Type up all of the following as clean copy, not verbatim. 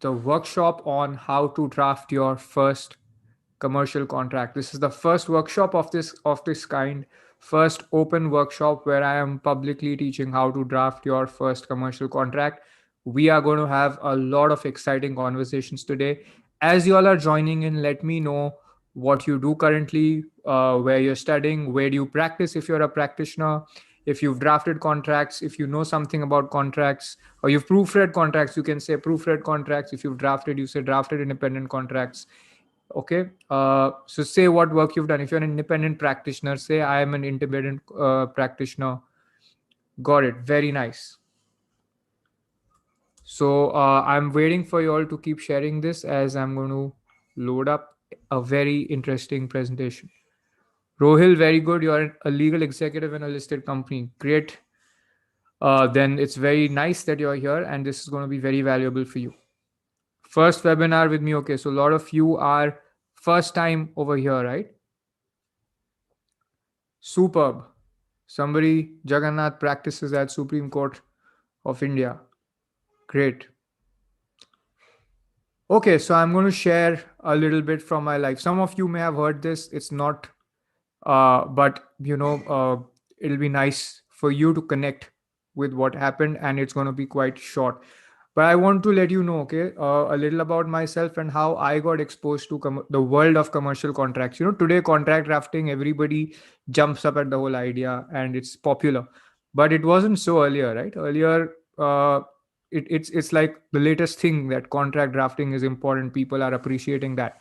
the workshop on how to draft your first commercial contract. This is the first workshop of this kind, first open workshop where I am publicly teaching how to draft your first commercial contract. We are going to have a lot of exciting conversations today. As you all are joining in, let me know what you do currently, where you're studying, where do you practice if you're a practitioner, if you've drafted contracts, if you know something about contracts, or you've proofread contracts. You can say proofread contracts. If you've drafted, you say drafted independent contracts. Okay. So say what work you've done. If you're an independent practitioner, say I am an independent practitioner. Got it. Very nice. So I'm waiting for you all to keep sharing this as I'm going to load up a very interesting presentation. Rohil, very good. You're a legal executive in a listed company. Great. Then it's very nice that you're here, and this is going to be very valuable for you. First webinar with me. Okay, so a lot of you are first time over here, right? Superb. Somebody, Jagannath, practices at Supreme Court of India. Great. Okay, so I'm going to share a little bit from my life. Some of you may have heard this. It's not, but it'll be nice for you to connect with what happened, and it's going to be quite short. But I want to let you know, okay, a little about myself and how I got exposed to the world of commercial contracts. Today contract drafting, everybody jumps up at the whole idea, and it's popular. But it wasn't so earlier, right? Earlier, it's like the latest thing that contract drafting is important. People are appreciating that.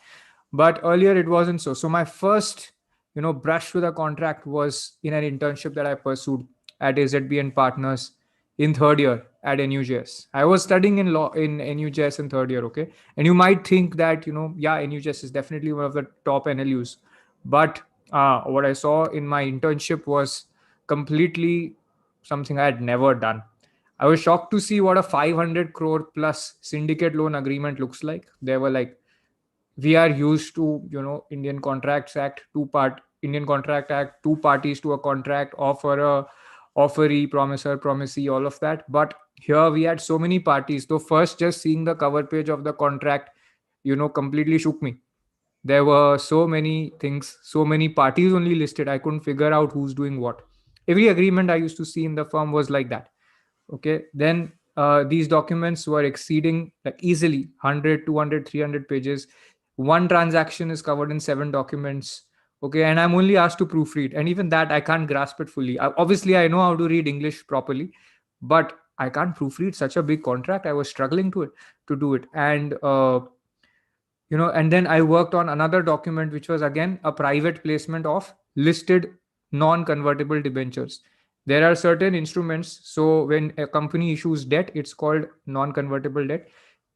But earlier it wasn't so. So my first, brush with a contract was in an internship that I pursued at AZB and Partners in third year at NUJS. I was studying in law in NUJS in third year, okay? And you might think that, yeah, NUJS is definitely one of the top NLUs. But what I saw in my internship was completely something I had never done. I was shocked to see what a 500 crore plus syndicate loan agreement looks like. They were like, we are used to, Indian Contracts Act, Indian Contract Act, two parties to a contract, offeree, promisor, promisee, all of that. But here we had so many parties. So first, just seeing the cover page of the contract, completely shook me. There were so many things, so many parties only listed. I couldn't figure out who's doing what. Every agreement I used to see in the firm was like that. Okay. Then these documents were exceeding like easily 100, 200, 300 pages. One transaction is covered in 7 documents. Okay. And I'm only asked to proofread. And even that, I can't grasp it fully. Obviously, I know how to read English properly, but I can't proofread such a big contract. I was struggling to do it. And, and then I worked on another document, which was again a private placement of listed non-convertible debentures. There are certain instruments. So when a company issues debt, it's called non-convertible debt.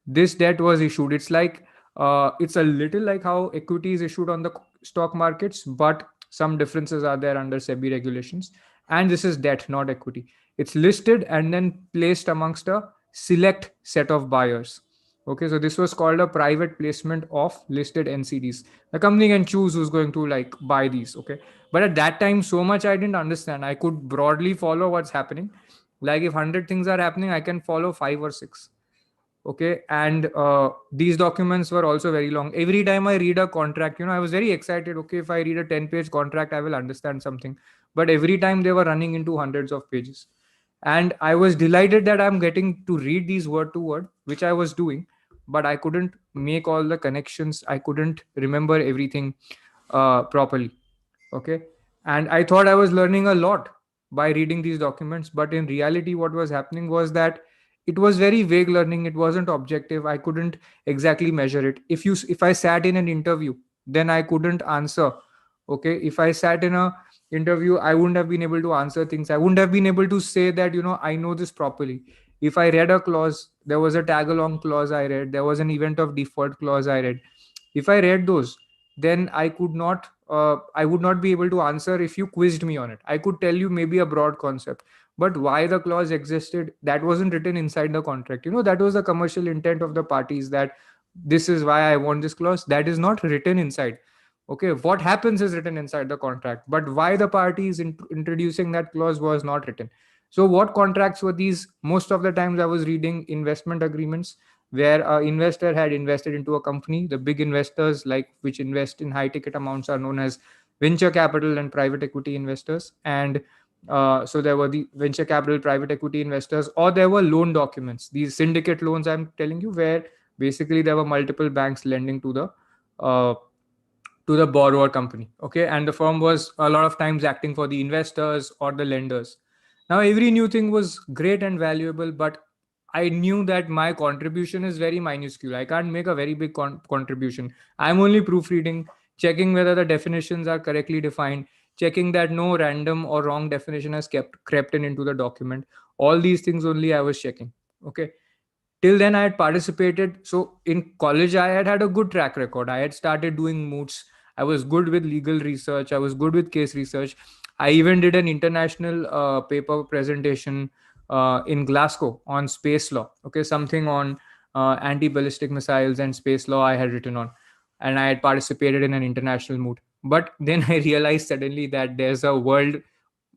This debt was issued. It's a little like how equity is issued on the stock markets, but some differences are there under SEBI regulations. And this is debt, not equity. It's listed and then placed amongst a select set of buyers. Okay, so this was called a private placement of listed NCDs. The company can choose who's going to like buy these. Okay, but at that time, so much I didn't understand. I could broadly follow what's happening. Like if 100 things are happening, I can follow 5 or 6. Okay, and these documents were also very long. Every time I read a contract, I was very excited. Okay, if I read a 10-page contract, I will understand something. But every time they were running into hundreds of pages. And I was delighted that I'm getting to read these word to word, which I was doing, but I couldn't make all the connections. I couldn't remember everything properly. Okay. And I thought I was learning a lot by reading these documents. But in reality, what was happening was that it was very vague learning. It wasn't objective. I couldn't exactly measure it. If I sat in an interview, then I couldn't answer. Okay. If I sat in a interview, I wouldn't have been able to answer things. I wouldn't have been able to say that, I know this properly. If I read a clause, there was a tag along clause I read, there was an event of default clause I read. If I read those, then I would not be able to answer if you quizzed me on it. I could tell you maybe a broad concept, but why the clause existed, that wasn't written inside the contract. That was the commercial intent of the parties, that this is why I want this clause. That is not written inside. Okay, what happens is written inside the contract, but why the party is introducing that clause was not written. So what contracts were these? Most of the times I was reading investment agreements. where an investor had invested into a company. The big investors, like which invest in high ticket amounts, are known as venture capital and private equity investors. And so there were the venture capital, private equity investors, or there were loan documents, these syndicate loans I'm telling you, where basically there were multiple banks lending uh, to the borrower company. Okay. And the firm was a lot of times acting for the investors or the lenders. Now, every new thing was great and valuable, but I knew that my contribution is very minuscule. I can't make a very big contribution. I'm only proofreading, checking whether the definitions are correctly defined, checking that no random or wrong definition has kept crept in into the document. All these things only I was checking. Okay. Till then I had participated. So in college I had a good track record. I had started doing moots. I was good with legal research. I was good with case research. I even did an international paper presentation in Glasgow on space law. Okay, something on anti-ballistic missiles and space law I had written on, and I had participated in an international moot. But then I realized suddenly that there's a world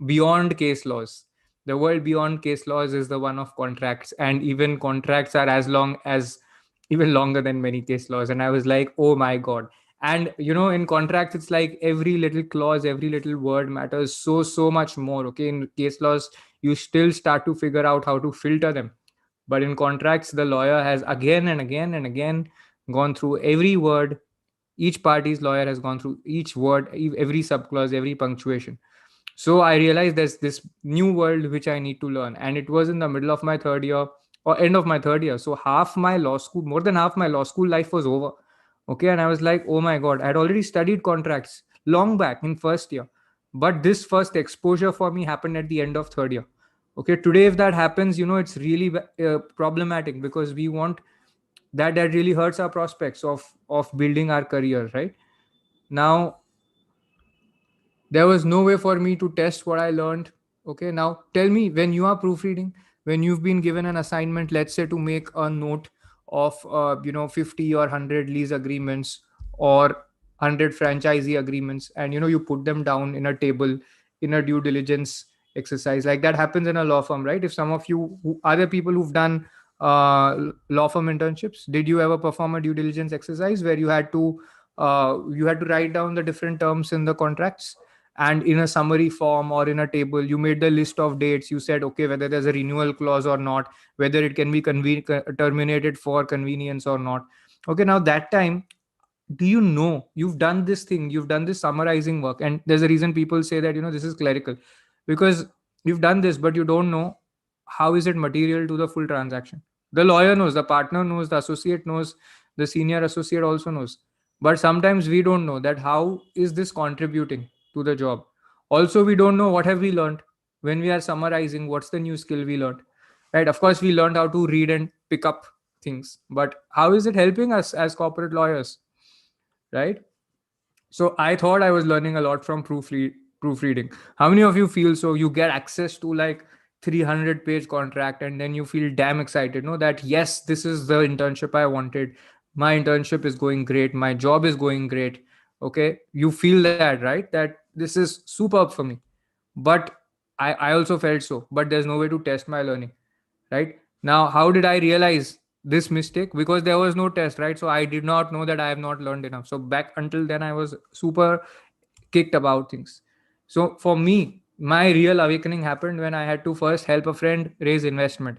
beyond case laws. The world beyond case laws is the one of contracts, and even contracts are as long as, even longer than many case laws. And I was like, oh my god. And in contracts it's like every little clause, every little word matters so much more. Okay, in case laws you still start to figure out how to filter them, but in contracts the lawyer has again and again and again gone through every word. Each party's lawyer has gone through each word, every subclause, every punctuation. So I realized there's this new world which I need to learn, and it was in the middle of my third year or end of my third year. So half my law school, more than half my law school life was over. Okay, and I was like, oh my god, I had already studied contracts long back in first year, but this first exposure for me happened at the end of third year. Okay, today if that happens, it's really problematic, because we want that really hurts our prospects of building our career, right? Now there was no way for me to test what I learned. Okay, now tell me, when you are proofreading, when you've been given an assignment, let's say to make a note of 50 or 100 lease agreements or 100 franchisee agreements, and you put them down in a table in a due diligence exercise. Like that happens in a law firm, right? If some of you other people who've done law firm internships, did you ever perform a due diligence exercise where you had to write down the different terms in the contracts, and in a summary form or in a table you made the list of dates? You said, okay, whether there's a renewal clause or not, whether it can be terminated for convenience or not. Okay, now that time, do you know you've done this thing, you've done this summarizing work, and there's a reason people say that this is clerical, because you've done this but you don't know how is it material to the full transaction. The lawyer knows, the partner knows, the associate knows, the senior associate also knows, but sometimes we don't know that how is this contributing to the job. Also, we don't know what have we learned when we are summarizing, what's the new skill we learned, right? Of course we learned how to read and pick up things, but how is it helping us as corporate lawyers, right? So I thought I was learning a lot from proofreading. How many of you feel so? You get access to like 300-page contract, and then you feel damn excited, no? That yes, this is the internship I wanted. My internship is going great. My job is going great. Okay, you feel that, right? That this is superb for me. But I also felt so. But there's no way to test my learning, right? Now, how did I realize this mistake? Because there was no test, right? So I did not know that I have not learned enough. So back until then I was super kicked about things. So for me, my real awakening happened when I had to first help a friend raise investment.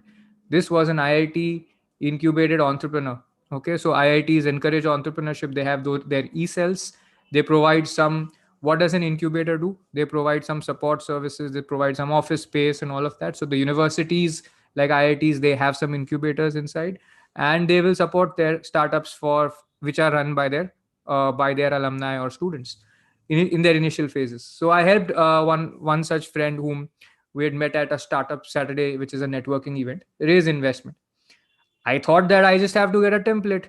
This was an IIT incubated entrepreneur. Okay, so IITs encourage entrepreneurship. They have their e-cells. They provide some. What does an incubator do? They provide some support services. They provide some office space and all of that. So the universities like IITs, they have some incubators inside, and they will support their startups for which are run by their alumni or students in their initial phases. So I helped one such friend whom we had met at a startup Saturday, which is a networking event, raise investment. I thought that I just have to get a template.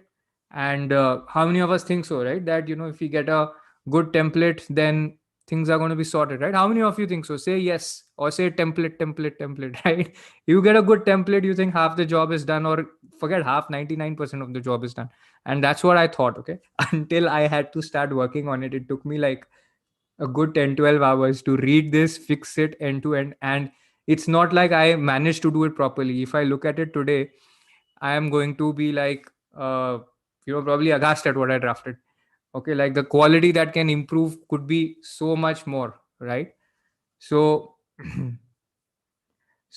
And how many of us think so, right? That, if we get a good template, then things are going to be sorted, right? How many of you think so? Say yes, or say template, template, template, right? You get a good template, you think half the job is done, or forget half, 99% of the job is done. And that's what I thought, okay? Until I had to start working on it. It took me like a good 10-12 hours to read this, fix it end to end. And it's not like I managed to do it properly. If I look at it today, I am going to be like, probably aghast at what I drafted. Okay, like the quality that can improve could be so much more, right? So,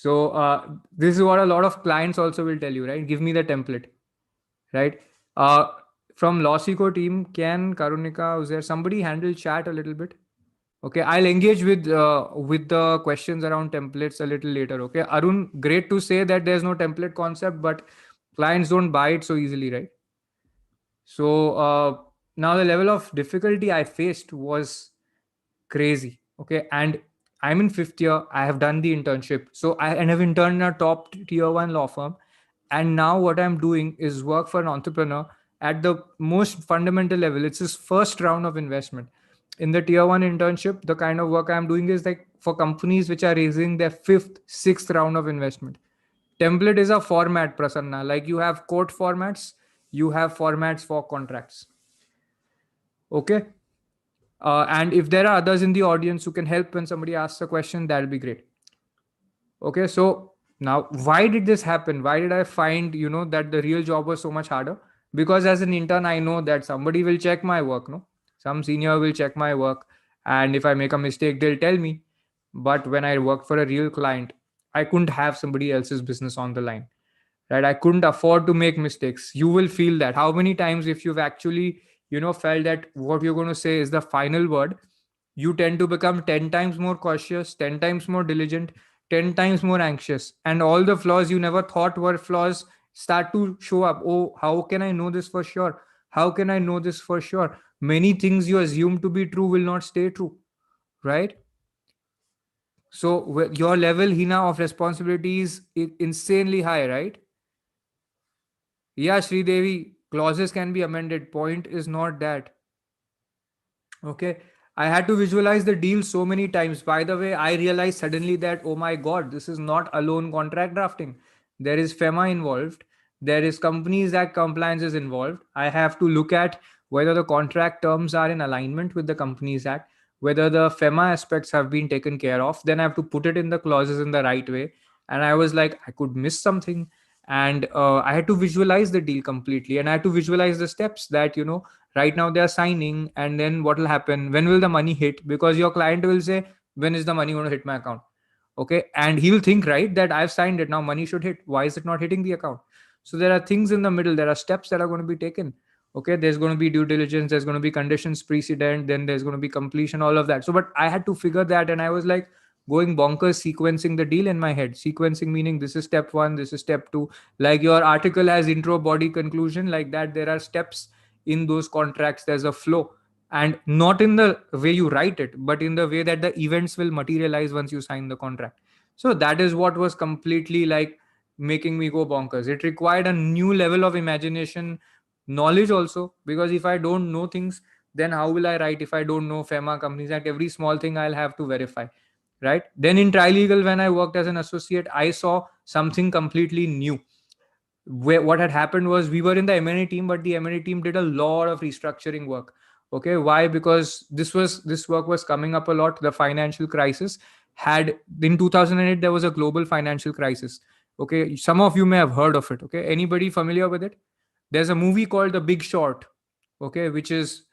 this is what a lot of clients also will tell you, right? Give me the template, right? Uh, from LawSikho team, can Karunika, was there somebody handle chat a little bit? Okay, I'll engage with the questions around templates a little later. Okay, Arun, great to say that there's no template concept, but clients don't buy it so easily, right? So now the level of difficulty I faced was crazy. Okay, and I'm in fifth year. I have done the internship, so I and have interned in a top tier one law firm. And now what I'm doing is work for an entrepreneur at the most fundamental level. It's his first round of investment. In the tier one internship, the kind of work I'm doing is like for companies which are raising their fifth, sixth round of investment. Template is a format, Prasanna. Like you have court formats, you have formats for contracts. Okay. And if there are others in the audience who can help when somebody asks a question, that'll be great. Okay, so now why did this happen? Why did I find, that the real job was so much harder? Because as an intern, I know that somebody will check my work, no? Some senior will check my work. And if I make a mistake, they'll tell me. But when I worked for a real client, I couldn't have somebody else's business on the line, right? I couldn't afford to make mistakes. You will feel that. How many times, if you've actually, felt that what you're going to say is the final word, you tend to become 10 times more cautious, 10 times more diligent, 10 times more anxious. And all the flaws you never thought were flaws start to show up. Oh, how can I know this for sure? How can I know this for sure? Many things you assume to be true will not stay true, right? So your level, Hina, of responsibility is insanely high, right? Yeah, Sridevi, clauses can be amended. Point is not that. Okay. I had to visualize the deal so many times. By the way, I realized suddenly that, oh my God, this is not alone contract drafting. There is FEMA involved. There is Companies Act compliance is involved. I have to look at whether the contract terms are in alignment with the Companies Act, whether the FEMA aspects have been taken care of. Then I have to put it in the clauses in the right way. And I was like, I could miss something. And I had to visualize the deal completely. And I had to visualize the steps that, right now they are signing, and then what will happen, when will the money hit, because your client will say, when is the money going to hit my account? Okay, and he will think, right, that I've signed it, now money should hit, why is it not hitting the account? So there are things in the middle, there are steps that are going to be taken. Okay, there's going to be due diligence, there's going to be conditions precedent, then there's going to be completion, all of that. So but I had to figure that, and I was like going bonkers sequencing the deal in my head. Sequencing meaning this is step 1, this is step 2. Like your article has intro, body, conclusion, like that there are steps in those contracts. There's a flow, and not in the way you write it, but in the way that the events will materialize once you sign the contract. So that is what was completely like making me go bonkers. It required a new level of imagination, knowledge also, because if I don't know things, then how will I write? If I don't know FEMA, Companies Act, every small thing I'll have to verify, right? Then in trilegal, when I worked as an associate, I saw something completely new. Where what had happened was, we were in the M&A team, but the M&A team did a lot of restructuring work. Okay, why? Because this work was coming up a lot. The financial crisis had, in 2008 there was a global financial crisis. Okay, some of you may have heard of it. Okay, anybody familiar with it? There's a movie called The Big Short, okay, which is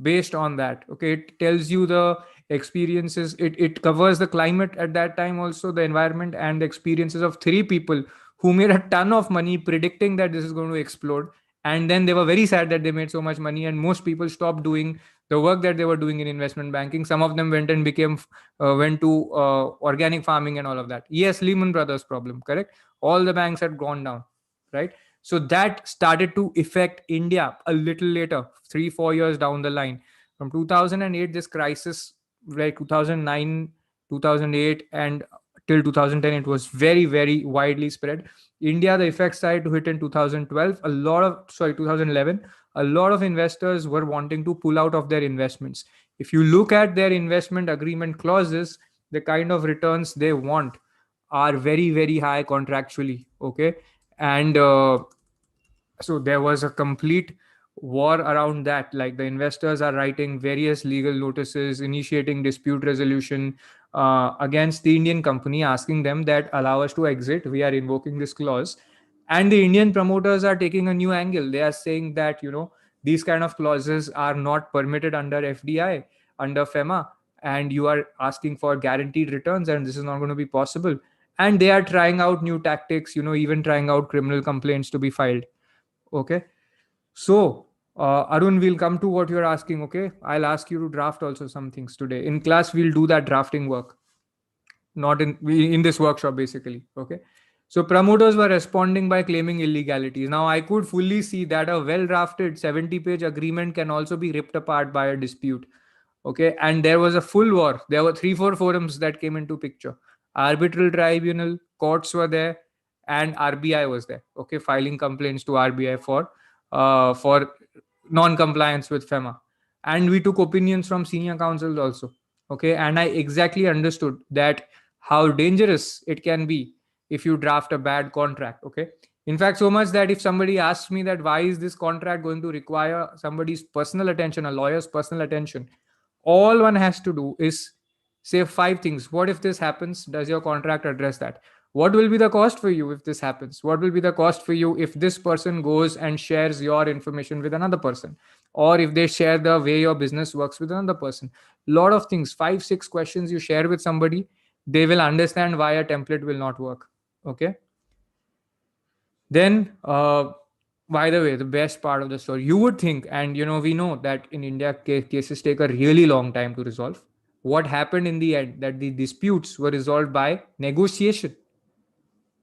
based on that. Okay, it tells you the experiences, it covers the climate at that time, also the environment, and the experiences of three people who made a ton of money predicting that this is going to explode. And then they were very sad that they made so much money, and most people stopped doing the work that they were doing in investment banking. Some of them went and became went to organic farming and all of that. Yes, Lehman Brothers problem, correct? All the banks had gone down, right? So that started to affect India a little later, 3-4 years down the line. From 2008, this crisis, like 2009, 2008, and till 2010, it was very, very widely spread. India, the effects started to hit in 2012. 2011, a lot of investors were wanting to pull out of their investments. If you look at their investment agreement clauses, the kind of returns they want are very, very high contractually. Okay, and so there was a complete war around that. Like the investors are writing various legal notices, initiating dispute resolution against the Indian company, asking them that allow us to exit, we are invoking this clause. And the Indian promoters are taking a new angle. They are saying that, these kind of clauses are not permitted under FDI, under FEMA, and you are asking for guaranteed returns, and this is not going to be possible. And they are trying out new tactics, even trying out criminal complaints to be filed. Okay. So, Arun, we'll come to what you're asking. Okay. I'll ask you to draft also some things today. In class, we'll do that drafting work, not in this workshop, basically. Okay. So promoters were responding by claiming illegalities. Now I could fully see that a well drafted 70-page agreement can also be ripped apart by a dispute. Okay. And there was a full war. There were 3 4 forums that came into picture. Arbitral tribunal, courts were there, and RBI was there. Okay. Filing complaints to RBI for non-compliance with FEMA. And we took opinions from senior counsels also. Okay. And I exactly understood that how dangerous it can be if you draft a bad contract. Okay. In fact, so much that if somebody asks me that why is this contract going to require somebody's personal attention, a lawyer's personal attention, all one has to do is say 5 things. What if this happens? Does your contract address that? What will be the cost for you if this happens? What will be the cost for you if this person goes and shares your information with another person, or if they share the way your business works with another person? Lot of things, 5 6 questions you share with somebody, they will understand why a template will not work. Okay. Then, by the way, the best part of the story, you would think, and we know that in India, cases take a really long time to resolve. What happened in the end? That the disputes were resolved by negotiation.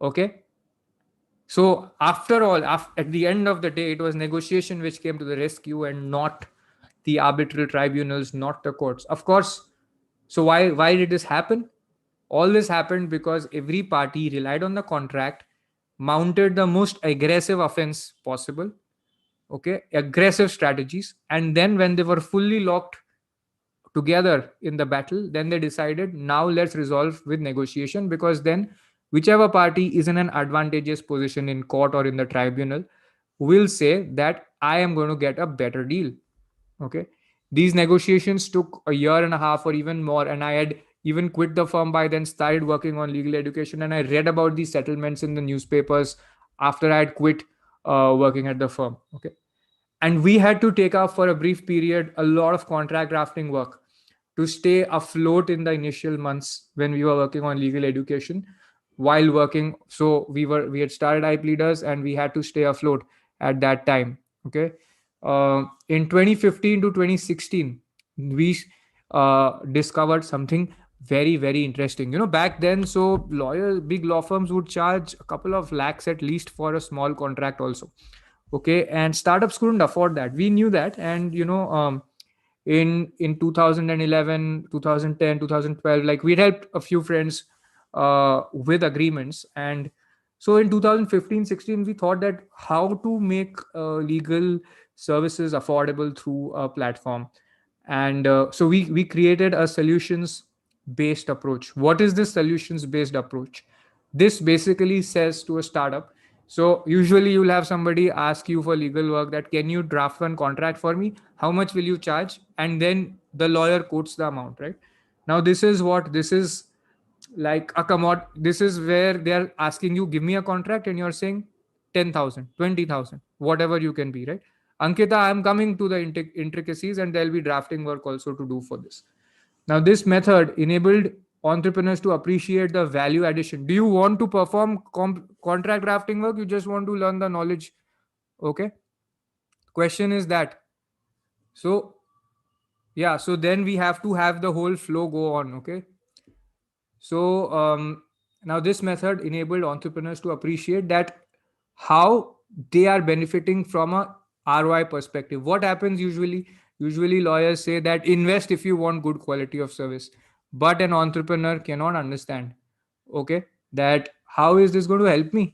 Okay. So, after all, at the end of the day, it was negotiation which came to the rescue, and not the arbitral tribunals, not the courts. Of course. So, why did this happen? All this happened because every party relied on the contract, mounted the most aggressive offense possible, okay, aggressive strategies, and then when they were fully locked together in the battle, then they decided, now let's resolve with negotiation, because then whichever party is in an advantageous position in court or in the tribunal will say that I am going to get a better deal. Okay. These negotiations took a year and a half or even more, and I had even quit the firm by then, started working on legal education, and I read about these settlements in the newspapers after I had quit working at the firm. Okay. And we had to take up for a brief period a lot of contract drafting work to stay afloat in the initial months when we were working on legal education while working. So we had started IP leaders, and we had to stay afloat at that time. Okay. In 2015 to 2016, we discovered something very very interesting. Back then, so lawyers, big law firms would charge a couple of lakhs at least for a small contract also. Okay. And startups couldn't afford that. We knew that. And in 2011, 2010, 2012, like, we'd helped a few friends with agreements. And so in 2015 16, we thought that how to make legal services affordable through a platform. And so we created a solutions based approach. What is this solutions based approach? This basically says to a startup, so usually you'll have somebody ask you for legal work, that can you draft one contract for me, how much will you charge, and then the lawyer quotes the amount, right? Now this is like a commodity. This is where they're asking you, give me a contract, and you're saying 10,000, 20,000, whatever you can be, right? Ankita, I'm coming to the intricacies, and there'll be drafting work also to do for this. Now, this method enabled entrepreneurs to appreciate the value addition. Do you want to perform contract drafting work? You just want to learn the knowledge. Okay. Question is that. So, yeah. So then we have to have the whole flow go on. Okay. So now this method enabled entrepreneurs to appreciate that how they are benefiting from a ROI perspective. What happens usually? Usually lawyers say that invest if you want good quality of service, but an entrepreneur cannot understand. Okay, that how is this going to help me?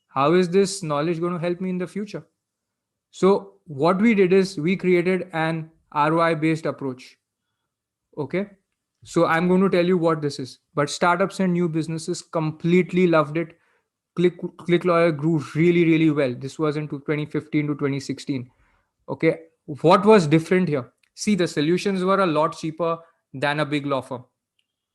How is this knowledge going to help me in the future? So what we did is we created an ROI based approach. Okay. So I'm going to tell you what this is. But startups and new businesses completely loved it. Click Lawyer grew really, really well. This was in 2015 to 2016. Okay. What was different here? See, the solutions were a lot cheaper than a big law firm.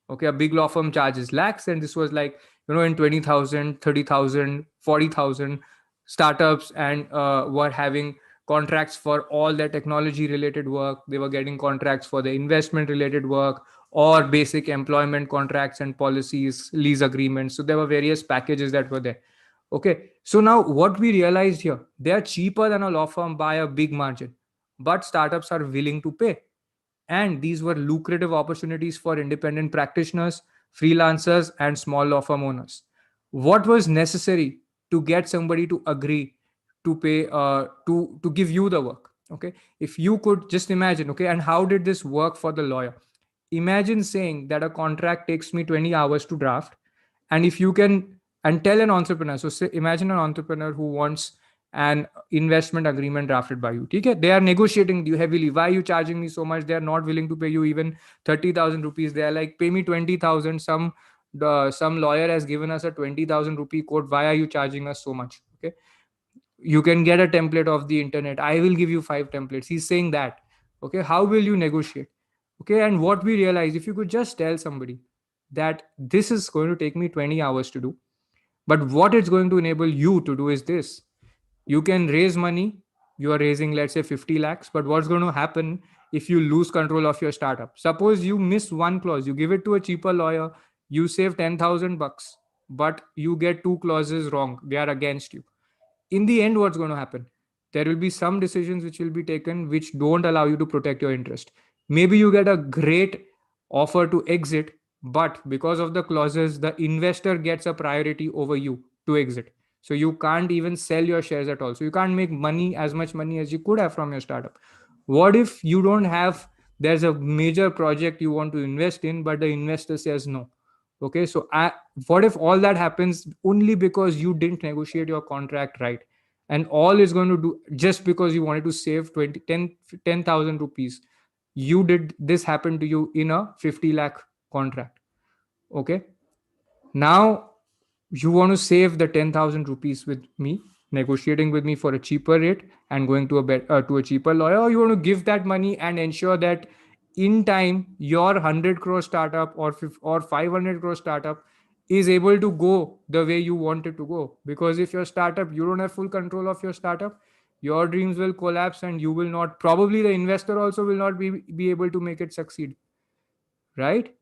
Okay, a big law firm charges lakhs, and this was like, in 20,000, 30,000, 40,000 startups, and were having contracts for all their technology related work. They were getting contracts for the investment related work, or basic employment contracts and policies, lease agreements. So there were various packages that were there. Okay, so now what we realized here, they are cheaper than a law firm by a big margin, but startups are willing to pay. And these were lucrative opportunities for independent practitioners, freelancers, and small law firm owners. What was necessary to get somebody to agree to pay, to give you the work? Okay, if you could just imagine. Okay, and how did this work for the lawyer? Imagine saying that a contract takes me 20 hours to draft, and if you can, and tell an entrepreneur. So say, imagine an entrepreneur who wants an investment agreement drafted by you. Okay, they are negotiating with you heavily. Why are you charging me so much? They are not willing to pay you even 30,000 rupees. They are like, pay me 20,000. Some lawyer has given us a 20,000 rupee quote. Why are you charging us so much? Okay, you can get a template of the internet. I will give you 5 templates. He's saying that. Okay, how will you negotiate? Okay, and what we realize, if you could just tell somebody that this is going to take me 20 hours to do, but what it's going to enable you to do is this: you can raise money. You are raising, let's say, 50 lakhs, but what's going to happen if you lose control of your startup? Suppose you miss one clause, you give it to a cheaper lawyer, you save 10,000 bucks, but you get two clauses wrong, they are against you. In the end, what's going to happen? There will be some decisions which will be taken which don't allow you to protect your interest. Maybe you get a great offer to exit, but because of the clauses, the investor gets a priority over you to exit. So you can't even sell your shares at all. So you can't make money, as much money as you could have from your startup. What if you don't have, there's a major project you want to invest in, but the investor says no? Okay, so what if all that happens only because you didn't negotiate your contract right? And all is going to do just because you wanted to save 10,000 rupees. You did this happen to you in a 50 lakh contract. Okay, now you want to save the 10,000 rupees with me, negotiating with me for a cheaper rate and going to to a cheaper lawyer, or you want to give that money and ensure that in time your 100 crore startup, or 500 crore startup, is able to go the way you want it to go. Because if your startup, you don't have full control of your startup, your dreams will collapse, and you will not, probably the investor also will not be able to make it succeed, right?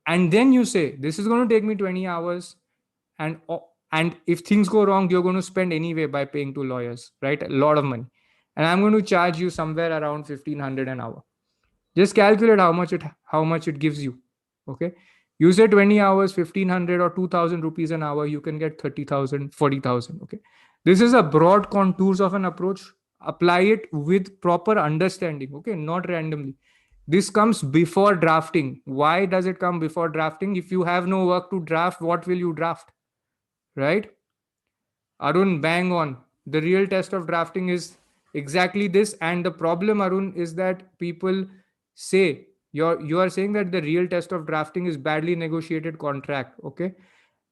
And then you say, this is going to take me 20 hours, and if things go wrong, you're going to spend anyway by paying to lawyers, right? A lot of money. And I'm going to charge you somewhere around 1,500 an hour. Just calculate how much it gives you. Okay, you say 20 hours, 1,500 or 2,000 rupees an hour, you can get 30,000, 40,000. Okay, this is a broad contours of an approach. Apply it with proper understanding. Okay, not randomly. This comes before drafting. Why does it come before drafting? If you have no work to draft, what will you draft? Right? Arun, bang on. The real test of drafting is exactly this. And the problem, Arun, is that people say, you are saying that the real test of drafting is badly negotiated contract. Okay.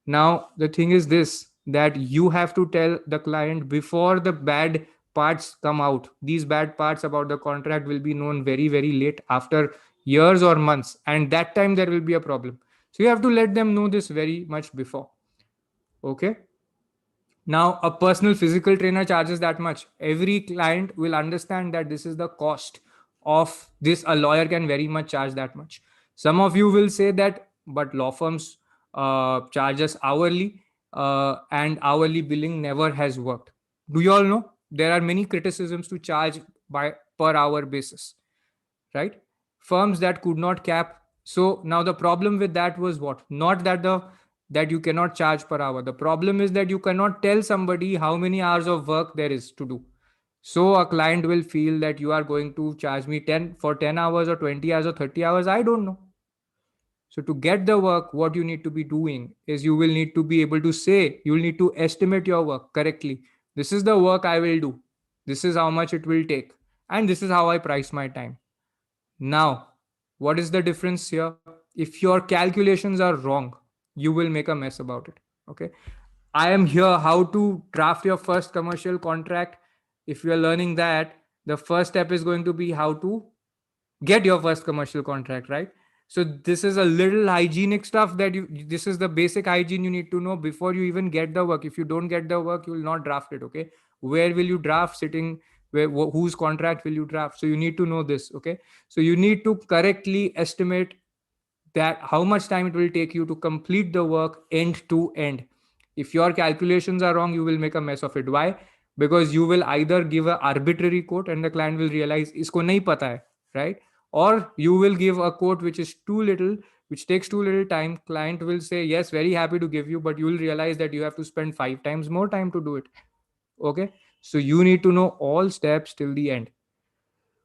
Now the thing is this, that you have to tell the client before the bad parts come out. These bad parts about the contract will be known very, very late, after years or months. And that time there will be a problem. So you have to let them know this very much before. Okay. Now, a personal physical trainer charges that much. Every client will understand that this is the cost of this. A lawyer can very much charge that much. Some of you will say that, but law firms charge us hourly, and hourly billing never has worked. Do you all know? There are many criticisms to charge by per hour basis, right? Firms that could not cap. So now the problem with that was what? Not that that you cannot charge per hour. The problem is that you cannot tell somebody how many hours of work there is to do. So a client will feel that you are going to charge me 10 for 10 hours or 20 hours or 30 hours. I don't know. So to get the work, what you need to be doing is, you will need to be able to say, you will need to estimate your work correctly. This is the work I will do. This is how much it will take. And this is how I price my time. Now, what is the difference here? If your calculations are wrong, you will make a mess about it. Okay. I am here how to draft your first commercial contract. If you are learning that, the first step is going to be how to get your first commercial contract, right? So this is a little hygienic stuff that this is the basic hygiene you need to know before you even get the work. If you don't get the work, you will not draft it. Okay. Where will you draft? Sitting where, whose contract will you draft? So you need to know this. Okay. So you need to correctly estimate that how much time it will take you to complete the work end to end. If your calculations are wrong, you will make a mess of it. Why? Because you will either give an arbitrary quote and the client will realize isko nahi pata hai, right? Or you will give a quote which is too little, which takes too little time. Client will say yes, very happy to give you, but you will realize that you have to spend 5 times more time to do it. Okay. So you need to know all steps till the end.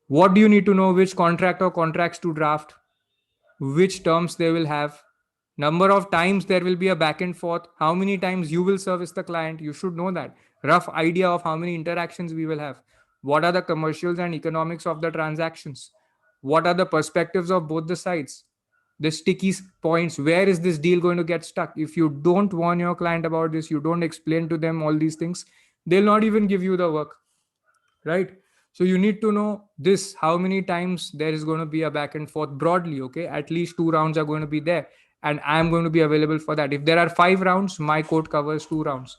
What do you need to know? Which contract or contracts to draft, which terms they will have, number of times there will be a back and forth, how many times you will service the client. You should know that. Rough idea of how many interactions we will have. What are the commercials and economics of the transactions? What are the perspectives of both the sides? The sticky points. Where is this deal going to get stuck? If you don't warn your client about this, you don't explain to them all these things, they'll not even give you the work, right? So you need to know this, how many times there is going to be a back and forth broadly. Okay, at least 2 rounds are going to be there, and I am going to be available for that. If there are 5 rounds, my code covers 2 rounds.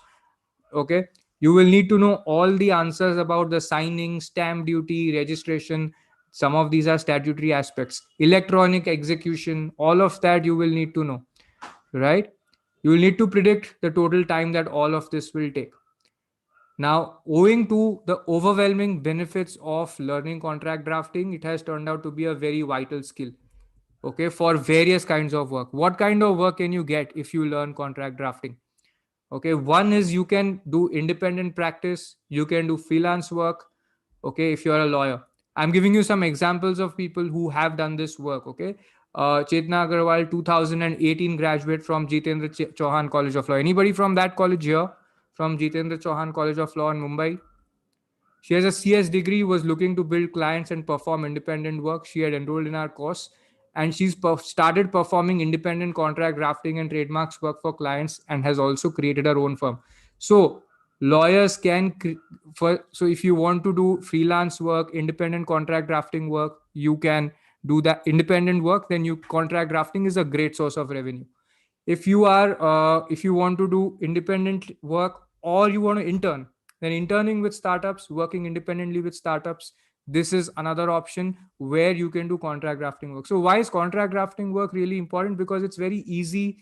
Okay. You will need to know all the answers about the signing, stamp duty, registration. Some of these are statutory aspects, electronic execution, all of that you will need to know, right? You will need to predict the total time that all of this will take. Now, owing to the overwhelming benefits of learning contract drafting, it has turned out to be a very vital skill. Okay, for various kinds of work. What kind of work can you get if you learn contract drafting? Okay, one is you can do independent practice, you can do freelance work. Okay, if you're a lawyer, I'm giving you some examples of people who have done this work. Okay, Chetna Agarwal, 2018 graduate from Jitendra Chauhan College of Law. Anybody from that college here? From Jitendra Chauhan College of Law in Mumbai? She has a CS degree, was looking to build clients and perform independent work. She had enrolled in our course, and she's started performing independent contract drafting and trademarks work for clients, and has also created her own firm. So lawyers can so if you want to do freelance work, independent contract drafting work, you can do that independent work. Then you contract drafting is a great source of revenue. If you want to do independent work or you want to intern, then interning with startups, working independently with startups, this is another option where you can do contract drafting work. So why is contract drafting work really important? Because it's very easily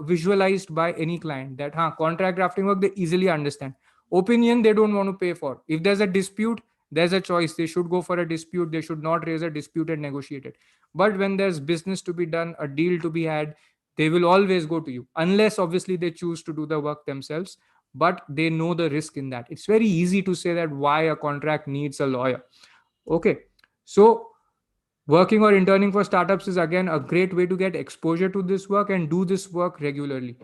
visualized by any client. That contract drafting work, they easily understand. Opinion, they don't want to pay for. If there's a dispute, there's a choice. They should go for a dispute. They should not raise a dispute and negotiate it. But when there's business to be done, a deal to be had, they will always go to you, unless obviously they choose to do the work themselves. But they know the risk in that. It's very easy to say that why a contract needs a lawyer. Okay. So working or interning for startups is again a great way to get exposure to this work and do this work regularly.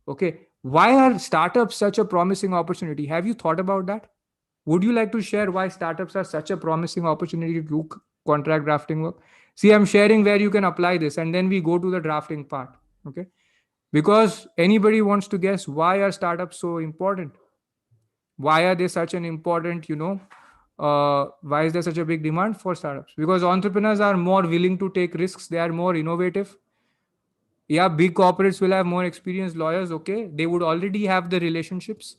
Okay. Why are startups such a promising opportunity? Have you thought about that? Would you like to share why startups are such a promising opportunity to do contract drafting work? See, I'm sharing where you can apply this, and then we go to the drafting part. Okay. Because anybody wants to guess, why are startups so important? Why are they such an important, why is there such a big demand for startups? Because entrepreneurs are more willing to take risks. They are more innovative. Yeah, big corporates will have more experienced lawyers. Okay. They would already have the relationships.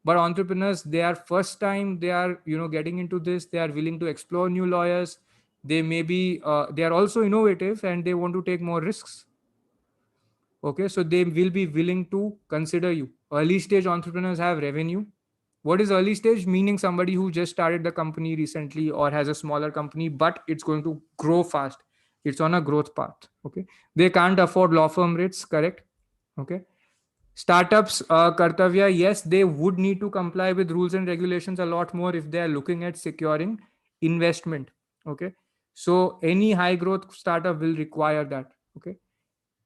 But entrepreneurs, they are first time they are, getting into this. They are willing to explore new lawyers. They may be, they are also innovative and they want to take more risks. Okay, so they will be willing to consider you. Early stage entrepreneurs have revenue. What is early stage? Meaning somebody who just started the company recently or has a smaller company, but it's going to grow fast. It's on a growth path. Okay, they can't afford law firm rates, correct? Okay, startups, Kartavya, yes, they would need to comply with rules and regulations a lot more if they are looking at securing investment. Okay, so any high growth startup will require that. Okay,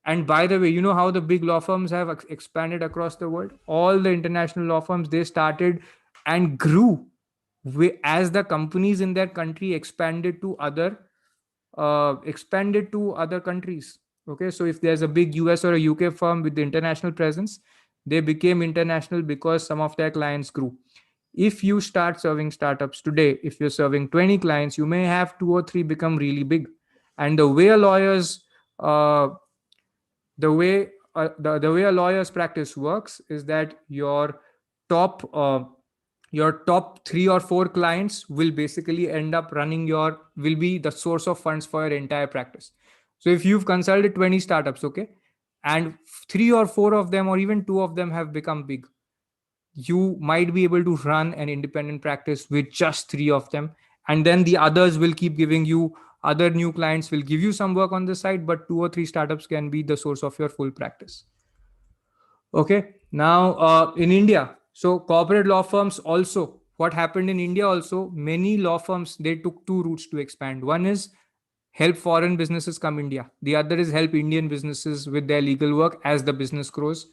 and by the way, you know how the big law firms have expanded across the world? All the international law firms, they started and grew as the companies in their country expanded to other countries. Okay, so if there's a big US or a UK firm with the international presence, they became international because some of their clients grew. If you start serving startups today, if you're serving 20 clients, you may have two or three become really big, And the way a lawyer's uh, the way a lawyer's practice works is that top uh, your top 3 or 4 clients will basically end up running your will be the source of funds for your entire practice. So if you've consulted 20 startups, okay, and 3 or 4 of them or even 2 of them have become big, you might be able to run an independent practice with just 3 of them, and then the others will keep giving you other new clients, will give you some work on the side, but 2 or 3 startups can be the source of your full practice. Okay. Now, in India, so corporate law firms also, what happened in India also, many law firms, they took 2 routes to expand. One is help foreign businesses come India. The other is help Indian businesses with their legal work. As the business grows,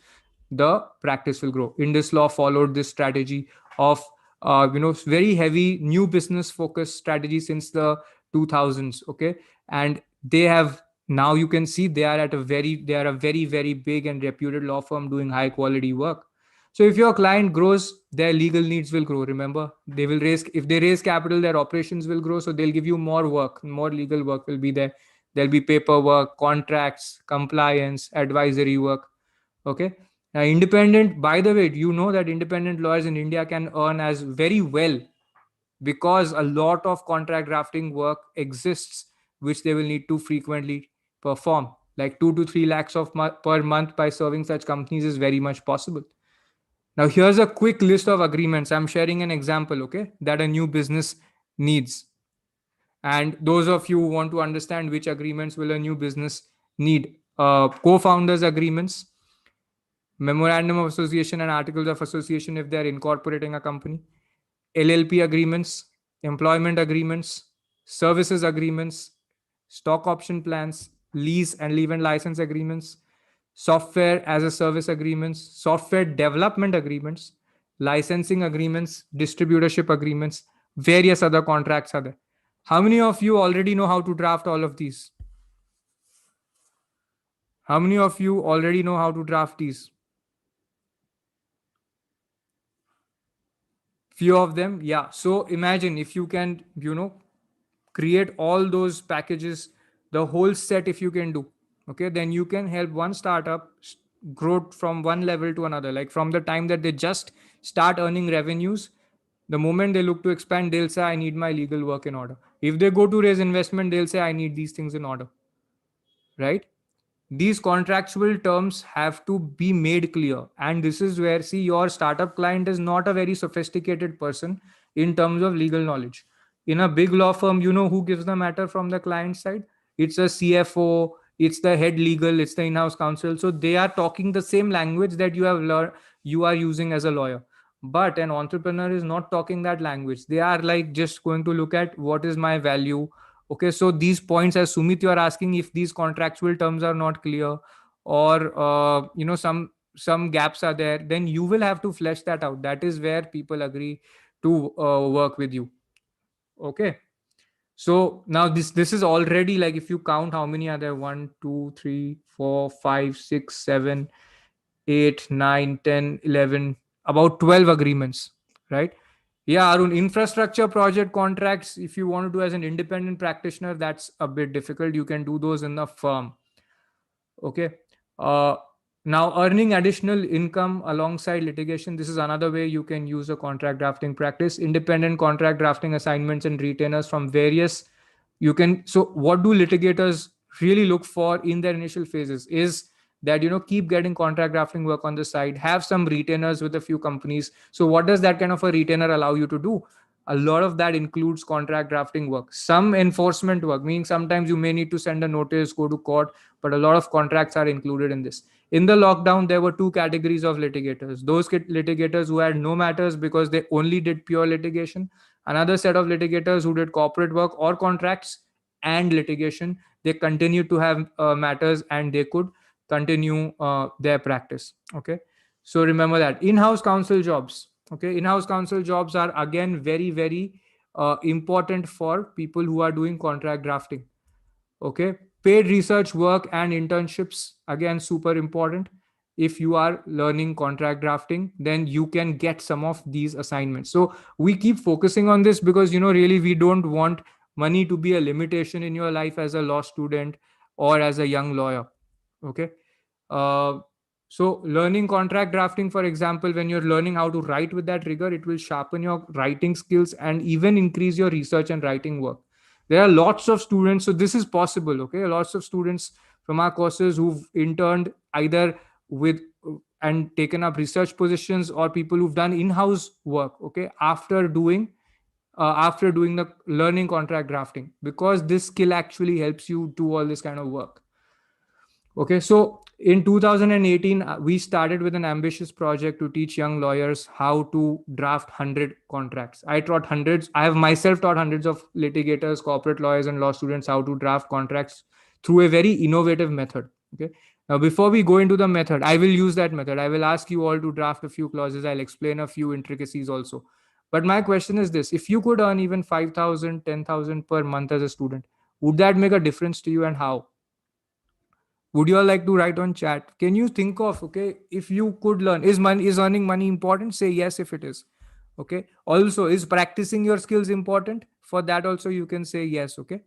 the practice will grow. Indus Law followed this strategy of very heavy new business focused strategy since the 2000s. Okay, and they have now, you can see they are a very very big and reputed law firm doing high quality work. So if your client grows, their legal needs will grow. Remember, they will raise if they raise capital, their operations will grow, so they'll give you more work, more legal work will be there. There'll be paperwork, contracts, compliance, advisory work. Okay. Now, independent, by the way, you know that independent lawyers in India can earn as very well, because a lot of contract drafting work exists which they will need to frequently perform. Like 2 to 3 lakhs per month by serving such companies is very much possible. Now, here's a quick list of agreements. I'm sharing an example, okay, that a new business needs. And those of you who want to understand which agreements will a new business need, co-founders agreements, memorandum of association and articles of association if they're incorporating a company, LLP agreements, employment agreements, services agreements, stock option plans, lease and leave and license agreements, software as a service agreements, software development agreements, licensing agreements, distributorship agreements, various other contracts are there. How many of you already know how to draft all of these? How many of you already know how to draft these? Few of them, yeah. So imagine if you can, create all those packages, the whole set, if you can do, okay, then you can help one startup grow from one level to another. Like from the time that they just start earning revenues, the moment they look to expand, they'll say, I need my legal work in order. If they go to raise investment, they'll say, I need these things in order, right? These contractual terms have to be made clear, and this is where, see, your startup client is not a very sophisticated person in terms of legal knowledge. In a big law firm, you know who gives the matter from the client side? It's a CFO, it's the head legal, it's the in-house counsel. So they are talking the same language that you have learned, you are using as a lawyer. But an entrepreneur is not talking that language. They are like just going to look at what is my value. Okay, so these points, as Sumit, you are asking, if these contractual terms are not clear, or some gaps are there, then you will have to flesh that out. That is where people agree to work with you. Okay. So now this is already, like, if you count how many are there, 1 2 3 4 5 6 7 8 9 10 11, about 12 agreements, right? Yeah, Arun, infrastructure project contracts, if you want to do as an independent practitioner, that's a bit difficult. You can do those in the firm. Okay. Uh, Now, earning additional income alongside litigation. This is another way you can use a contract drafting practice. Independent contract drafting assignments and retainers from various. You can. So, what do litigators really look for in their initial phases is that, keep getting contract drafting work on the side, have some retainers with a few companies. So what does that kind of a retainer allow you to do? A lot of that includes contract drafting work, some enforcement work, meaning sometimes you may need to send a notice, go to court, but a lot of contracts are included in this. In the lockdown, there were 2 categories of litigators: those litigators who had no matters because they only did pure litigation, another set of litigators who did corporate work or contracts and litigation. They continued to have matters, and they could continue their practice. Okay, so remember that in-house counsel jobs. Okay, in-house counsel jobs are again very very important for people who are doing contract drafting. Okay, paid research work and internships, again super important. If you are learning contract drafting, then you can get some of these assignments. So we keep focusing on this because really we don't want money to be a limitation in your life as a law student or as a young lawyer. Okay. uh, so learning contract drafting, for example, when you're learning how to write with that rigor, it will sharpen your writing skills and even increase your research and writing work. There are lots of students, so this is possible. Okay, lots of students from our courses who've interned either with and taken up research positions, or people who've done in-house work, okay, after doing the learning contract drafting, because this skill actually helps you do all this kind of work. Okay, so in 2018, we started with an ambitious project to teach young lawyers how to draft 100 contracts. I taught hundreds, I have myself taught hundreds of litigators, corporate lawyers, and law students how to draft contracts through a very innovative method. Okay, now before we go into the method, I will use that method. I will ask you all to draft a few clauses. I'll explain a few intricacies also. But my question is this: if you could earn even 5,000, 10,000 per month as a student, would that make a difference to you, and how? Would you all like to write on chat? Can you think of, okay, if you could learn, is earning money important? Say yes if it is. Okay. Also, is practicing your skills important? For that also you can say yes. Okay.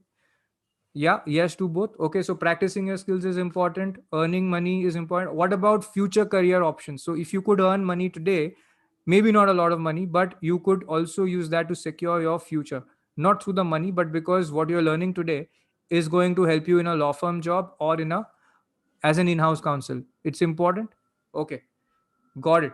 Yeah, yes to both. Okay, so practicing your skills is important, earning money is important. What about future career options? So if you could earn money today, maybe not a lot of money, but you could also use that to secure your future, not through the money, but because what you're learning today is going to help you in a law firm job or in a as an in-house counsel. It's important. Okay, got it.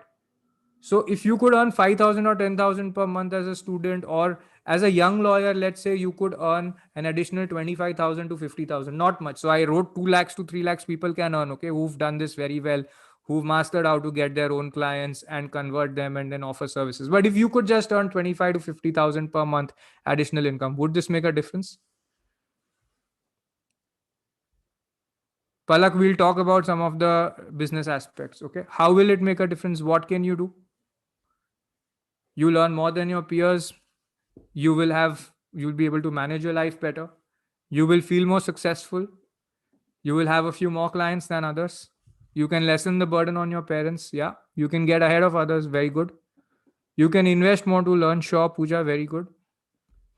So if you could earn 5,000 or 10,000 per month as a student, or as a young lawyer, let's say you could earn an additional 25,000 to 50,000, not much. So I wrote 2 lakhs to 3 lakhs people can earn, okay, who've done this very well, who've mastered how to get their own clients and convert them and then offer services. But if you could just earn 25 to 50,000 per month additional income, would this make a difference? Palak, we'll talk about some of the business aspects. Okay. How will it make a difference? What can you do? You learn more than your peers. You'll be able to manage your life better. You will feel more successful. You will have a few more clients than others. You can lessen the burden on your parents. Yeah. You can get ahead of others. Very good. You can invest more to learn. Sure, Pooja. Very good.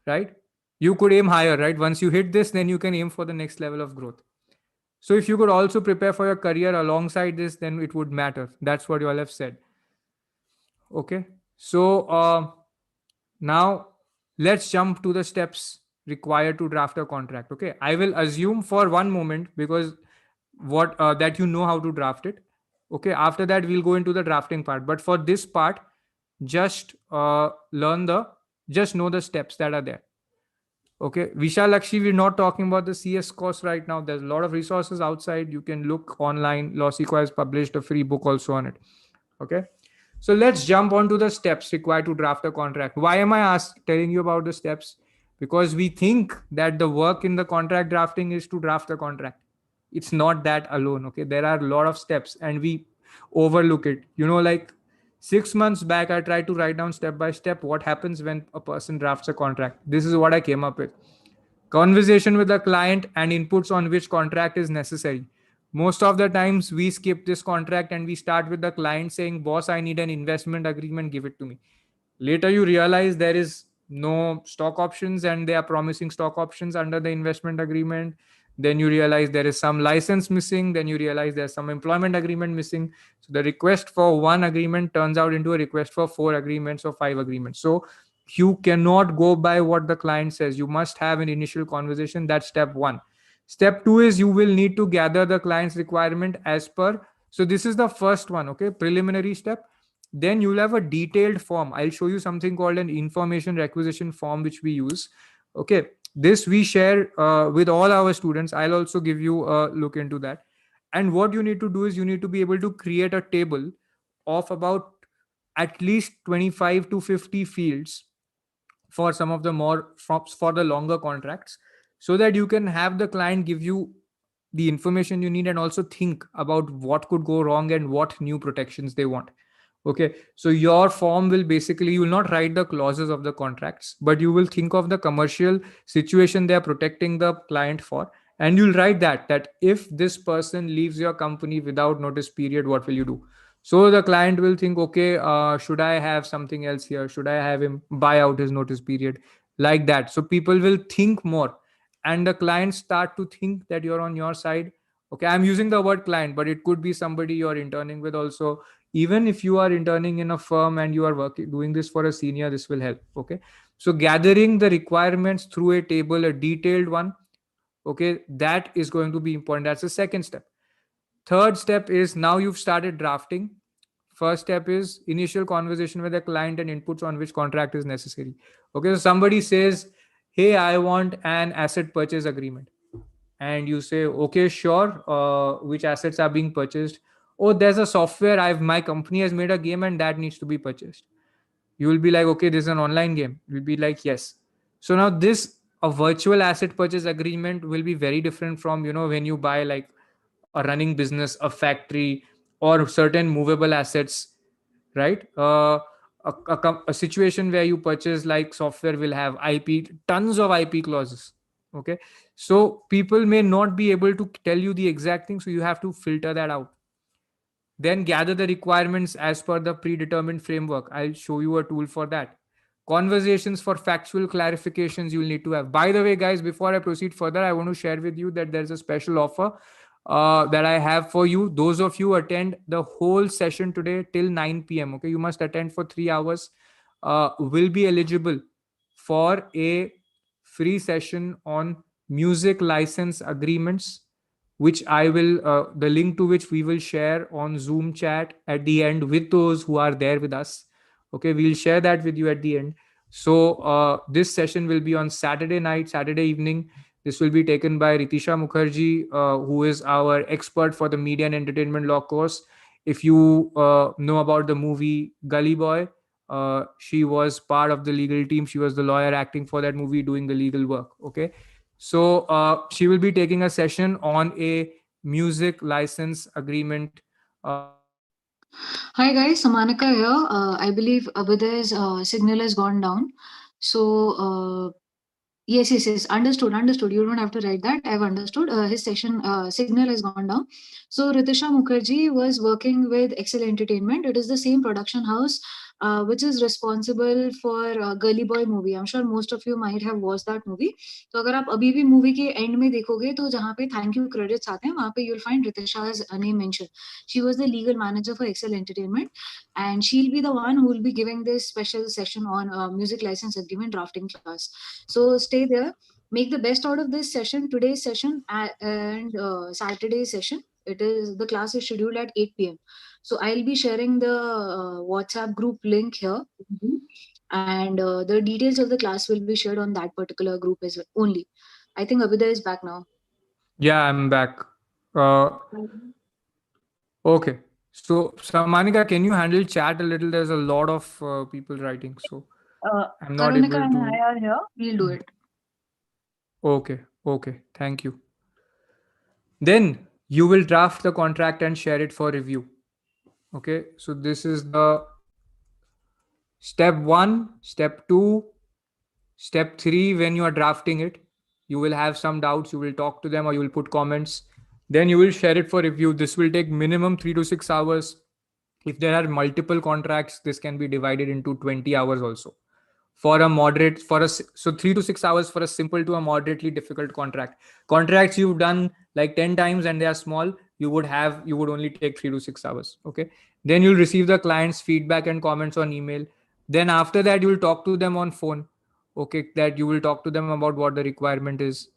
Right. You could aim higher, right? Once you hit this, then you can aim for the next level of growth. So if you could also prepare for your career alongside this, then it would matter. That's what you all have said. Okay. So now let's jump to the steps required to draft a contract. Okay. I will assume for one moment, because what that you know how to draft it. Okay. After that, we'll go into the drafting part. But for this part, just just know the steps that are there. Okay, Vishalakshi, we're not talking about the CS course right now. There's a lot of resources outside. You can look online. LawSikho has published a free book also on it. Okay, so let's jump onto the steps required to draft a contract. Why am I telling you about the steps? Because we think that the work in the contract drafting is to draft the contract. It's not that alone. Okay, there are a lot of steps and we overlook it. Like 6 months back, I tried to write down step by step what happens when a person drafts a contract. This is what I came up with: conversation with the client and inputs on which contract is necessary. Most of the times we skip this contract and we start with the client saying, boss, I need an investment agreement, give it to me. Later you realize there is no stock options and they are promising stock options under the investment agreement. Then you realize there is some license missing. Then you realize there's some employment agreement missing. So the request for one agreement turns out into a request for 4 agreements or 5 agreements. So you cannot go by what the client says. You must have an initial conversation. That's step one. Step two is you will need to gather the client's requirement as per. So this is the first one, okay, preliminary step. Then you'll have a detailed form. I'll show you something called an information requisition form, which we use. Okay, this we share with all our students. I'll also give you a look into that. And what you need to do is you need to be able to create a table of about at least 25 to 50 fields for some of the more for the longer contracts, so that you can have the client give you the information you need and also think about what could go wrong and what new protections they want. Okay, so your form will basically, you will not write the clauses of the contracts, but you will think of the commercial situation they are protecting the client for, and you'll write that if this person leaves your company without notice period, what will you do? So the client will think, okay, should I have something else here? Should I have him buy out his notice period? like that. So people will think more, and the clients start to think that you're on your side. Okay, I'm using the word client, but it could be somebody you're interning with also. Even if you are interning in a firm and you are working doing this for a senior, this will help. Okay, so gathering the requirements through a table, a detailed one, okay, that is going to be important. That's the second step. Third step is, now you've started drafting. First step is initial conversation with the client and inputs on which contract is necessary. Okay, so somebody says, hey, I want an asset purchase agreement. And you say, okay, sure. Which assets are being purchased? Oh, there's a software, my company has made a game and that needs to be purchased. You will be like, okay, this is an online game. You'll be like, yes. So now this, a virtual asset purchase agreement will be very different from, when you buy like a running business, a factory, or certain movable assets, right? A situation where you purchase like software will have IP, tons of IP clauses. Okay, so people may not be able to tell you the exact thing, so you have to filter that out. Then gather the requirements as per the predetermined framework. I'll show you a tool for that. Conversations for factual clarifications you'll need to have. By the way, guys, before I proceed further, I want to share with you that there's a special offer that I have for you. Those of you attend the whole session today till 9 p.m. Okay, you must attend for 3 hours. Will be eligible for a free session on music license agreements, which I will, the link to which we will share on Zoom chat at the end with those who are there with us. Okay, we'll share that with you at the end. So this session will be on Saturday night, Saturday evening. This will be taken by Ritisha Mukherjee, who is our expert for the media and entertainment law course. If you know about the movie Gully Boy, she was part of the legal team. She was the lawyer acting for that movie, doing the legal work. Okay, so she will be taking a session on a music license agreement. Hi guys, Samanika here. I believe Abhyday's signal has gone down. So, yes, yes, yes. Understood, understood. You don't have to write that. I've understood. His session signal has gone down. So, Ritisha Mukherjee was working with Excel Entertainment. It is the same production house which is responsible for Gully Boy movie. I'm sure most of you might have watched that movie. तो अगर आप अभी भी movie के and में देखोगे तो जहाँ पे थैंक यू क्रेडिट्स आते हैं वहाँ पे you'll find Ritisha's name mentioned. She was the legal manager for Excel Entertainment, and she'll be the one who will be giving this special session on music license agreement drafting class. So stay there, make the best out of this session, today's session, and Saturday's session. It is, the class is scheduled at 8 p.m. So I'll be sharing the WhatsApp group link here. And the details of the class will be shared on that particular group as well only. I think Abhida is back now. Yeah, I'm back. Okay. So, Samanika, can you handle chat a little? There's a lot of people writing, so I'm not Karunika able and I to. are here. We'll do it. Okay. Okay. Thank you. Then you will draft the contract and share it for review. Okay. So, this is the step one, step two, step three. When you are drafting it, you will have some doubts. You will talk to them or you will put comments. Then you will share it for review. This will take minimum 3 to 6 hours. If there are multiple contracts, this can be divided into 20 hours also. For a moderate, so 3 to 6 hours for a simple to a moderately difficult contract. Contracts you've done like 10 times and they are small, you would only take 3 to 6 hours. Okay. Then you'll receive the client's feedback and comments on email. Then after that, you'll talk to them on phone. Okay, that you will talk to them about what the requirement is.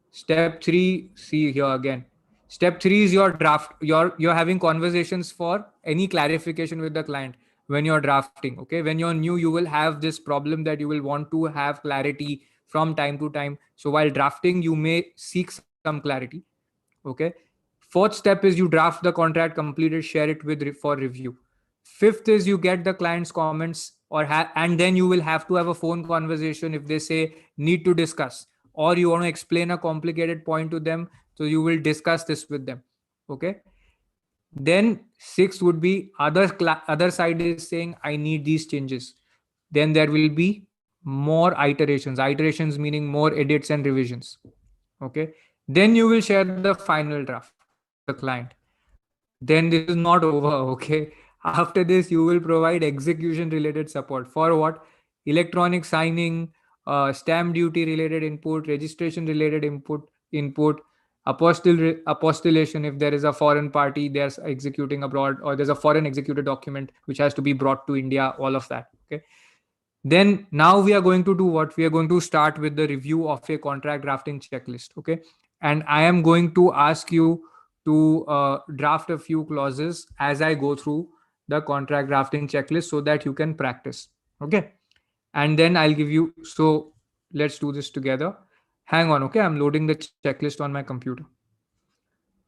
Step three, see here again. Step three is your draft. You're having conversations for any clarification with the client when you're drafting. Okay, when you're new, you will have this problem that you will want to have clarity from time to time. So while drafting, you may seek some clarity. Okay. Fourth step is you draft the contract completed, share it for review. Fifth is you get the client's comments and then you will have to have a phone conversation if they say need to discuss, or you want to explain a complicated point to them, so you will discuss this with them. Okay. Then sixth would be other side is saying I need these changes. Then there will be more iterations meaning more edits and revisions. Okay. Then you will share the final draft with the client. Then this is not over. Okay. After this, you will provide execution related support for what? Electronic signing, stamp duty related input, registration related input, apostillation if there is a foreign party there's executing abroad, or there's a foreign executed document which has to be brought to India, all of that. Okay. Then now we are going to do what? We are going to start with the review of a contract drafting checklist. Okay. And I am going to ask you to draft a few clauses as I go through the contract drafting checklist so that you can practice. Okay. And then I'll give you. So let's do this together. Hang on. Okay. I'm loading the checklist on my computer.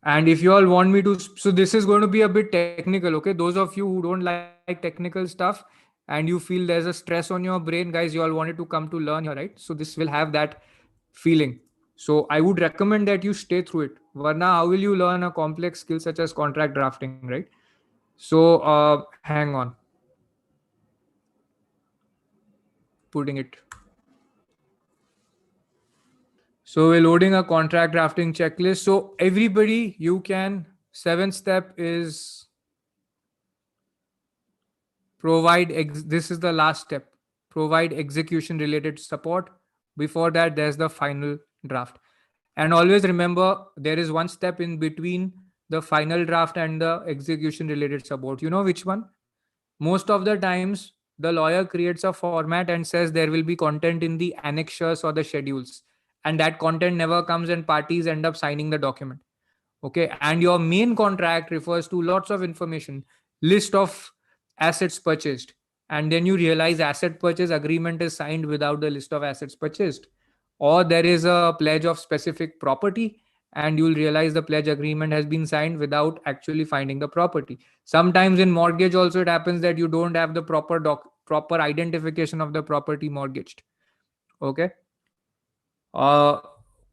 And if you all want me to, so this is going to be a bit technical. Okay. Those of you who don't like technical stuff and you feel there's a stress on your brain, guys, you all wanted to come to learn here, right? So this will have that feeling. So I would recommend that you stay through it. Varna, how will you learn a complex skill such as contract drafting, right? So hang on, putting it. So we're loading a contract drafting checklist. So everybody, you can, seventh step is this is the last step. Provide execution related support. Before that, there's the final draft. And always remember, there is one step in between the final draft and the execution related support. You know which one? Most of the times, the lawyer creates a format and says there will be content in the annexures or the schedules. And that content never comes, and parties end up signing the document. Okay. And your main contract refers to lots of information, list of assets purchased. And then you realize asset purchase agreement is signed without the list of assets purchased. Or there is a pledge of specific property, and you'll realize the pledge agreement has been signed without actually finding the property. Sometimes in mortgage also it happens that you don't have the proper identification of the property mortgaged. Okay. uh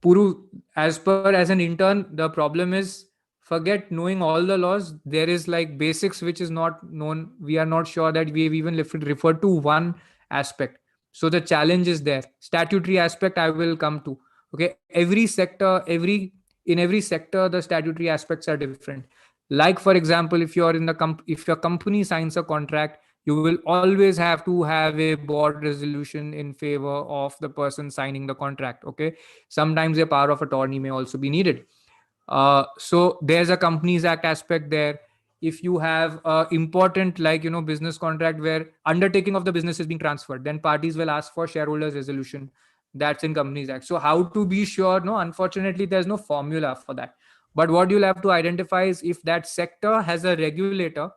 Puru, as per as an intern, the problem is, forget knowing all the laws. There is like basics which is not known. We are not sure that we have even referred to one aspect. So the challenge is there. Statutory aspect I will come to. Okay. Every sector the statutory aspects are different. Like for example, if you're in the if your company signs a contract, you will always have to have a board resolution in favor of the person signing the contract. Okay. Sometimes a power of attorney may also be needed. So there's a companies act aspect there. If you have important, like business contract where undertaking of the business is being transferred, then parties will ask for shareholders resolution. That's in companies act. So how to be sure? No, unfortunately there's no formula for that. But what you'll have to identify is if that sector has a regulator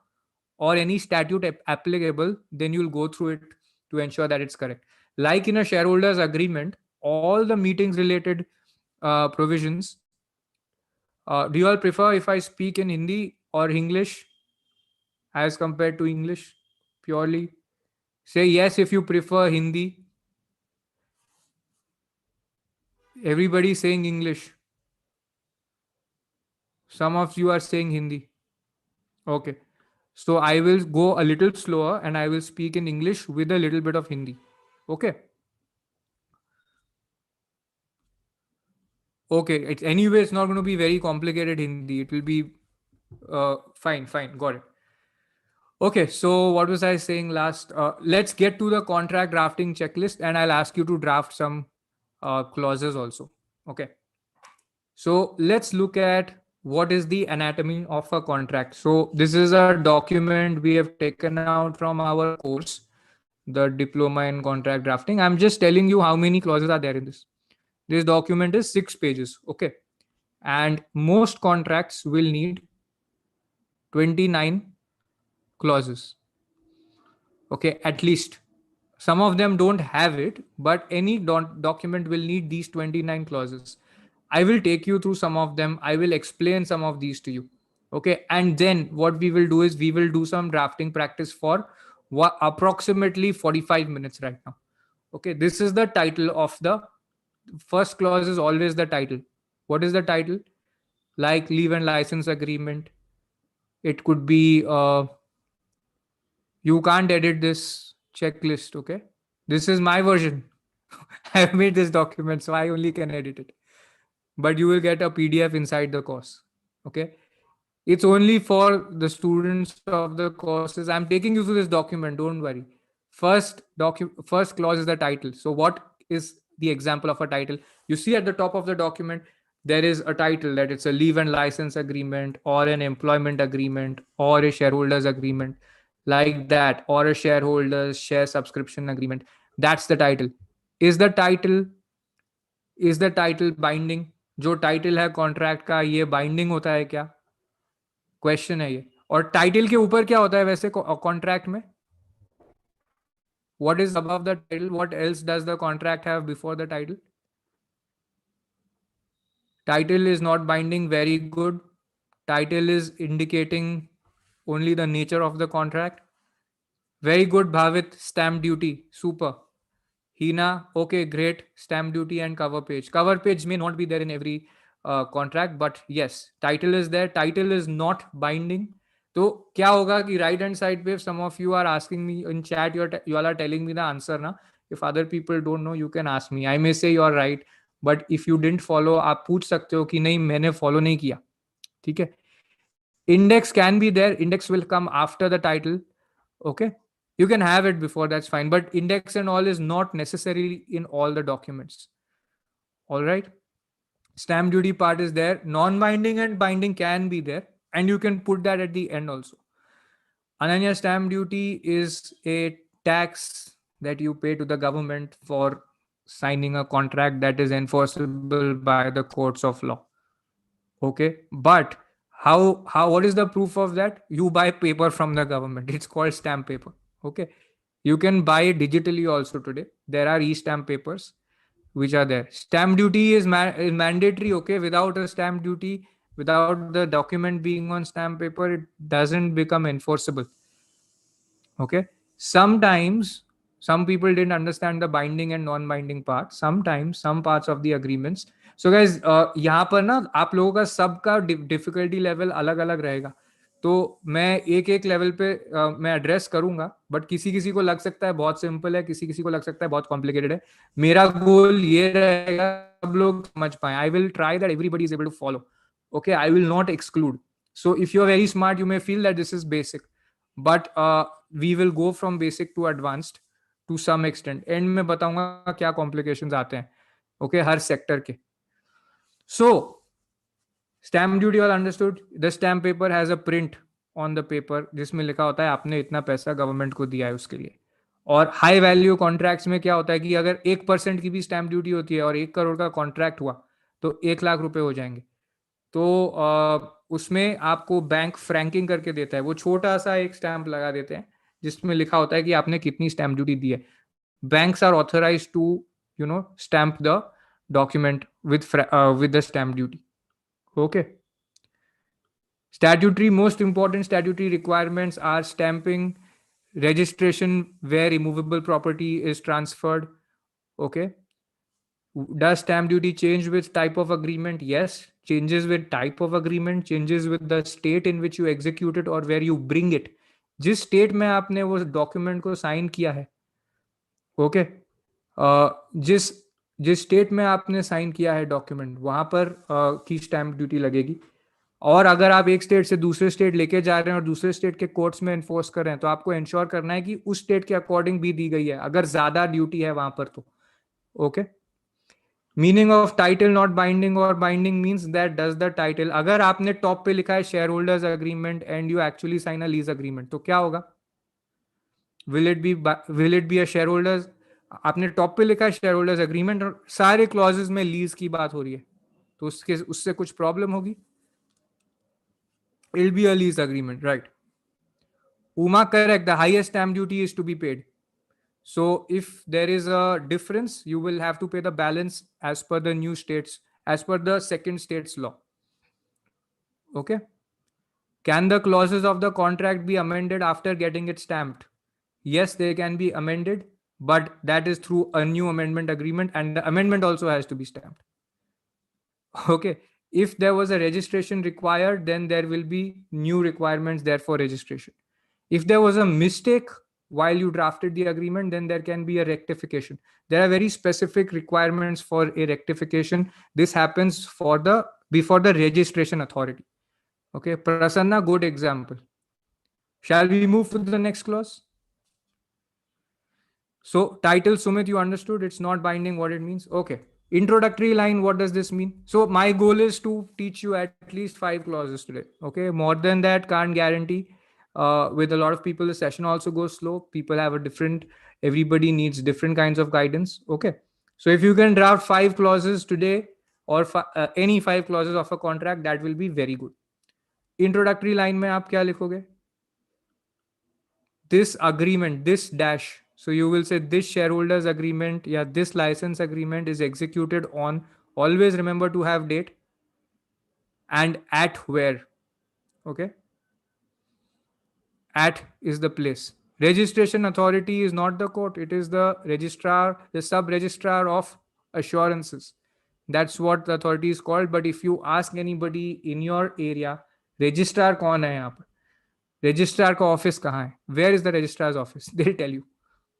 or any statute applicable, then you'll go through it to ensure that it's correct. Like in a shareholders agreement, all the meetings related provisions. Do you all prefer if I speak in Hindi or English as compared to English purely? Say yes if you prefer Hindi. Everybody saying English. Some of you are saying Hindi. Okay. So I will go a little slower and I will speak in English with a little bit of Hindi. Okay. Okay. It's anyway, it's not going to be very complicated Hindi. It will be fine. Fine. Got it. Okay, so what was I saying last? Let's get to the contract drafting checklist, and I'll ask you to draft some clauses also. Okay, so let's look at what is the anatomy of a contract. So this is a document we have taken out from our course, the diploma in contract drafting. I'm just telling you how many clauses are there in this. This document is 6 pages. Okay, and most contracts will need 29 clauses. Okay, at least. Some of them don't have it, but any document will need these 29 clauses. I will take you through some of them. I will explain some of these to you. Okay, and then what we will do is we will do some drafting practice for approximately 45 minutes right now. Okay, this is the title of the first clause, is always the title. What is the title? Like leave and license agreement. It could be you can't edit this checklist. Okay, this is my version. I have made this document, so I only can edit it. But you will get a PDF inside the course. Okay, it's only for the students of the courses. I'm taking you through this document. Don't worry. First clause is the title. So what is the example of a title. You see at the top of the document, there is a title that it's a leave and license agreement or an employment agreement or a shareholders agreement, like that, or a shareholders share subscription agreement. That's the title. Is the title is the title binding? जो title है contract का, ये binding होता है क्या? Question है ये. और टाइटल के ऊपर क्या होता है वैसे कॉन्ट्रैक्ट में? What is above the title? What else does the contract have before the title? Title is not binding. Very good. Title is indicating only the nature of the contract. Very good, Bhavit. Stamp duty. Super. Hina, okay, great. Stamp duty and cover page. Cover page may not be there in every contract, but yes, title is there. Title is not binding. तो क्या होगा कि right hand side पे, some of you are asking me in chat, you all are telling me the answer ना. If other people don't know, you can ask me. I may say you are right, but if you didn't follow, आप पूछ सकते हो कि नहीं मैंने follow नहीं किया. ठीक है. Index can be there. Index will come after the title. Okay. You can have it before, that's fine, but index and all is not necessarily in all the documents. All right. Stamp duty part is there. Non-binding and binding can be there, and you can put that at the end also. Ananya, stamp duty is a tax that you pay to the government for signing a contract that is enforceable by the courts of law. Okay, but how what is the proof of that? You buy paper from the government. It's called stamp paper. Okay, you can buy it digitally also today. There are e-stamp papers which are there. Stamp duty is mandatory. Okay, without a stamp duty, without the document being on stamp paper, it doesn't become enforceable. Okay, sometimes some people didn't understand the binding and non-binding part. Sometimes some parts of the agreements. So guys, यहाँ पर ना आप लोगों का सबका difficulty level अलग अलग रहेगा. तो मैं एक एक लेवल पे मैं एड्रेस करूंगा, बट किसी किसी को लग सकता है बहुत सिंपल है, किसी किसी को लग सकता है बहुत कॉम्प्लिकेटेड है. मेरा गोल ये रहेगा सब लोग समझ पाए. I will try that everybody is able to follow. Okay, I will not exclude. So if you're very smart, you may feel that this is basic, but we will go from basic to advanced to some extent. End में बताऊंगा क्या complications आते हैं. Okay, हर sector के. So stamp duty all understood. The stamp paper has a print on the paper जिसमें लिखा होता है आपने इतना पैसा गवर्नमेंट को दिया है उसके लिए. और हाई वैल्यू कॉन्ट्रैक्ट्स में क्या होता है कि अगर 1% की भी स्टैम्प ड्यूटी होती है और 1 करोड़ का कॉन्ट्रैक्ट हुआ तो 1 लाख रुपए हो जाएंगे. तो उसमें आपको बैंक फ्रैंकिंग करके देता है. वो छोटा सा एक स्टैंप लगा देते हैं जिसमें लिखा होता है कि आपने कितनी स्टैम्प ड्यूटी दी है. Banks are authorise to stamp the document with the stamp duty. Okay. Statutory, most important statutory requirements are stamping, registration where immovable property is transferred. Okay. Does stamp duty change with type of agreement? Yes. Changes with type of agreement, changes with the state in which you execute it or where you bring it. जिस state में आपने वो document को sign किया है. Okay. जिस जिस state में आपने साइन किया है डॉक्यूमेंट, वहां पर की स्टैम्प ड्यूटी लगेगी. और अगर आप एक स्टेट से दूसरे स्टेट लेके जा रहे हैं और दूसरे स्टेट के कोर्ट्स में एनफोर्स कर रहे हैं, तो आपको इंश्योर करना है कि उस स्टेट के अकॉर्डिंग भी दी गई है अगर ज्यादा ड्यूटी है वहां पर तो. Okay. Meaning of title not binding और binding means that does the title. अगर आपने टॉप पे लिखा है shareholders agreement and you actually sign a lease agreement, तो क्या होगा? Will it be a shareholders? आपने टॉप पे लिखा है शेयर होल्डर्स अग्रीमेंट और सारे क्लॉजेस में लीज की बात हो रही है, तो उससे कुछ प्रॉब्लम होगी. It'll be a lease agreement, right? Uma, correct. The highest stamp duty is to be paid. So if there is a difference, you will have to pay the balance as per the new states, as per the second state's law. Okay. Can the clauses of the contract be amended after getting it stamped? Yes, they can be amended, but that is through a new amendment agreement, and the amendment also has to be stamped. Okay. If there was a registration required, then there will be new requirements there for registration. If there was a mistake while you drafted the agreement, then there can be a rectification. There are very specific requirements for a rectification. This happens before the registration authority. Okay, Prasanna, good example. Shall we move to the next clause? So title, Sumit, you understood? It's not binding. What it means? Okay. Introductory line. What does this mean? So my goal is to teach you at least 5 clauses today. Okay. More than that, can't guarantee. With a lot of people, the session also goes slow. People have a different. Everybody needs different kinds of guidance. Okay. So if you can draft 5 clauses today, or any 5 clauses of a contract, that will be very good. Introductory line में आप क्या लिखोगे? This agreement, this dash. So you will say this shareholders agreement, yeah, this license agreement is executed on. Always remember to have date and at where. Okay. At is the place. Registration authority is not the court, it is the registrar, the sub registrar of assurances. That's what the authority is called. But if you ask anybody in your area, registrar कौन है यहाँ पर, registrar का office कहाँ है, where is the registrar's office, they'll tell you.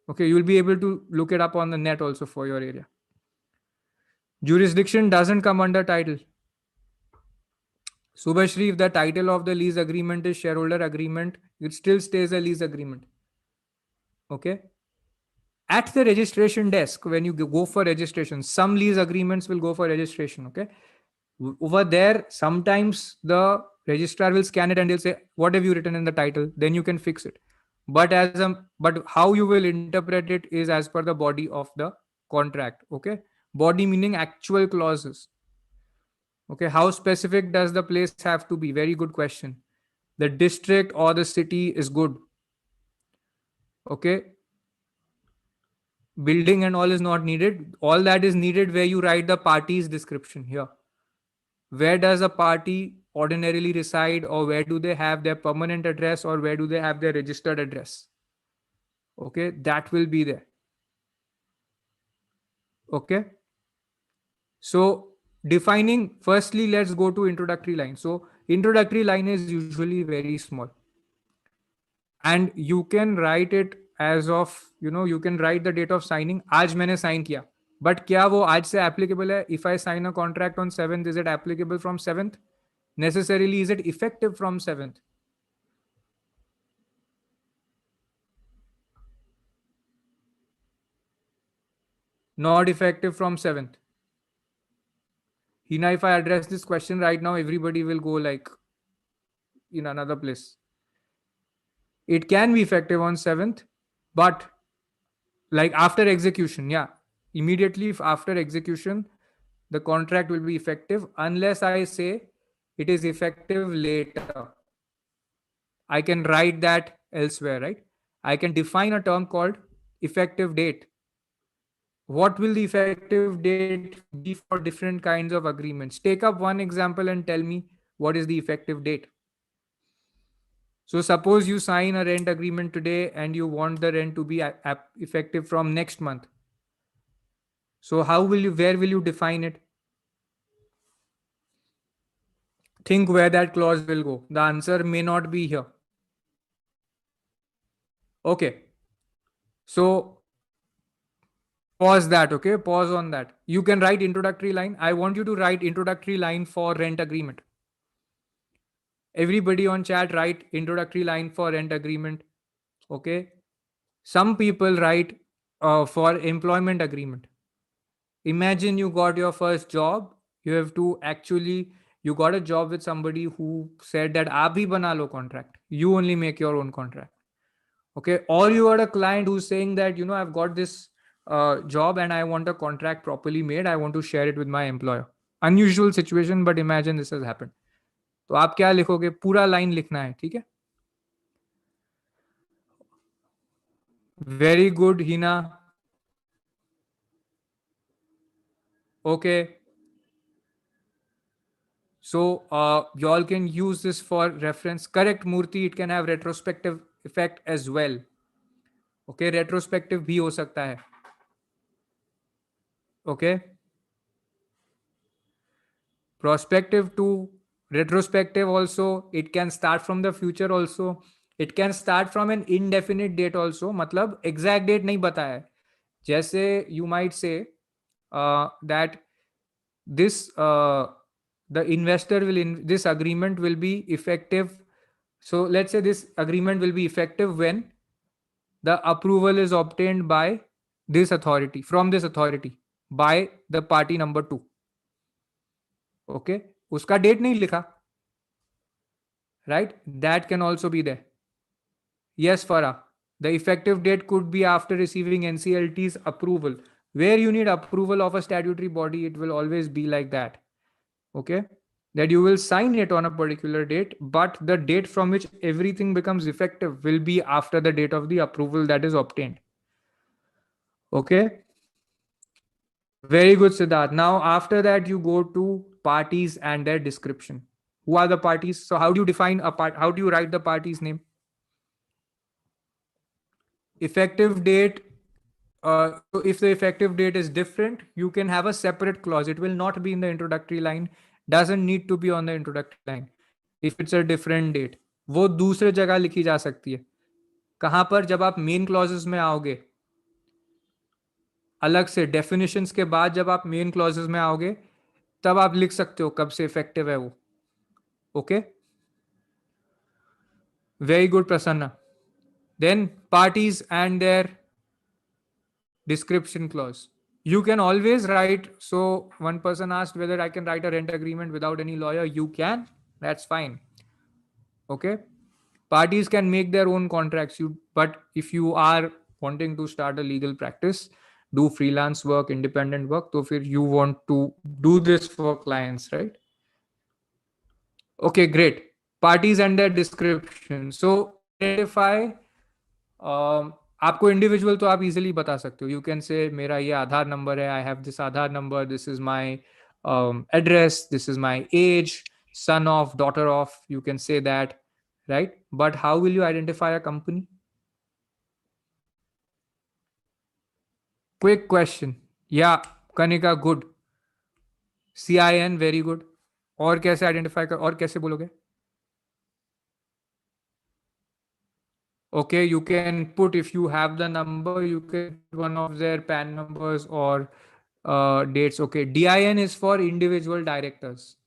Okay, you'll be able to look it up on the net also for your area. Jurisdiction doesn't come under title. Subhashri, if the title of the lease agreement is shareholder agreement, it still stays a lease agreement. Okay. At the registration desk, when you go for registration, some lease agreements will go for registration. Okay. Over there, sometimes the registrar will scan it and they'll say, what have you written in the title? Then you can fix it. But how you will interpret it is as per the body of the contract. Okay. Body meaning actual clauses. Okay. How specific does the place have to be? Very good question. The district or the city is good. Okay. Building and all is not needed. All that is needed where you write the party's description here. Where does a party ordinarily reside, or where do they have their permanent address, or where do they have their registered address? Okay, that will be there. Okay. So defining, firstly, let's go to introductory line. So introductory line is usually very small. And you can write it as of, you can write the date of signing. आज मैंने sign किया. But क्या वो आज से applicable है? If I sign a contract on 7th, is it applicable from 7th? Necessarily, is it effective from 7th? Not effective from 7th. Hina, if I address this question right now, everybody will go like in another place. It can be effective on 7th, but like after execution, yeah, immediately after execution, the contract will be effective unless I say it is effective later. I can write that elsewhere, right? I can define a term called effective date. What will the effective date be for different kinds of agreements? Take up one example and tell me what is the effective date. So suppose you sign a rent agreement today and you want the rent to be effective from next month. So where will you define it? Think where that clause will go. The answer may not be here. Okay. So pause that. Okay. Pause on that. You can write introductory line. I want you to write introductory line for rent agreement. Everybody on chat, write introductory line for rent agreement. Okay. Some people write for employment agreement. Imagine you got your first job. You have to actually, you got a job with somebody who said that aap hi bana lo contract. You only make your own contract. Okay. Or you got a client who's saying that, I've got this job and I want a contract properly made. I want to share it with my employer. Unusual situation, but imagine this has happened. तो आप क्या लिखोगे? पूरा line लिखना है. ठीक है. Very good, Hina. Okay. So you all can use this for reference. Correct, Murthy. It can have retrospective effect as well. Okay, retrospective भी हो सकता है. Okay. Prospective to retrospective also. It can start from the future also. It can start from an indefinite date also. मतलब exact date नहीं बताया है. जैसे you might say that this the investor this agreement will be effective. So let's say this agreement will be effective when the approval is obtained by this authority, from this authority by the party number 2. Okay, उसका date नहीं लिखा, right? That can also be there. Yes, Farah. The effective date could be after receiving NCLT's approval. Where you need approval of a statutory body, it will always be like that. Okay, that you will sign it on a particular date, but the date from which everything becomes effective will be after the date of the approval that is obtained. Okay, very good, Siddharth. Now, after that, you go to parties and their description. Who are the parties? So, how do you define a part? How do you write the party's name? Effective date. So if the effective date is different, you can have a separate clause. It will not be in the introductory line. Doesn't need to be on the introductory line. If it's a different date, वो दूसरे जगह लिखी जा सकती है. कहां पर? जब आप मेन क्लॉजेस में आओगे, अलग से डेफिनेशंस के बाद जब आप मेन क्लॉजेस में आओगे, तब आप लिख सकते हो कब से इफेक्टिव है वो. Okay, very good Prasanna. Then parties and their description clause. You can always write. So one person asked whether I can write a rent agreement without any lawyer. You can. That's fine. Okay. Parties can make their own contracts. But if you are wanting to start a legal practice, do freelance work, independent work, so if you want to do this for clients, right? Okay, great. Parties and their description. So identify. आपको individual तो आप easily बता सकते हो. You can say मेरा ये आधार number है, I have this Aadhaar number, this is my address, this is my age, son of, daughter of, you can say that, right? But how will you identify a company? Quick question. Yeah, Kanika, good. CIN, very good. और कैसे identify कर, और कैसे बोलोगे? Okay, you can put, if you have the number, you can put one of their PAN numbers or dates. Okay, DIN is for individual directors,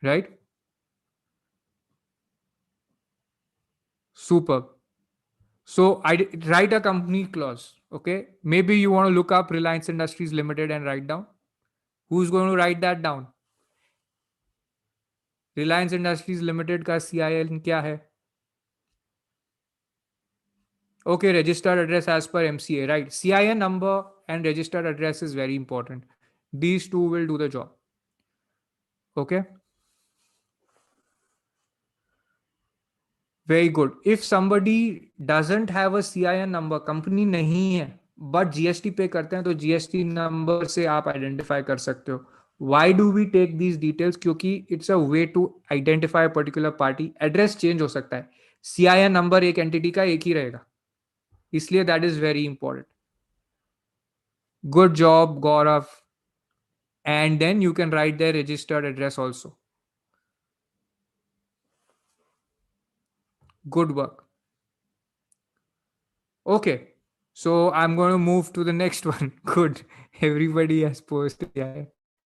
right? Super. So I write a company clause. Okay, maybe you want to look up Reliance Industries Limited and write down. Who's going to write that down? Reliance Industries Limited का CIN क्या है? Okay, registered address as per MCA, right? CIN number and registered address is very important. These two will do the job. Okay. Very good. If somebody doesn't have a CIN number, company नहीं है, but GST पे करते हैं, तो GST number से आप identify कर सकते हो. Why do we take these details? क्योंकि it's a way to identify a particular party. Address change हो सकता है. CIN number एक entity का एक ही रहेगा. इसलिए that is very important. Good job, Gaurav. And then you can write their registered address also. Good work. Okay. So I'm going to move to the next one. Good. Everybody has posted. Yeah.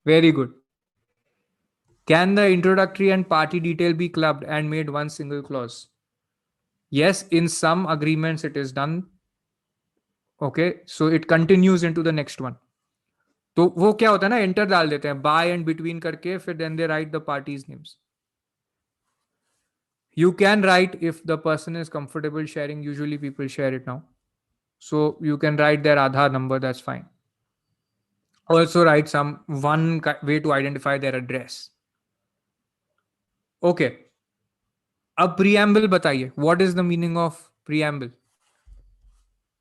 Very good. Can the introductory and party detail be clubbed and made one single clause? Yes, in some agreements it is done. Okay. So it continues into the next one. तो वो क्या होता है ना, enter डाल देते हैं bye and between करके, फिर then they write the parties names. You can write if the person is comfortable sharing. Usually people share it now. So you can write their Aadhaar number. That's fine. Also write some one way to identify their address. Okay. अब preamble बताइए. What is the meaning of preamble?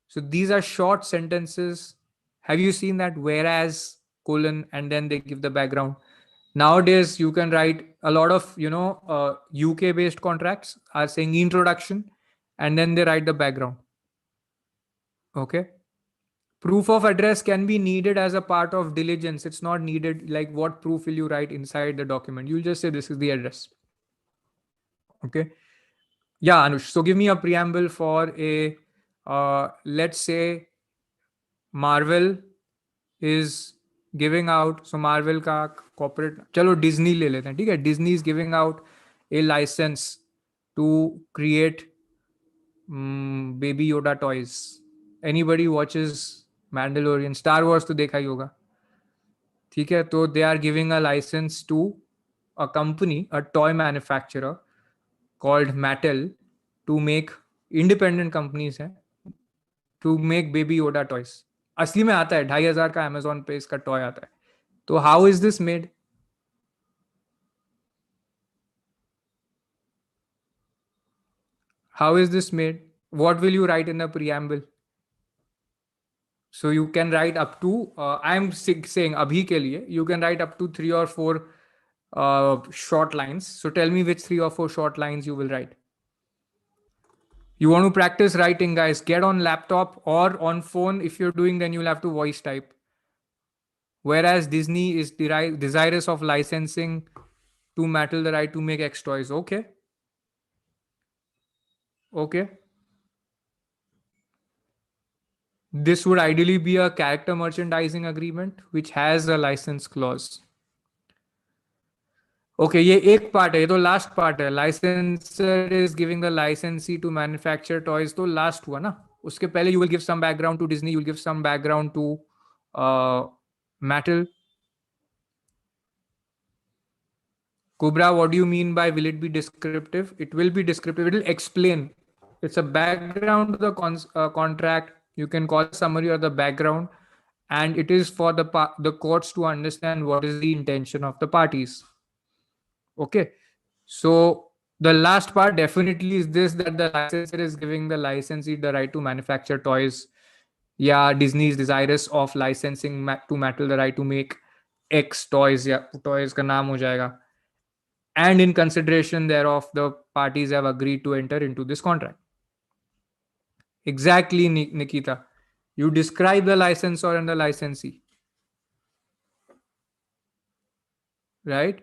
So these are short sentences. Have you seen that? Whereas, colon, and then they give the background. Nowadays, you can write a lot of, UK based contracts are saying introduction and then they write the background. Okay. Proof of address can be needed as a part of diligence. It's not needed. Like, what proof will you write inside the document? You'll just say this is the address. Okay. Yeah, Anush. So give me a preamble for a, let's say Marvel is giving out. So Marvel का corporate, चलो Disney ले लेते हैं, ठीक है? Disney is giving out a license to create Baby Yoda toys. anybody watches Mandalorian, Star Wars तो देखा ही होगा, ठीक है? तो they are giving a license to a company, a toy manufacturer called Mattel, to make, independent companies हैं, to make baby Yoda toys. असली में आता है 2,500 का, Amazon पे इसका टॉय आता है. तो how is this made? How is this made? What will you write in the preamble? So you can write up to, I am saying abhi ke liye, you can write up to 3 or 4 short lines. So tell me which 3 or 4 short lines you will write. You want to practice writing, guys? Get on laptop or on phone. If you're doing, then you'll have to voice type. Whereas Disney is desirous of licensing to Mattel the right to make X toys. Okay. Okay. This would ideally be a character merchandising agreement which has a license clause. Okay ये एक part है, ये तो last part है. Licensor is giving the licensee to manufacture toys, तो last हुआ ना. उसके पहले you will give some background to Disney, you will give some background to Mattel. Kubra, what do you mean by will it be descriptive? It will be descriptive. It will explain. It's a background to the contract. You can call it summary or the background, and it is for the courts to understand what is the intention of the parties. Okay. So the last part definitely is this, that the licensor is giving the licensee the right to manufacture toys. Yeah, Disney is desirous of licensing to Mattel the right to make X toys. या toys का नाम हो जाएगा. And in consideration thereof, the parties have agreed to enter into this contract. Exactly, Nikita. You describe the licensor and the licensee. Right?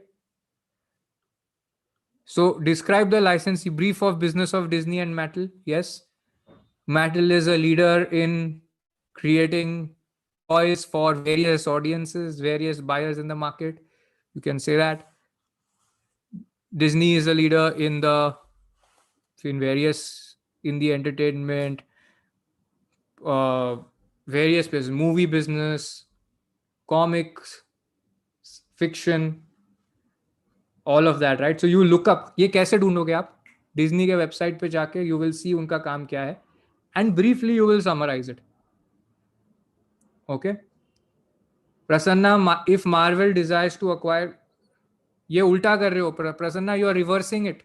So describe the licensee. Brief of business of Disney and Mattel. Yes. Mattel is a leader in creating toys for various audiences, various buyers in the market. You can say that. Disney is a leader in the entertainment, uh, various business, movie business, comics, fiction, all of that, right? So you look up, ये कैसे ढूंढोगे आप? Disney के website पे जाके you will see उनका काम क्या है, and briefly you will summarize it. Okay. Prasanna, if Marvel desires to acquire, ये उल्टा कर रहे हो Prasanna, you are reversing it.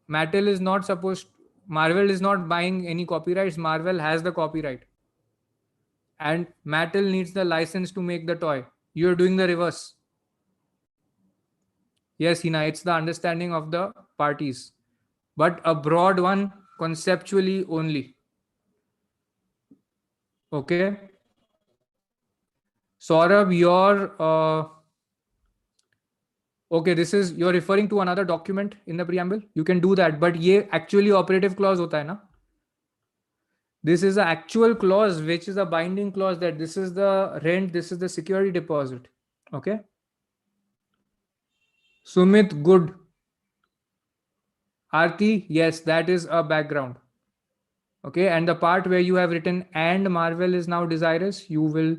Mattel is not supposed, Marvel is not buying any copyrights. Marvel has the copyright, and Mattel needs the license to make the toy. You are doing the reverse. Yes, Hina, it's the understanding of the parties, but a broad one, conceptually only. Okay. Saurabh, okay, this is, you're referring to another document in the preamble. You can do that, but ये actually operative clause होता है ना? This is the actual clause, which is a binding clause, that this is the rent, this is the security deposit. Okay. Sumit, good. Aarti, yes, that is a background. Okay, and the part where you have written and Marvel is now desirous, you will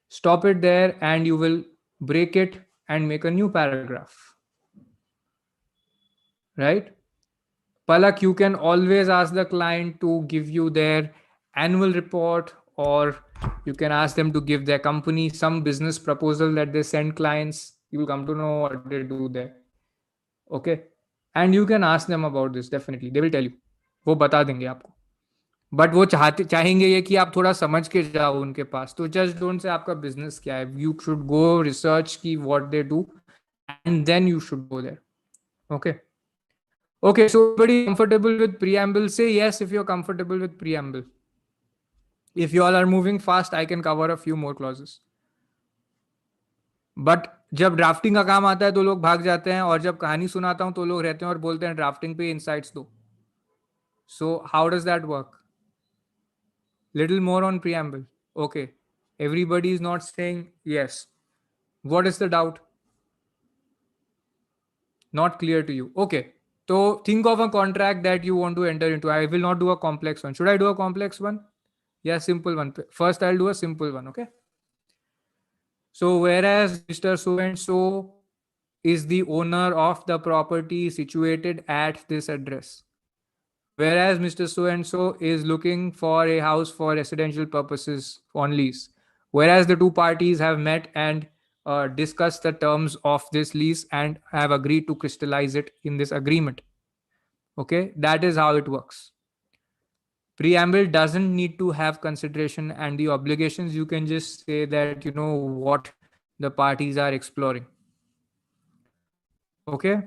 stop it there and you will break it and make a new paragraph. Right? Palak, you can always ask the client to give you their annual report, or you can ask them to give their company some business proposal that they send clients. You will come to know what they do there. Okay. And you can ask them about this. Definitely they will tell you. वो बता देंगे आपको. But वो चाहेंगे ये कि आप थोड़ा समझ के जाओ उनके पास. तो जस्ट डोंट से आपका बिजनेस क्या है. यू शुड गो रिसर्च की what they do and then you should go there. Okay. Okay, so everybody comfortable with preamble? Say yes if you're comfortable with preamble. If you all are moving fast, I can cover a few more clauses. But जब drafting का काम आता है तो लोग भाग जाते हैं, और जब कहानी सुनाता हूं तो लोग रहते हैं और बोलते हैं ड्राफ्टिंग पे इनसाइट्स दो. So how does that work? Little more on preamble. Okay. Everybody is not saying yes. What is the doubt? Not clear to you. Okay. So think of a contract that you want to enter into. I will not do a complex one. Should I do a complex one? Yeah, simple one. First, I'll do a simple one. Okay. So whereas Mr. So and so is the owner of the property situated at this address, whereas Mr. So and so is looking for a house for residential purposes on lease, whereas the two parties have met and discussed the terms of this lease and have agreed to crystallize it in this agreement. Okay, that is how it works. Preamble doesn't need to have consideration and the obligations. You can just say that, what the parties are exploring. Okay.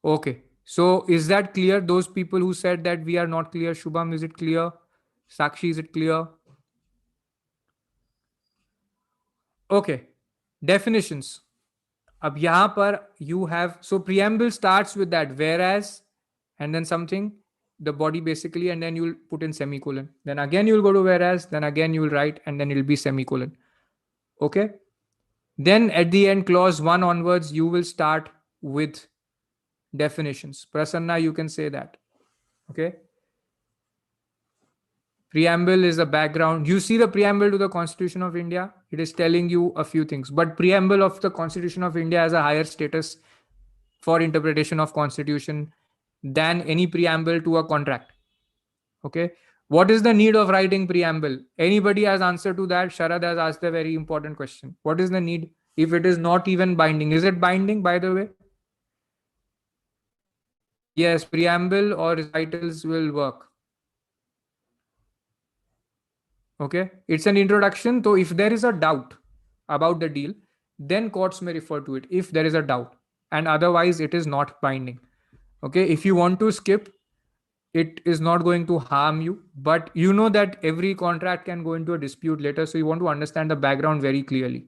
Okay. So is that clear? Those people who said that we are not clear, Shubham, is it clear? Sakshi, is it clear? Okay. Definitions. अब यहाँ पर you have, so preamble starts with that whereas and then something, the body basically, and then you'll put in semicolon. Then again you'll go to whereas, then again you will write, and then it'll be semicolon. Okay. Then at the end, clause 1 onwards, you will start with definitions. Prasanna, you can say that. Okay. Preamble is a background. You see the preamble to the Constitution of India, it is telling you a few things. But preamble of the Constitution of India has a higher status for interpretation of Constitution than any preamble to a contract. Okay. What is the need of writing preamble? Anybody has answer to that? Sharad has asked a very important question. What is the need if it is not even binding? Is it binding, by the way? Yes, preamble or recitals will work. Okay, it's an introduction. So if there is a doubt about the deal, then courts may refer to it if there is a doubt, and otherwise it is not binding. Okay, if you want to skip, it is not going to harm you, but you know that every contract can go into a dispute later, so you want to understand the background very clearly.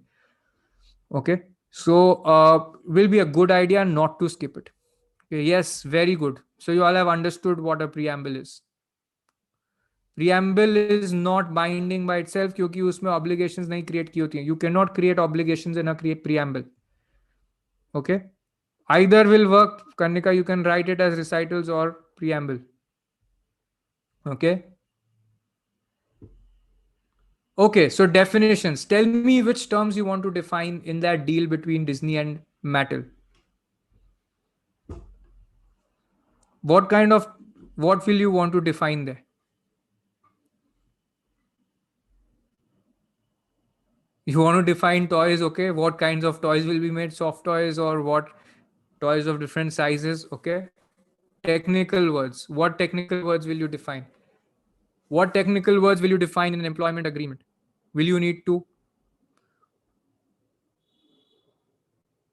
Okay, so will be a good idea not to skip it. Okay, yes, very good. So you all have understood what a preamble is. Preamble is not binding by itself क्योंकि उसमें obligations नहीं create की होती हैं. You cannot create obligations in a preamble. Okay, either will work. Karnika, you can write it as recitals or preamble. Okay. Okay, so definitions. Tell me which terms you want to define in that deal between Disney and Mattel. What will you want to define there? You want to define toys, okay? What kinds of toys will be made? Soft toys or what? Toys of different sizes, okay? Technical words. What technical words will you define? What technical words will you define in an employment agreement? Will you need to?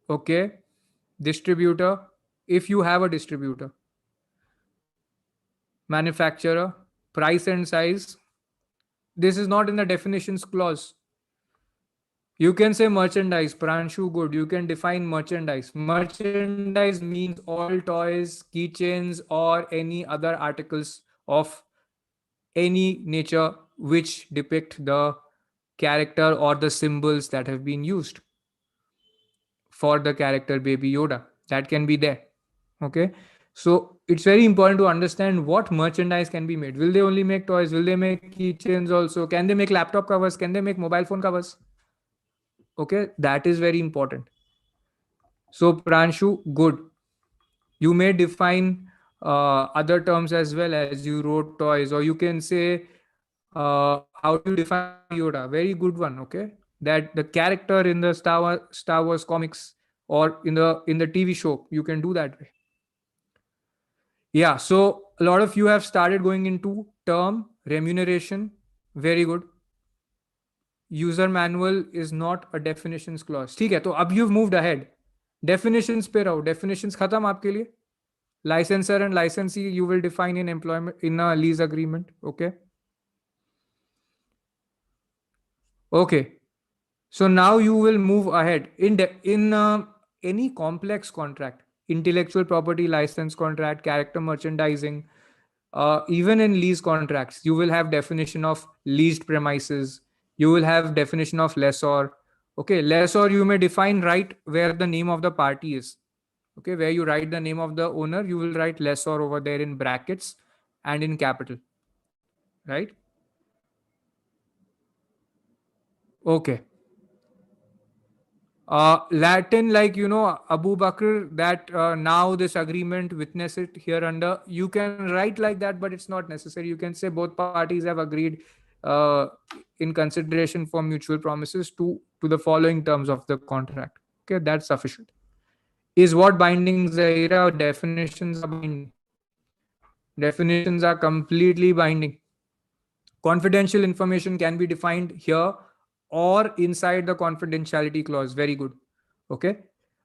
Okay. Distributor, if you have a distributor. Manufacturer, price and size. This is not in the definitions clause. You can say merchandise, Pranshu, good. You can define merchandise. Merchandise means all toys, keychains, or any other articles of any nature which depict the character or the symbols that have been used for the character Baby Yoda. That can be there. Okay. So it's very important to understand what merchandise can be made. Will they only make toys? Will they make keychains also? Can they make laptop covers? Can they make mobile phone covers? Okay, that is very important. So Pranshu, good. You may define other terms as well, as you wrote toys, or you can say how do you define Baby Yoda? Very good one. Okay, that the character in the Star Wars comics or in the TV show, you can do that way. Yeah, so a lot of you have started going into term remuneration. Very good. User manual is not a definitions clause. ठीक है, तो अब you've moved ahead. Definitions पे रहो. Definitions खत्म आपके लिए. Licensor and licensee you will define in employment in a lease agreement. Okay. Okay. So now you will move ahead in any complex contract, intellectual property license contract, character merchandising, even in lease contracts, you will have definition of leased premises. You will have definition of lessor. Okay, lessor you may define right where the name of the party is. Okay, where you write the name of the owner, you will write lessor over there in brackets and in capital, right? Okay. Latin, like, Abu Bakr, that now this agreement, witness it here under. You can write like that, but it's not necessary. You can say both parties have agreed uh, in consideration for mutual promises to the following terms of the contract. Okay, that's sufficient. Is what binding, Zahira? Definitions are binding. Definitions are completely binding. Confidential information can be defined here or inside the confidentiality clause. Very good. Okay.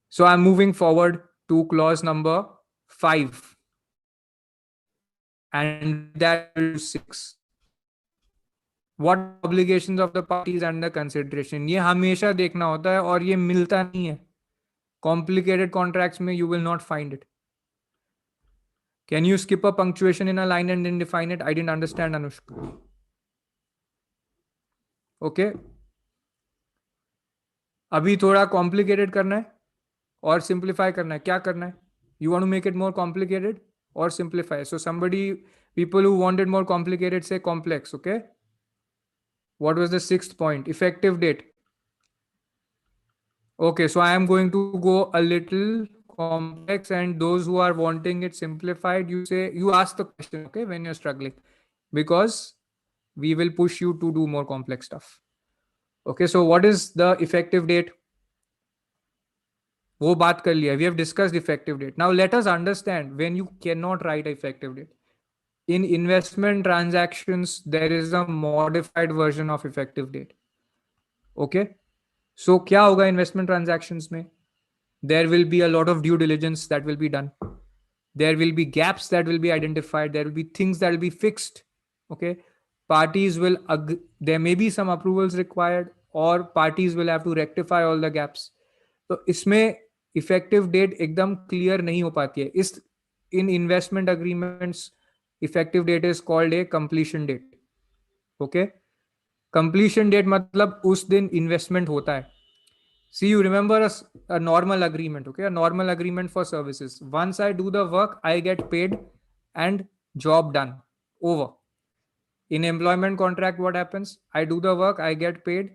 So I'm moving forward to clause number 5. And with that, we will do 6. What are the obligations of the parties under consideration? ये हमेशा देखना होता है और ये मिलता नहीं है. Complicated contracts में you will not find it. Can you skip a punctuation in a line and then define it? I didn't understand, Anushka. Okay. अभी थोड़ा कॉम्प्लिकेटेड करना है और सिंप्लीफाई करना है. क्या करना है? You want to make it more complicated or simplify? So somebody, people who wanted more complicated, say complex. Okay. What was the sixth point? Effective date. Okay, so I am going to go a little complex, and those who are wanting it simplified, you ask the question, okay, when you're struggling, because we will push you to do more complex stuff. Okay, so what is the effective date? वो बात कर लिया. We have discussed effective date. Now let us understand when you cannot write effective date. In investment transactions, there is a modified version of effective date. Okay. So क्या होगा investment transactions में? There will be a lot of due diligence that will be done. There will be gaps that will be identified. There will be things that will be fixed. Okay. Parties will there may be some approvals required, or parties will have to rectify all the gaps. तो इसमें effective date एकदम clear नहीं हो पाती है. इस in investment agreements effective date is called a completion date. Okay. Completion date मतलब उस दिन इन्वेस्टमेंट होता है. See, you remember a normal agreement, okay? A normal agreement for services. Once I do the work, I get paid and job done. Over. In employment contract, what happens? I do the work, I get paid,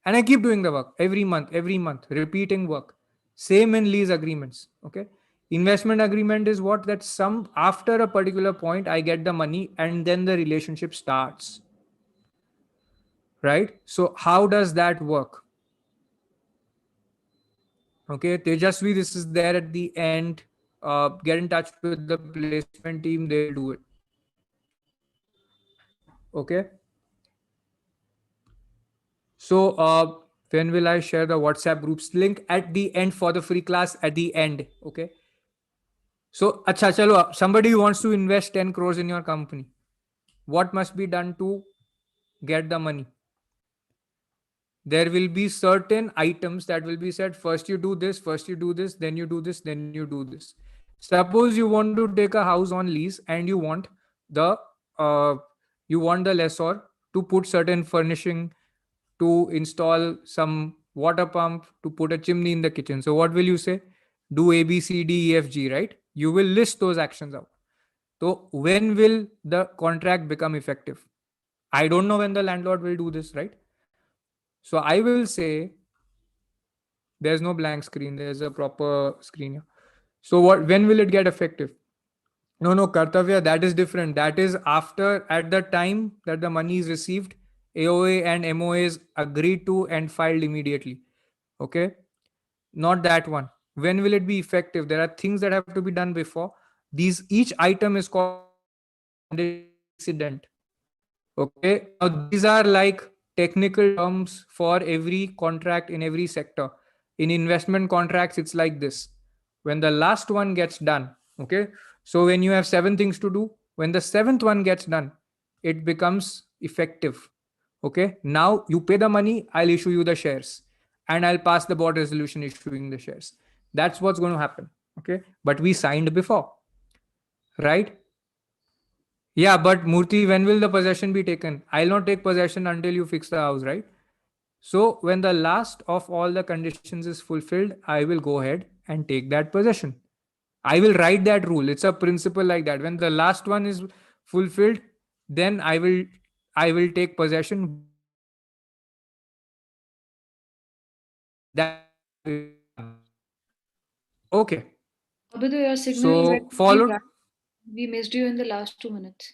and I keep doing the work every month, repeating work. Same in lease agreements, okay? Investment agreement is what? That some after a particular point, I get the money and then the relationship starts, right? So, how does that work? Okay, Tejasvi, this is there at the end. Get in touch with the placement team, they will do it. Okay. So, when will I share the WhatsApp groups link? At the end for the free class at the end. Okay. So, acha, chalo, somebody wants to invest 10 crores in your company. What must be done to get the money? There will be certain items that will be said. First you do this, first you do this, then you do this, then you do this. Suppose you want to take a house on lease and the uh, you want the lessor to put certain furnishing, to install some water pump, to put a chimney in the kitchen. So what will you say? Do A, B, C, D, E, F, G, right? You will list those actions out. So when will the contract become effective? I don't know when the landlord will do this, right? So I will say there's no blank screen. There's a proper screen here. So when will it get effective? No, Kartavya, that is different. That is after, at the time that the money is received, AOA and MOA is agreed to and filed immediately. Okay. Not that one. When will it be effective? There are things that have to be done before. Each item is called a condition precedent. Okay. Now these are like technical terms for every contract in every sector. In investment contracts, it's like this. When the last one gets done, okay. So when you have 7 things to do, when the seventh one gets done, it becomes effective. Okay. Now you pay the money, I'll issue you the shares and I'll pass the board resolution issuing the shares. That's what's going to happen. Okay. But we signed before, right? Yeah, but Murthy, when will the possession be taken? I'll not take possession until you fix the house, right? So when the last of all the conditions is fulfilled, I will go ahead and take that possession. I will write that rule. It's a principle like that. When the last one is fulfilled, then I will take possession. But if the last one is not fulfilled, then it will be done. Okay. Abhyuday, your signal went So really followed. bad. We missed you in the last 2 minutes.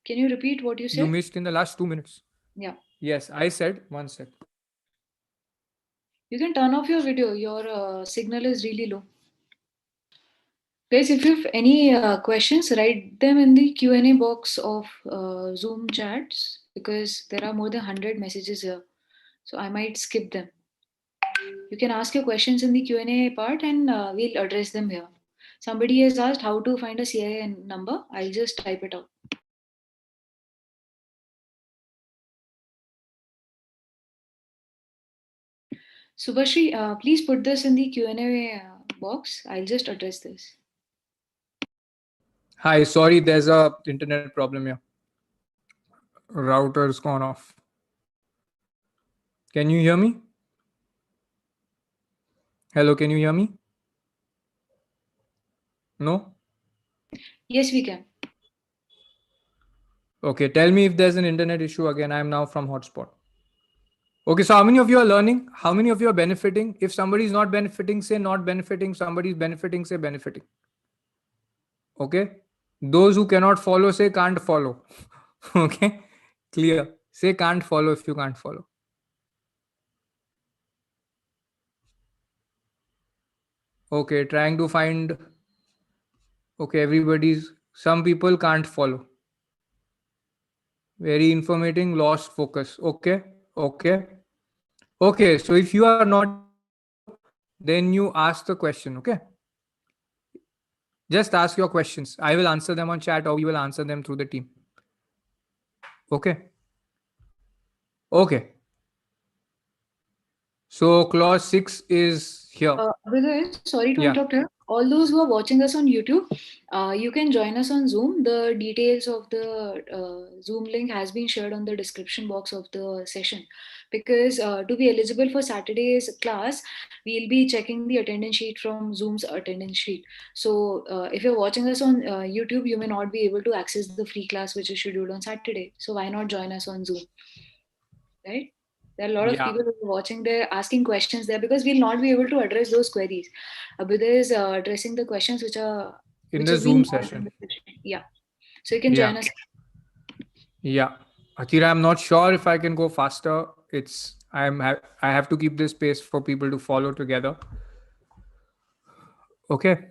Can you repeat what you You said? missed in the last 2 minutes. Yeah. Yes, I said one sec. You can turn off your video. Your signal is really low. Guys, if you have any questions, write them in the Q&A box of Zoom chats because there are more than 100 messages here. So I might skip them. You can ask your questions in the Q&A part and we'll address them here. Somebody has asked how to find a CIN number. I'll just type it out. Subhashri, please put this in the Q&A box. I'll just address this. Hi, sorry, there's a internet problem here. Router's gone off. Can you hear me? Hello, can you hear me? No? Yes, we can. Okay, tell me if there's an internet issue again. I'm now from hotspot. Okay, so how many of you are learning? How many of you are benefiting? If somebody is not benefiting, say not benefiting. Somebody is benefiting, say benefiting. Okay? Those who cannot follow, say can't follow. Okay? Clear. Say can't follow if you can't follow. Okay, trying to find. Okay, everybody's. Some people can't follow. Very informating, lost focus. Okay, okay. Okay, so if you are not able to follow, then you ask the question. Okay, just ask your questions. I will answer them on chat or we will answer them through the team. Okay, okay. So clause 6 is here. Abhyuday, sorry to Yeah, interrupt here. All those who are watching us on YouTube, you can join us on Zoom. The details of the Zoom link has been shared on the description box of the session. Because to be eligible for Saturday's class, we'll be checking the attendance sheet from Zoom's attendance sheet. So if you're watching us on YouTube, you may not be able to access the free class which is scheduled on Saturday. So why not join us on Zoom, right? There are a lot of yeah. people who are watching there asking questions there because we'll not be able to address those queries. Abhyuday is addressing the questions In which the have been Zoom asked in session. the session. Yeah, so you can Yeah, join us. yeah. Akira, I'm not sure if I can go faster. I have to keep this pace for people to follow together. Okay.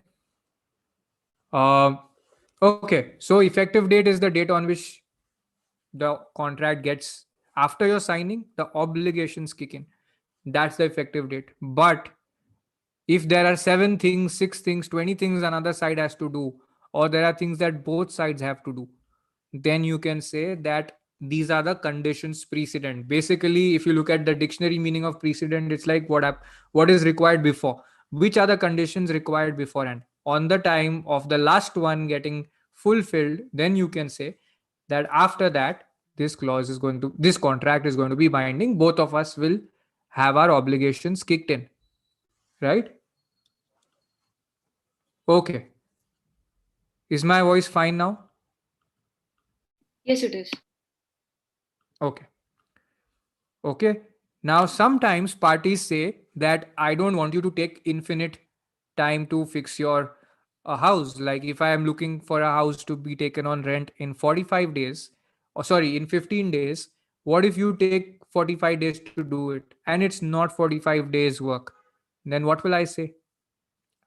Um, okay. So effective date is the date on which the contract gets after your signing, the obligations kick in. That's the effective date. But if there are 7 things, 6 things, 20 things another side has to do, or there are things that both sides have to do, then you can say that these are the conditions precedent. Basically, if you look at the dictionary meaning of precedent, it's like what is required before. Which are the conditions required beforehand? On the time of the last one getting fulfilled, then you can say that after that, this contract is going to be binding. Both of us will have our obligations kicked in, right? Okay. Is my voice fine now? Yes, it is. Okay. Okay. Now, sometimes parties say that I don't want you to take infinite time to fix your house. Like if I am looking for a house to be taken on rent in 45 days, or sorry, in 15 days, what if you take 45 days to do it and it's not 45 days work? Then what will I say?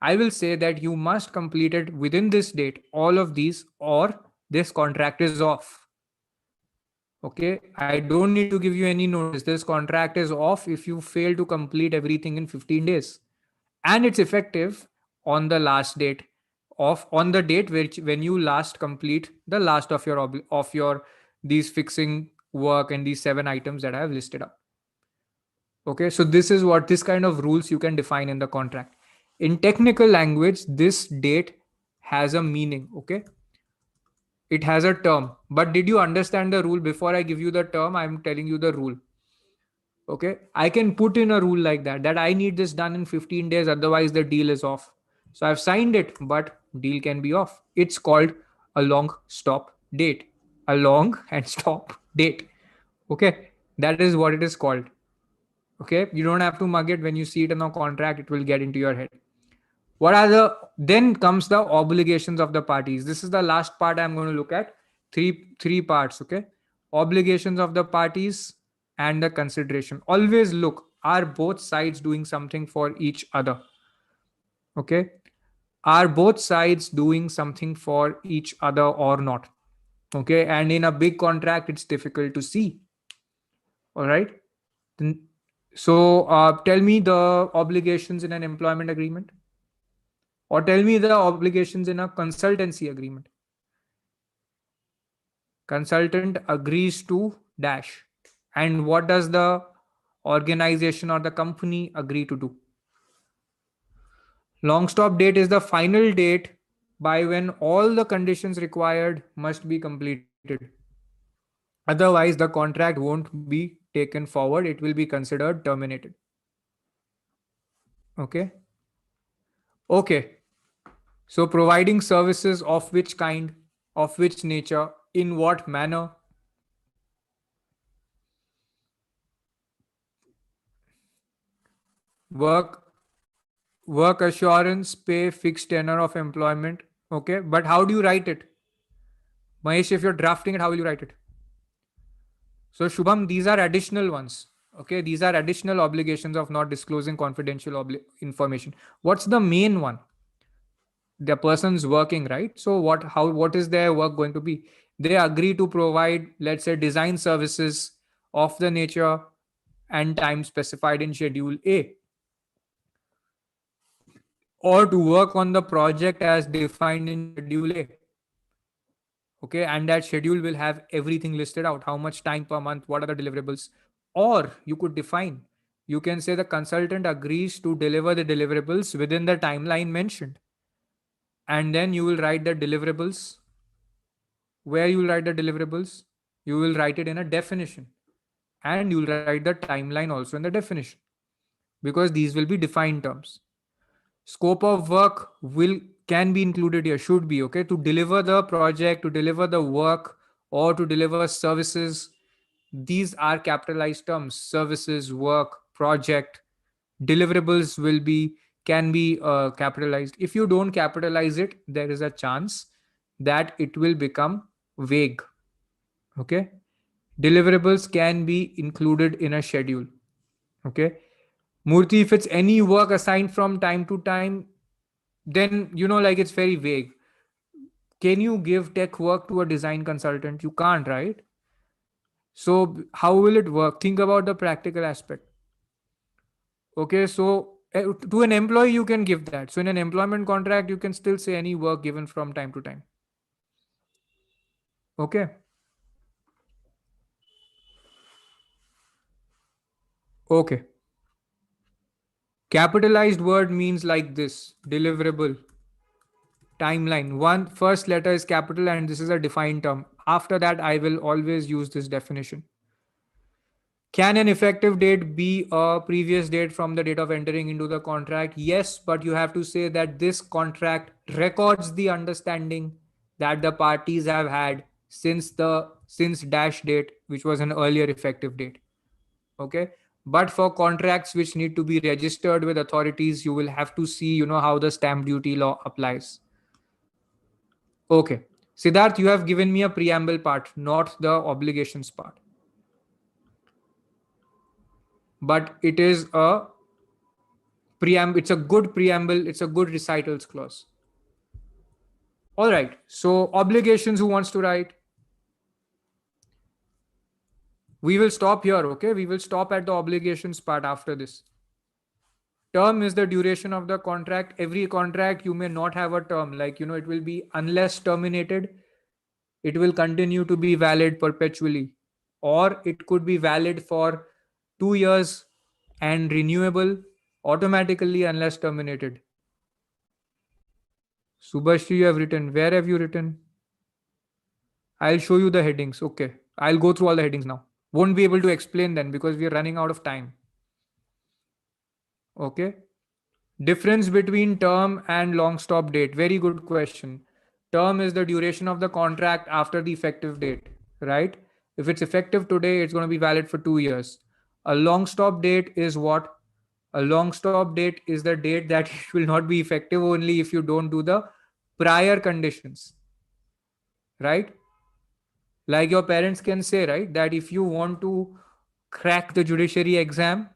I will say that you must complete it within this date, all of these, or this contract is off. Okay, I don't need to give you any notice. This contract is off if you fail to complete everything in 15 days. And it's effective on the last date of on the date which when you last complete the last of your these fixing work and these 7 items that I have listed up. Okay, so this is what this kind of rules you can define in the contract. In technical language, this date has a meaning. Okay, it has a term. But did you understand the rule? Before I give you the term, I'm telling you the rule. Okay, I can put in a rule like that I need this done in 15 days, otherwise the deal is off. So I've signed it, but deal can be off. It's called a long stop date. A long and stop date. Okay. That is what it is called. Okay. You don't have to mug it. When you see it in a contract, it will get into your head. What are the, then comes the obligations of the parties. This is the last part I'm going to look at. Three parts. Okay. Obligations of the parties and the consideration. Always look, are both sides doing something for each other? Okay. Are both sides doing something for each other or not? Okay. And in a big contract, it's difficult to see. All right. So tell me the obligations in an employment agreement, or tell me the obligations in a consultancy agreement. Consultant agrees to dash. And what does the organization or the company agree to do? Long stop date is the final date by when all the conditions required must be completed. Otherwise, the contract won't be taken forward. It will be considered terminated. Okay. Okay. So, providing services of which kind, of which nature, in what manner, work, work assurance, pay, fixed tenure of employment. Okay. But how do you write it? Mahesh, if you're drafting it, how will you write it? So, Shubham, these are additional ones. Okay. These are additional obligations of not disclosing confidential information. What's the main one? The person's working, right? So what is their work going to be? They agree to provide, let's say, design services of the nature and time specified in schedule A, or to work on the project as defined in schedule A. Okay, and that schedule will have everything listed out, how much time per month, what are the deliverables. Or you could define, you can say the consultant agrees to deliver the deliverables within the timeline mentioned, and then you will write the deliverables. Where you will write the deliverables? You will write it in a definition, and you will write the timeline also in the definition, because these will be defined terms. Scope of work will can be included here, should be, okay, to deliver the project, to deliver the work, or to deliver services. These are capitalized terms: services, work, project. Deliverables will be, can be capitalized. If you don't capitalize it, there is a chance that it will become vague. Okay. Deliverables can be included in a schedule. Okay. Murthy, if it's any work assigned from time to time, then like it's very vague. Can you give tech work to a design consultant? You can't, right? So how will it work? Think about the practical aspect. Okay, so to an employee you can give that. So in an employment contract you can still say any work given from time to time. Okay. Okay. Capitalized word means like this: deliverable, timeline. One first letter is capital, and this is a defined term. After that, I will always use this definition. Can an effective date be a previous date from the date of entering into the contract? Yes, but you have to say that this contract records the understanding that the parties have had since dash date, which was an earlier effective date. Okay. But for contracts which need to be registered with authorities, you will have to see, how the stamp duty law applies. Okay. Siddharth, you have given me a preamble part, not the obligations part. But it is a preamble. It's a good preamble. It's a good recitals clause. All right. So obligations, who wants to write? We will stop here. Okay. We will stop at the obligations part after this. Term is the duration of the contract. Every contract, you may not have a term. Like, it will be unless terminated, it will continue to be valid perpetually, or it could be valid for 2 years and renewable automatically unless terminated. Subhashri, you have written. Where have you written? I'll show you the headings. Okay. I'll go through all the headings now. Won't be able to explain then because we are running out of time. Okay. Difference between term and long stop date. Very good question. Term is the duration of the contract after the effective date, right? If it's effective today, it's going to be valid for 2 years. A long stop date is what? A long stop date is the date that it will not be effective only if you don't do the prior conditions, right? Like your parents can say, right, that if you want to crack the judiciary exam,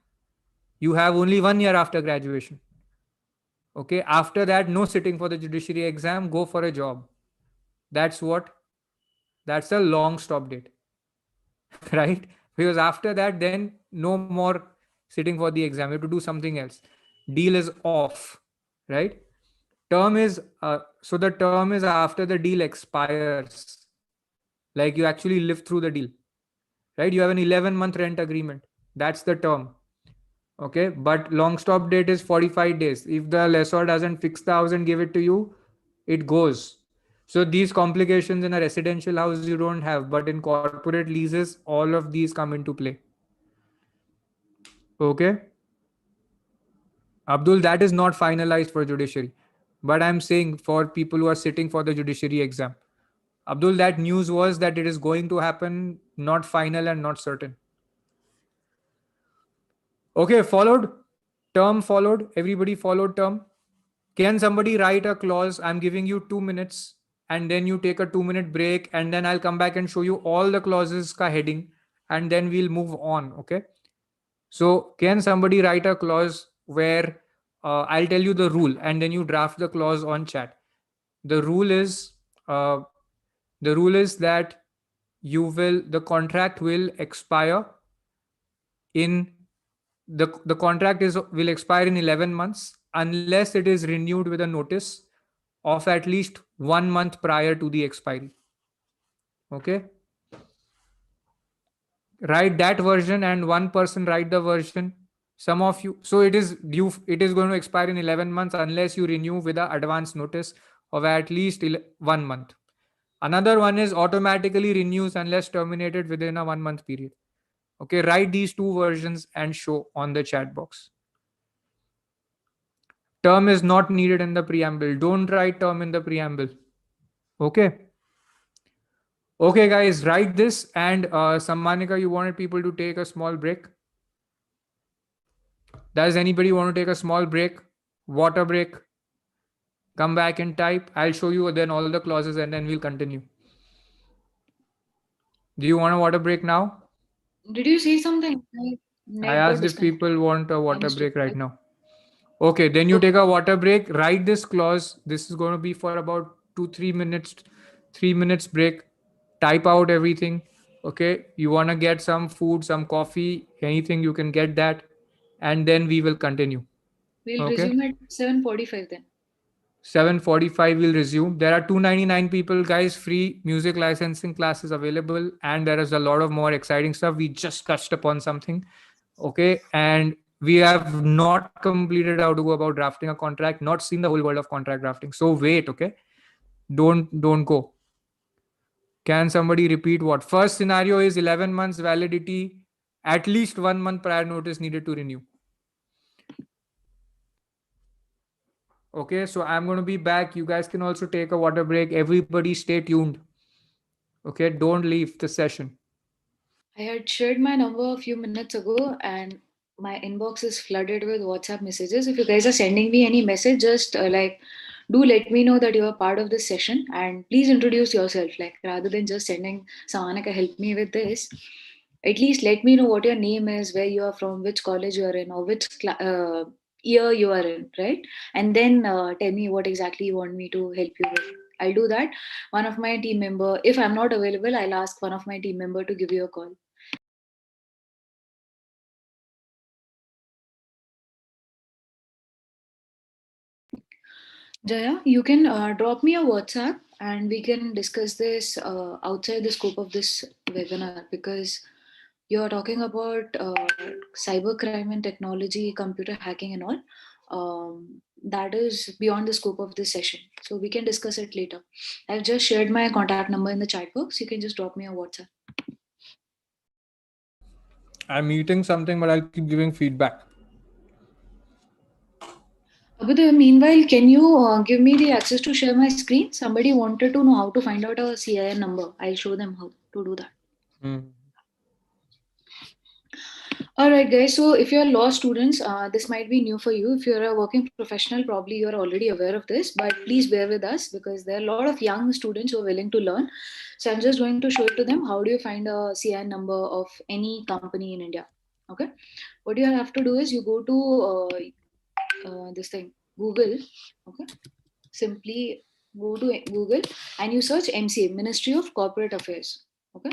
you have only 1 year after graduation. Okay, after that, no sitting for the judiciary exam, go for a job. That's what? That's a long stop date, right? Because after that, then no more sitting for the exam. You have to do something else. Deal is off, right? Term is so the term is after the deal expires. Like you actually live through the deal, right? You have an 11-month rent agreement. That's the term. Okay, but long stop date is 45 days. If the lessor doesn't fix the house and give it to you, it goes. So these complications in a residential house you don't have, but in corporate leases, all of these come into play. Okay, Abdul, that is not finalized for judiciary, but I'm saying for people who are sitting for the judiciary exam. Abdul, that news was that it is going to happen, not final and not certain. Okay, followed. Term followed. Everybody followed term. Can somebody write a clause? I'm giving you 2 minutes and then you take a 2 minute break and then I'll come back and show you all the clauses ka heading and then we'll move on. Okay. So can somebody write a clause where I'll tell you the rule and then you draft the clause on chat. The rule is uh, the rule is that the contract will expire in the contract is will expire in 11 months unless it is renewed with a notice of at least 1 month prior to the expiry. Okay, write that version and one person write the version. Some of you, so it is due, it is going to expire in 11 months unless you renew with a advance notice of at least 1 month. Another one is automatically renews unless terminated within a 1 month period. Okay, write these two versions and show on the chat box. Term is not needed in the preamble. Don't write term in the preamble. Okay. Okay, guys, write this. And Sammanika, you wanted people to take a small break. Does anybody want to take a small break? Water break? Come back and type. I'll show you then all the clauses and then we'll continue. Do you want a water break now? Did you say something? My I net got asked if disconnected. people want a water Understood. break right now. Okay, then you Okay. take a water break. Write this clause. This is going to be for about 2 3 minutes, 3 minutes break. Type out everything. Okay, you want to get some food, some coffee, anything, you can get that, and then we will continue. We'll Okay, resume at 7:45 then. 7:45 will resume. There are 299 people, guys. Free music licensing classes available, and there is a lot of more exciting stuff. We just touched upon something. Okay, and we have not completed how to go about drafting a contract, not seen the whole world of contract drafting. So wait, okay, don't go. Can somebody repeat what? First scenario is 11 months validity, at least 1 month prior notice needed to renew. Okay, so I'm going to be back. You guys can also take a water break. Everybody stay tuned. Okay, don't leave the session. I had shared my number a few minutes ago and my inbox is flooded with WhatsApp messages. If you guys are sending me any message, just do let me know that you are part of this session and please introduce yourself. Like rather than just sending Samanika, help me with this. At least let me know what your name is, where you are from, which college you are in, or which year you are in, right? And then tell me what exactly you want me to help you with. I'll do that. One of my team member, if I'm not available, I'll ask one of my team member to give you a call. Jaya, you can drop me a WhatsApp and we can discuss this outside the scope of this webinar because you're talking about cybercrime and technology, computer hacking, and all. That is beyond the scope of this session. So we can discuss it later. I've just shared my contact number in the chat box. You can just drop me a WhatsApp. I'm eating something, but I'll keep giving feedback. Abhyuday, meanwhile, can you give me the access to share my screen? Somebody wanted to know how to find out a CIN number. I'll show them how to do that. Hmm. All right, guys. So, if you're law students, this might be new for you. If you're a working professional, probably you're already aware of this. But please bear with us because there are a lot of young students who are willing to learn. So, I'm just going to show it to them. How do you find a CIN number of any company in India? Okay. What you have to do is you go to this thing, Google. Okay. Simply go to Google and you search MCA, Ministry of Corporate Affairs. Okay.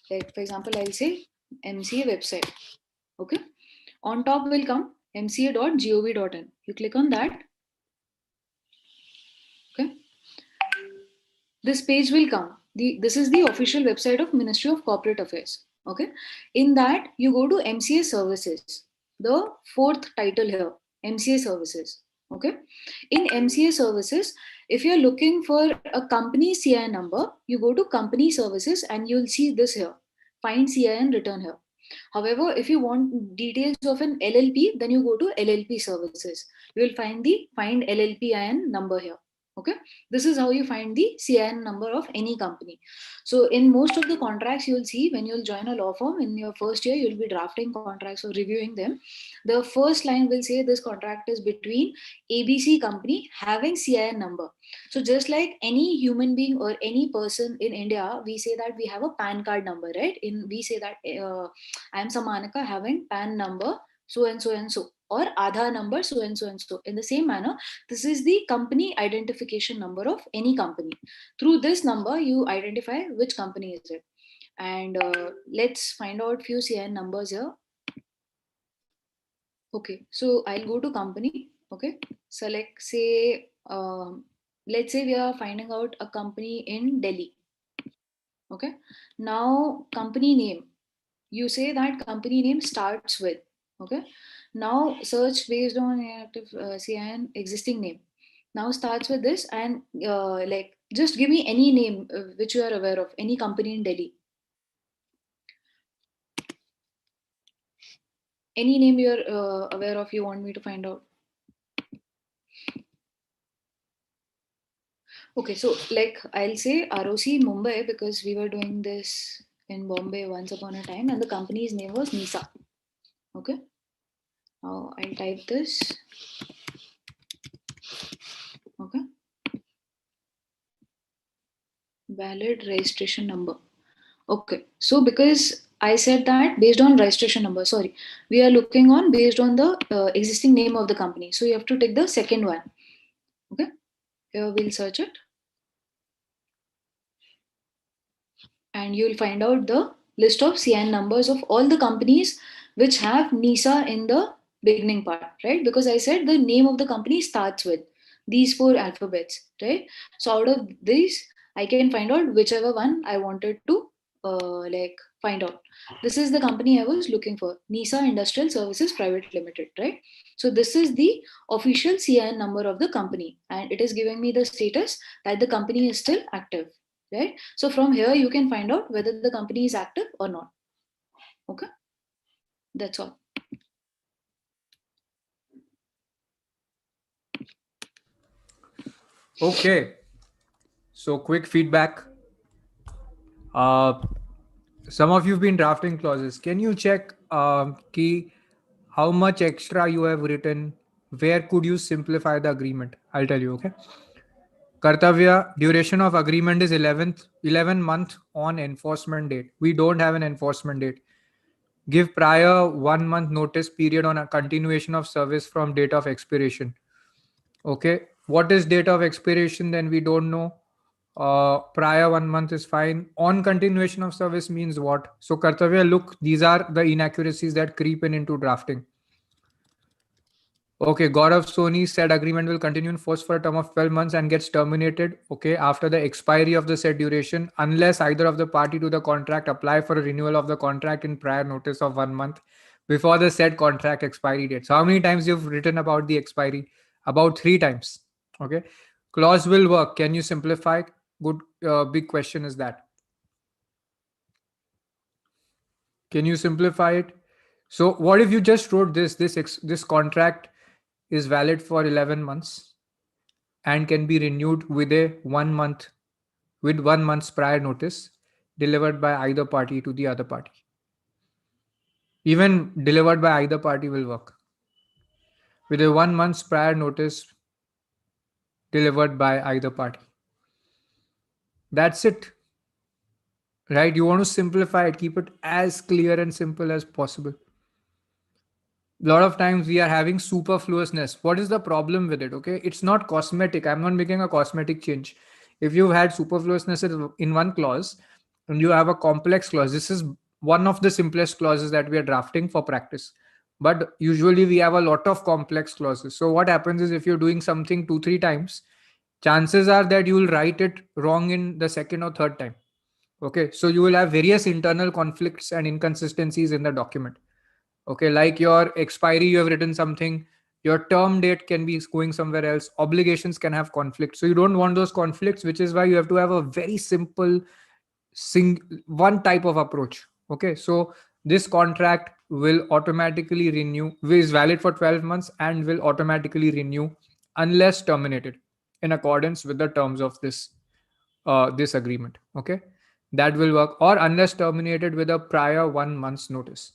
Like, for example, I'll say MCA website. Okay. On top will come mca.gov.in. You click on that. Okay. This page will come. This is the official website of Ministry of Corporate Affairs. Okay. In that, you go to MCA Services. The fourth title here, MCA Services. Okay. In MCA Services, if you're looking for a company CIN number, you go to Company Services and you'll see this here. Find CIN written here. However, if you want details of an LLP, then you go to LLP services. You will find the find LLPIN number here. Okay, this is how you find the CIN number of any company. So, in most of the contracts, you will see when you will join a law firm in your first year, you will be drafting contracts or reviewing them. The first line will say this contract is between ABC company having CIN number. So, just like any human being or any person in India, we say that we have a PAN card number, right? In we say that I'm Sammanika having PAN number so and so and so, or Aadhaar number so and so and so. In the same manner, this is the company identification number of any company. Through this number, you identify which company is it. And let's find out few CIN numbers here. Okay, so I'll go to company. Okay, select say, let's say we are finding out a company in Delhi. Okay, now company name, you say that company name starts with. Okay, now search based on active CIN existing name. Now starts with this and like just give me any name which you are aware of, any company in Delhi, any name you're aware of, you want me to find out. Okay, so like I'll say ROC Mumbai because we were doing this in Bombay once upon a time and the company's name was Nisa. Okay, now I'll type this. Okay, valid registration number. Okay, so because I said that based on registration number, sorry, we are looking on based on the existing name of the company. So you have to take the second one. Okay, here we'll search it and you'll find out the list of CIN numbers of all the companies which have NISA in the beginning part, right? Because I said the name of the company starts with these four alphabets, right? So out of these, I can find out whichever one I wanted to like find out. This is the company I was looking for, NISA Industrial Services Private Limited, right? So this is the official CIN number of the company, and it is giving me the status that the company is still active, right? So from here you can find out whether the company is active or not. Okay, that's all. Okay. So quick feedback. Uh, some of you've been drafting clauses. Can you check key how much extra you have written? Where could you simplify the agreement? I'll tell you. Okay. Kartavya, duration of agreement is 11 month on enforcement date. We don't have an enforcement date. Give prior 1 month notice period on a continuation of service from date of expiration. Okay. What is date of expiration? Then we don't know. Prior 1 month is fine. On continuation of service means what? So Kartavya, look, these are the inaccuracies that creep in into drafting. Okay, Gaurav Soni said agreement will continue in force for a term of 12 months and gets terminated, okay, after the expiry of the said duration, unless either of the party to the contract apply for a renewal of the contract in prior notice of 1 month before the said contract expiry date. So how many times you've written about the expiry? About 3 times. Okay. Clause will work. Can you simplify? Good. Big question is that. Can you simplify it? So what if you just wrote this contract is valid for 11 months and can be renewed with 1 month's prior notice delivered by either party to the other party. Even delivered by either party will work. With a 1 month's prior notice delivered by either party. That's it, right? You want to simplify it, keep it as clear and simple as possible. A lot of times we are having superfluousness. What is the problem with it? Okay, it's not cosmetic. I'm not making a cosmetic change. If you've had superfluousness in one clause and you have a complex clause, this is one of the simplest clauses that we are drafting for practice. But usually we have a lot of complex clauses. So what happens is, if you're doing something 2 3 times, chances are that you will write it wrong in the second or third time. Okay, so you will have various internal conflicts and inconsistencies in the document. Okay, like your expiry, you have written something, your term date can be going somewhere else, obligations can have conflict. So you don't want those conflicts, which is why you have to have a very simple one type of approach. Okay, so this contract will automatically renew, is valid for 12 months and will automatically renew unless terminated in accordance with the terms of this agreement. Okay, that will work, or unless terminated with a prior 1 month's notice.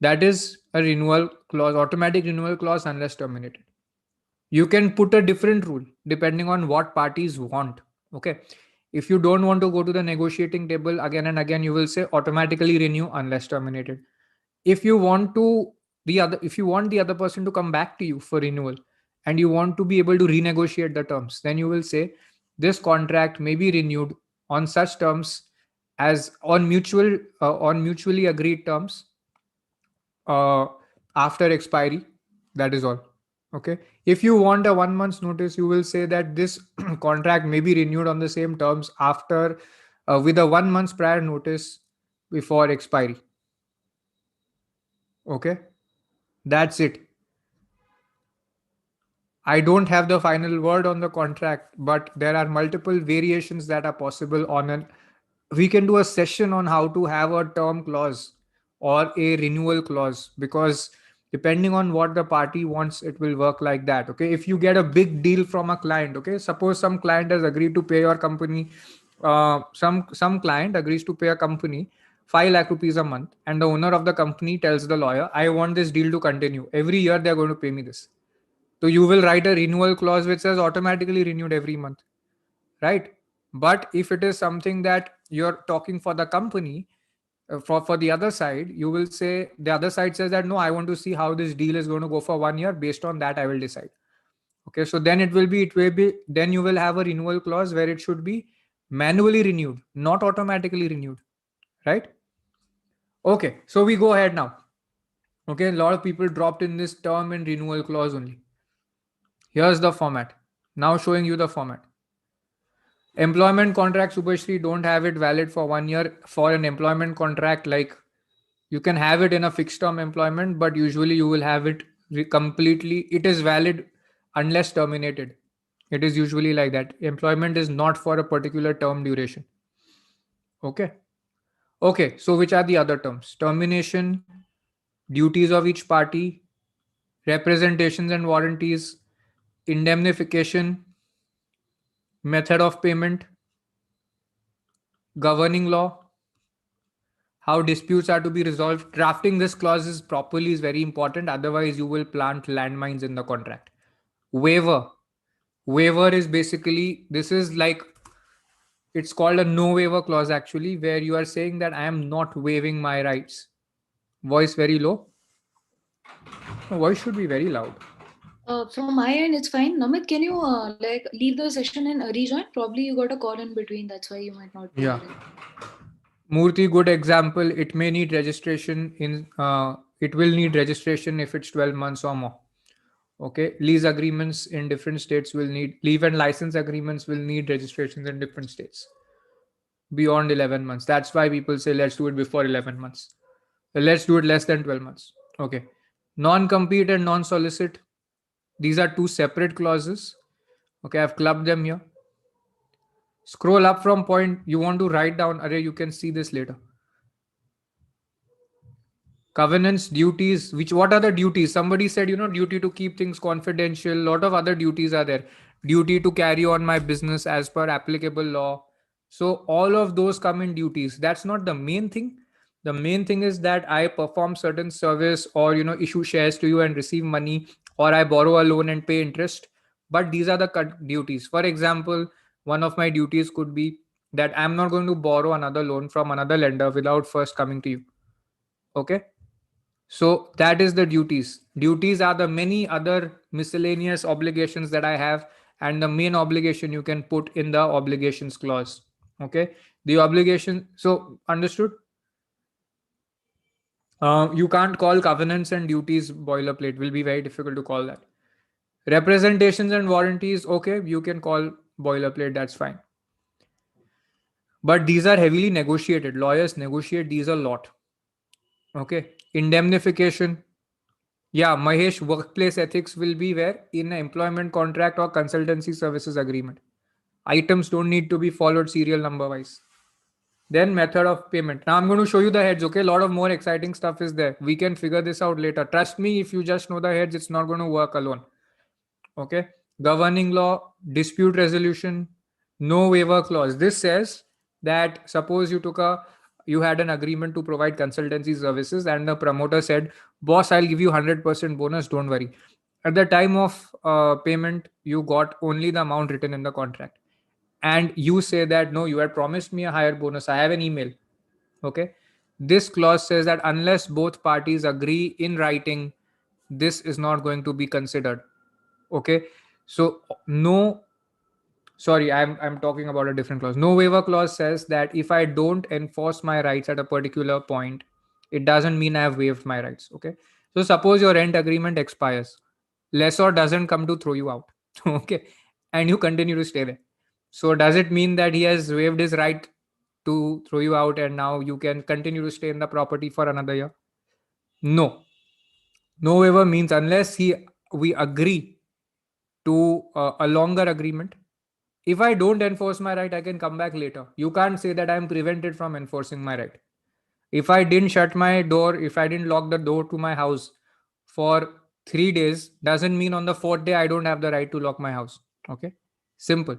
That is a renewal clause, automatic renewal clause unless terminated. You can put a different rule depending on what parties want. Okay, if you don't want to go to the negotiating table again and again, you will say automatically renew unless terminated. If you want to if you want the other person to come back to you for renewal and you want to be able to renegotiate the terms, then you will say this contract may be renewed on such terms as on mutually agreed terms uh, after expiry. That is all. Okay, if you want a 1 month's notice, you will say that this contract may be renewed on the same terms after with a 1 month's prior notice before expiry. Okay, that's it. I don't have the final word on the contract, but there are multiple variations that are possible on an. We can do a session on how to have a term clause or a renewal clause, because depending on what the party wants, it will work like that. Okay, if you get a big deal from a client, okay, suppose some client has agreed to pay your company, some client agrees to pay a company 5 lakh rupees a month, and the owner of the company tells the lawyer, I want this deal to continue. Every year they're going to pay me this. So you will write a renewal clause which says automatically renewed every month, right? But if it is something that you're talking for the company, for the other side, you will say, the other side says that no, I want to see how this deal is going to go for 1 year. Based on that, I will decide. Okay, so then then you will have a renewal clause where it should be manually renewed, not automatically renewed, right? Okay, so we go ahead now. Okay, a lot of people dropped in this term and renewal clause only. Here's the format. Now showing you the format. Employment contract, Subhashri, don't have it valid for 1 year. For an employment contract, like, you can have it in a fixed term employment, but usually you will have it completely. It is valid unless terminated. It is usually like that. Employment is not for a particular term duration. Okay. Okay. So which are the other terms? Termination, duties of each party, representations and warranties, indemnification, method of payment, governing law, how disputes are to be resolved. Drafting this clauses properly is very important. Otherwise, you will plant landmines in the contract. Waiver. Waiver is basically, this is like, it's called a no waiver clause actually, where you are saying that I am not waiving my rights. Voice very low. No, voice should be very loud. From my end, it's fine. Namit, can you like leave the session and rejoin? Probably you got a call in between. That's why you might not be Yeah. hearing. Murthy, good example. It may need registration it will need registration if it's 12 months or more. Okay, lease agreements in different states will need, leave and license agreements will need registrations in different states beyond 11 months. That's why people say let's do it before 11 months. Let's do it less than 12 months. Okay, non compete and non solicit, these are two separate clauses. Okay, I've clubbed them here. Scroll up from point, you want to write down, array, you can see this later. Covenants, duties, which what are the duties? Somebody said, duty to keep things confidential. Lot of other duties are there. Duty to carry on my business as per applicable law. So all of those come in duties. That's not the main thing. The main thing is that I perform certain service, or issue shares to you and receive money, or I borrow a loan and pay interest. But these are the duties. For example, one of my duties could be that I'm not going to borrow another loan from another lender without first coming to you. Okay, so that is the duties. Duties are the many other miscellaneous obligations that I have, and the main obligation you can put in the obligations clause. Okay, the obligation. So understood. You can't call covenants and duties boilerplate. Will be very difficult to call that. Representations and warranties. Okay, you can call boilerplate. That's fine. But these are heavily negotiated. Lawyers negotiate these a lot. Okay, indemnification. Yeah, Mahesh, workplace ethics will be where in an employment contract or consultancy services agreement. Items don't need to be followed serial number wise. Then method of payment. Now I'm going to show you the heads. Okay, a lot of more exciting stuff is there. We can figure this out later. Trust me, if you just know the heads, it's not going to work alone. Okay, governing law, dispute resolution, no waiver clause. This says that suppose you had an agreement to provide consultancy services and the promoter said, boss, I'll give you 100% bonus, don't worry. At the time of payment, you got only the amount written in the contract, and you say that no, you had promised me a higher bonus, I have an email. Okay, this clause says that unless both parties agree in writing, this is not going to be considered. Okay, so no, sorry, I'm talking about a different clause. No waiver clause says that if I don't enforce my rights at a particular point, it doesn't mean I have waived my rights. Okay, so suppose your rent agreement expires, lessor doesn't come to throw you out. Okay, and you continue to stay there. So does it mean that he has waived his right to throw you out and now you can continue to stay in the property for another year? No. No waiver means unless he we agree to a longer agreement. If I don't enforce my right, I can come back later. You can't say that I'm prevented from enforcing my right. If I didn't shut my door, if I didn't lock the door to my house for 3 days, doesn't mean on the fourth day I don't have the right to lock my house. Okay, simple.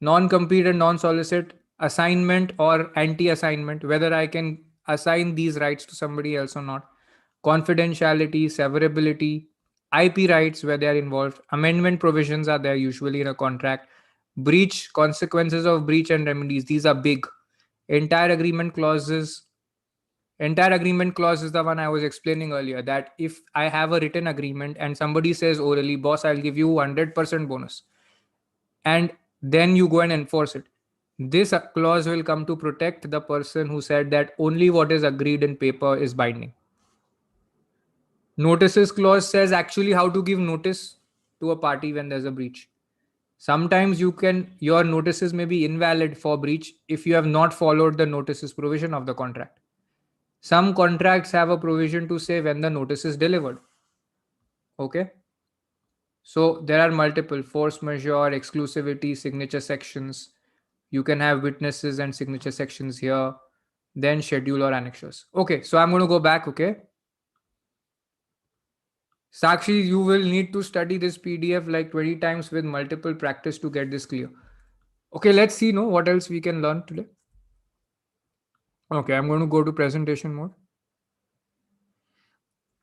Non-compete and non-solicit, assignment or anti-assignment, whether I can assign these rights to somebody else or not. Confidentiality, severability, IP rights where they are involved. Amendment provisions are there usually in a contract. Breach, consequences of breach and remedies. These are big. Entire agreement clauses. Entire agreement clause is the one I was explaining earlier, that if I have a written agreement and somebody says orally, boss, I'll give you 100% bonus, and then you go and enforce it, this clause will come to protect the person who said that only what is agreed in paper is binding. Notices clause says actually how to give notice to a party when there's a breach. Sometimes your notices may be invalid for breach if you have not followed the notices provision of the contract. Some contracts have a provision to say when the notice is delivered. Okay, so there are multiple force majeure, exclusivity, signature sections. You can have witnesses and signature sections here, then schedule or annexures. Okay, so I'm going to go back. Okay, Sakshi, you will need to study this PDF like 20 times with multiple practice to get this clear. Okay, let's see no what else we can learn today. Okay, I'm going to go to presentation mode.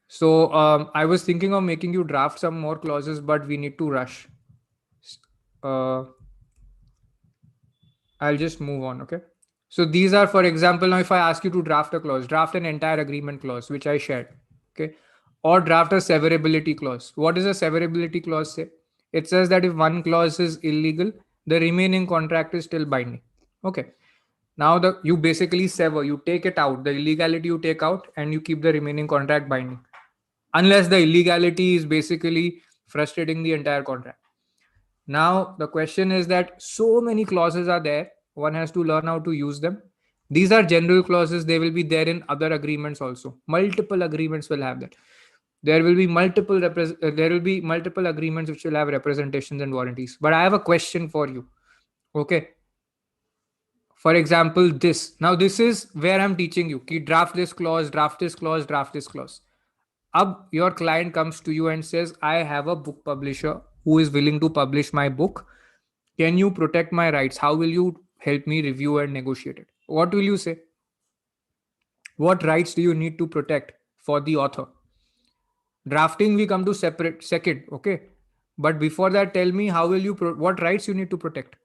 So I was thinking of making you draft some more clauses, but we need to rush. Uh, I'll just move on. Okay. So these are, for example, now if I ask you to draft a clause, draft an entire agreement clause, which I shared. Okay. Or draft a severability clause. What does a severability clause say? It says that if one clause is illegal, the remaining contract is still binding. Okay. Now you basically sever, you take it out, the illegality you take out, and you keep the remaining contract binding. Unless the illegality is basically frustrating the entire contract. Now, the question is that so many clauses are there. One has to learn how to use them. These are general clauses. They will be there in other agreements also. Multiple agreements will have that. There will be multiple agreements which will have representations and warranties. But I have a question for you. Okay. For example, this. Now, this is where I'm teaching you. Ki draft this clause, draft this clause, draft this clause. Ab, your client comes to you and says, I have a book publisher who is willing to publish my book. Can you protect my rights? How will you help me review and negotiate it? What will you say? What rights do you need to protect for the author? Drafting, we come to separate second, okay? But before that, tell me how will you, what rights you need to protect?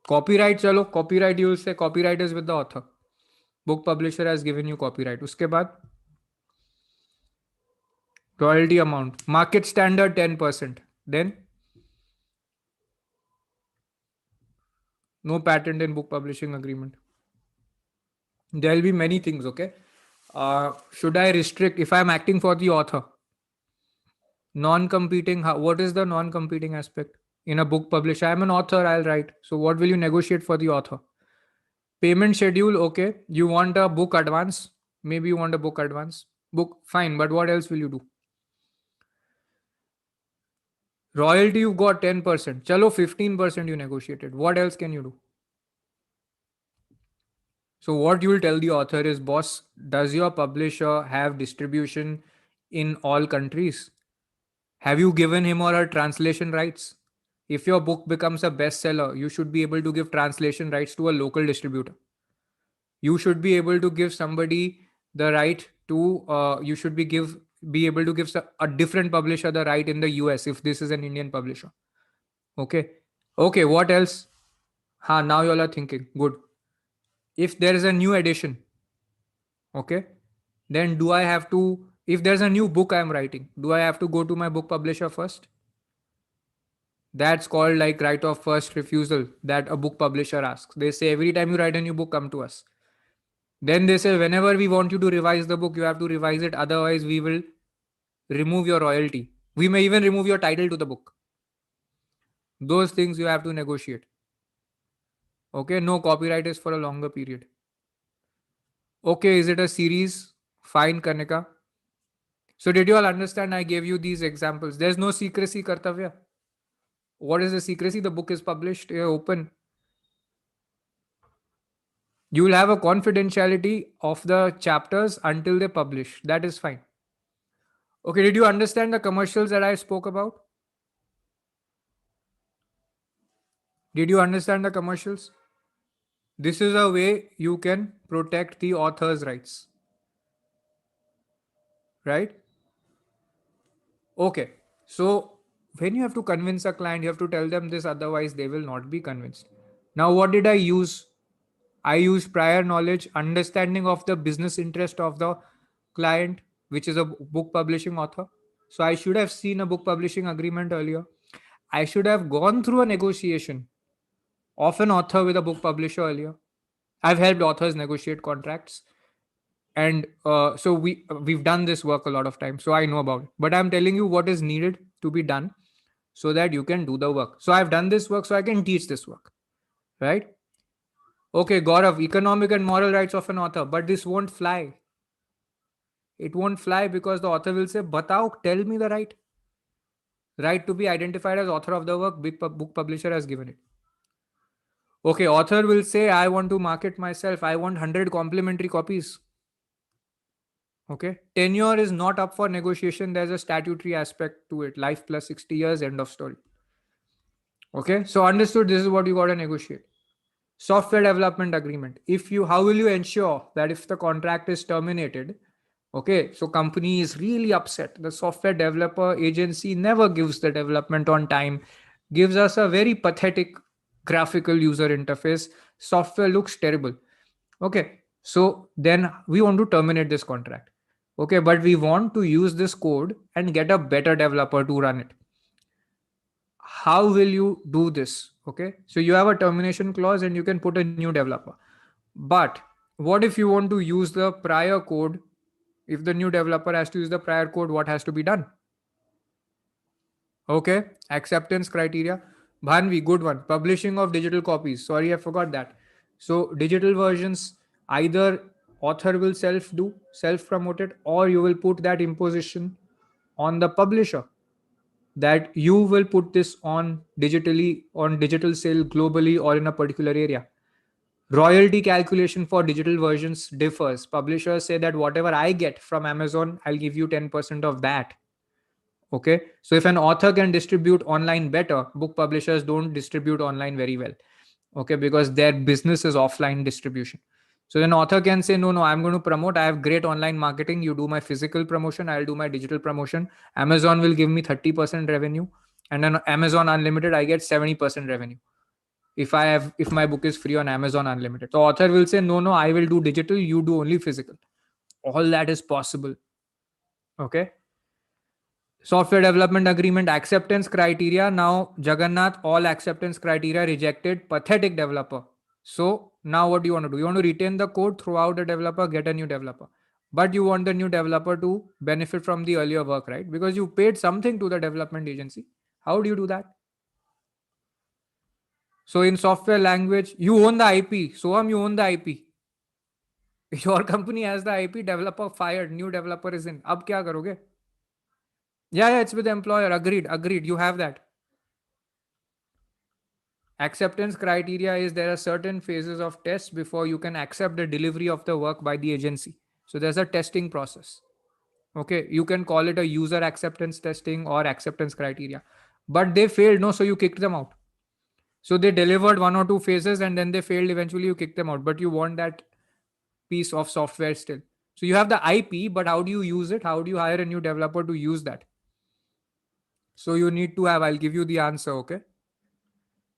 Copyright, chalo, copyright, you will say copyright is with the author. Book publisher has given you copyright. Uske baad, royalty amount, market standard 10%. Then, no patent in book publishing agreement. There will be many things, okay? Should I restrict if I'm acting for the author? Non-competing, what is the non-competing aspect? In a book publisher, I'm an author, I'll write. So what will you negotiate for the author? Payment schedule, okay. You want a book advance? Maybe you want a book advance. Book, fine, but what else will you do? Royalty, you got 10%. Chalo, 15% you negotiated. What else can you do? So what you will tell the author is, boss, does your publisher have distribution in all countries? Have you given him or her translation rights? If your book becomes a bestseller, you should be able to give translation rights to a local distributor. You should be able to give somebody the right to. You should be able to give a different publisher the right in the US if this is an Indian publisher. Okay. Okay. What else? Now you all are thinking. Good. If there is a new edition, okay, then do I have to? If there's a new book I'm writing, do I have to go to my book publisher first? That's called like right of first refusal that a book publisher asks. They say every time you write a new book, come to us. Then they say whenever we want you to revise the book, you have to revise it. Otherwise, we will remove your royalty. We may even remove your title to the book. Those things you have to negotiate. Okay, no, copyright is for a longer period. Okay, is it a series? Fine, Kanika. So did you all understand? I gave you these examples. There's no secrecy, Kartavya. What is the secrecy? The book is published, open. You will have a confidentiality of the chapters until they publish. That is fine. Okay, did you understand the commercials that I spoke about? Did you understand the commercials? This is a way you can protect the author's rights. Right? Okay. So when you have to convince a client, you have to tell them this, otherwise they will not be convinced. Now, what did I use? I use prior knowledge, understanding of the business interest of the client, which is a book publishing author. So I should have seen a book publishing agreement earlier. I should have gone through a negotiation of an author with a book publisher earlier. I've helped authors negotiate contracts, and so we've done this work a lot of times. So I know about it. But I'm telling you what is needed to be done so that you can do the work. So I've done this work, so I can teach this work, right? Okay, Gaurav, economic and moral rights of an author, but this won't fly. It won't fly because the author will say, "Batao, tell me the right." Right to be identified as author of the work, big book publisher has given it. Okay, author will say, I want to market myself. I want 100 complimentary copies. Okay, tenure is not up for negotiation. There's a statutory aspect to it. Life plus 60 years, end of story. Okay, so understood. This is what you got to negotiate. Software development agreement. How will you ensure that if the contract is terminated, okay, so company is really upset. The software developer agency never gives the development on time, gives us a very pathetic graphical user interface. Software looks terrible. Okay, so then we want to terminate this contract. Okay, but we want to use this code and get a better developer to run it. How will you do this? Okay, so you have a termination clause and you can put a new developer. But what if you want to use the prior code? If the new developer has to use the prior code, what has to be done? Okay, acceptance criteria. Bhanvi, good one. Publishing of digital copies. Sorry, I forgot that. So digital versions, either author will self promote it, or you will put that imposition on the publisher. that you will put this on digitally, on digital sale globally or in a particular area. Royalty calculation for digital versions differs. Publishers say that whatever I get from Amazon, I'll give you 10% of that. Okay. So if an author can distribute online better, book publishers don't distribute online very well. Okay. Because their business is offline distribution. So an author can say, no, I'm going to promote. I have great online marketing. You do my physical promotion. I'll do my digital promotion. Amazon will give me 30% revenue. And on Amazon Unlimited, I get 70% revenue. If my book is free on Amazon Unlimited. So author will say, no, I will do digital. You do only physical. All that is possible. Okay. Software development agreement acceptance criteria. Now, Jagannath, all acceptance criteria rejected. Pathetic developer. So, now what do you want to do? You want to retain the code throughout the developer, get a new developer. But you want the new developer to benefit from the earlier work, right? Because you paid something to the development agency. How do you do that? So, in software language, you own the IP. Soham, you own the IP. Your company has the IP, developer fired, new developer is in. Ab kya karoge? Yeah, it's with the employer. Agreed. You have that. Acceptance criteria is there are certain phases of tests before you can accept the delivery of the work by the agency. So there's a testing process. Okay, you can call it a user acceptance testing or acceptance criteria. But they failed, no, so you kicked them out. So they delivered one or two phases and then they failed. Eventually, you kick them out. But you want that piece of software still. So you have the IP, but how do you use it? How do you hire a new developer to use that? So you need to have, I'll give you the answer, okay?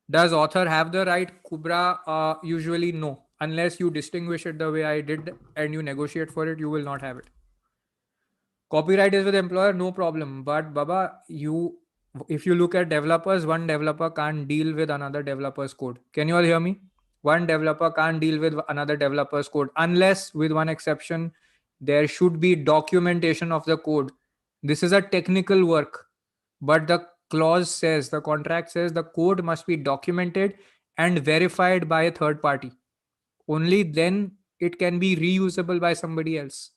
Does author have the right? Kubra, usually no. Unless you distinguish it the way I did and you negotiate for it, you will not have it. Copyright is with employer, no problem. But Baba, if you look at developers, one developer can't deal with another developer's code. Can you all hear me? One developer can't deal with another developer's code unless, with one exception, there should be documentation of the code. This is a technical work, but the clause says, the contract says the code must be documented and verified by a third party. Only then it can be reusable by somebody else.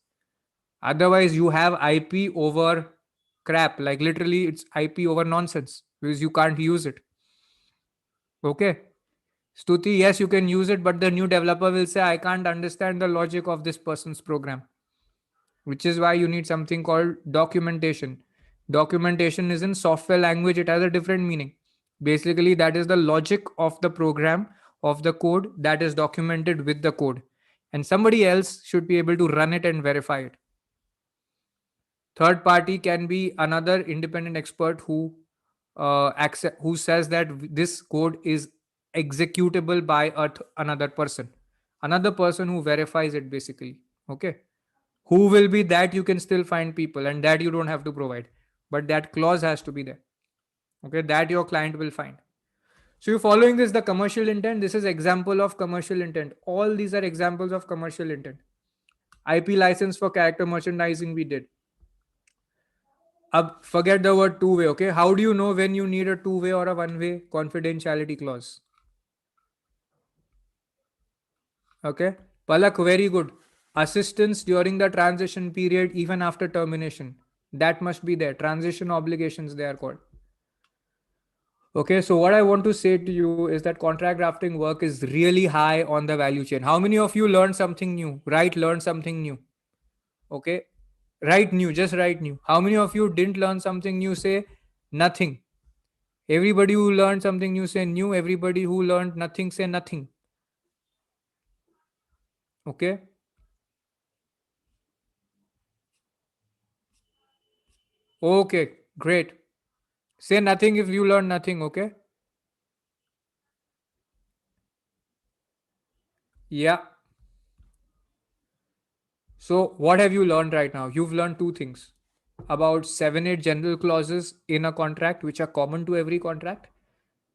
Otherwise, you have IP over crap. Like literally, it's IP over nonsense because you can't use it. Okay. Stuti, yes, you can use it, but the new developer will say, I can't understand the logic of this person's program, which is why you need something called documentation. Documentation is in software language, it has a different meaning. Basically, that is the logic of the program, of the code that is documented with the code. And somebody else should be able to run it and verify it. Third party can be another independent expert who says that this code is executable by another person who verifies it, basically. Okay. Who will be that? You can still find people, and that you don't have to provide, but that clause has to be there. Okay, that your client will find. So you're following this, the commercial intent. This is example of commercial intent. All these are examples of commercial intent. IP license for character merchandising we did. Forget the word two-way, okay? How do you know when you need a two-way or a one-way? Confidentiality clause. Okay? Palak, very good. Assistance during the transition period, even after termination. That must be there. Transition obligations, they are called. Okay, so what I want to say to you is that contract drafting work is really high on the value chain. How many of you learned something new? Learn something new. Okay, write new, just write new. How many of you didn't learn something new? Say nothing. Everybody who learned something new say new. Everybody who learned nothing say nothing. Okay. Okay, great. Say nothing if you learn nothing. Okay. Yeah. So what have you learned right now? You've learned two things. About 7-8 general clauses in a contract which are common to every contract,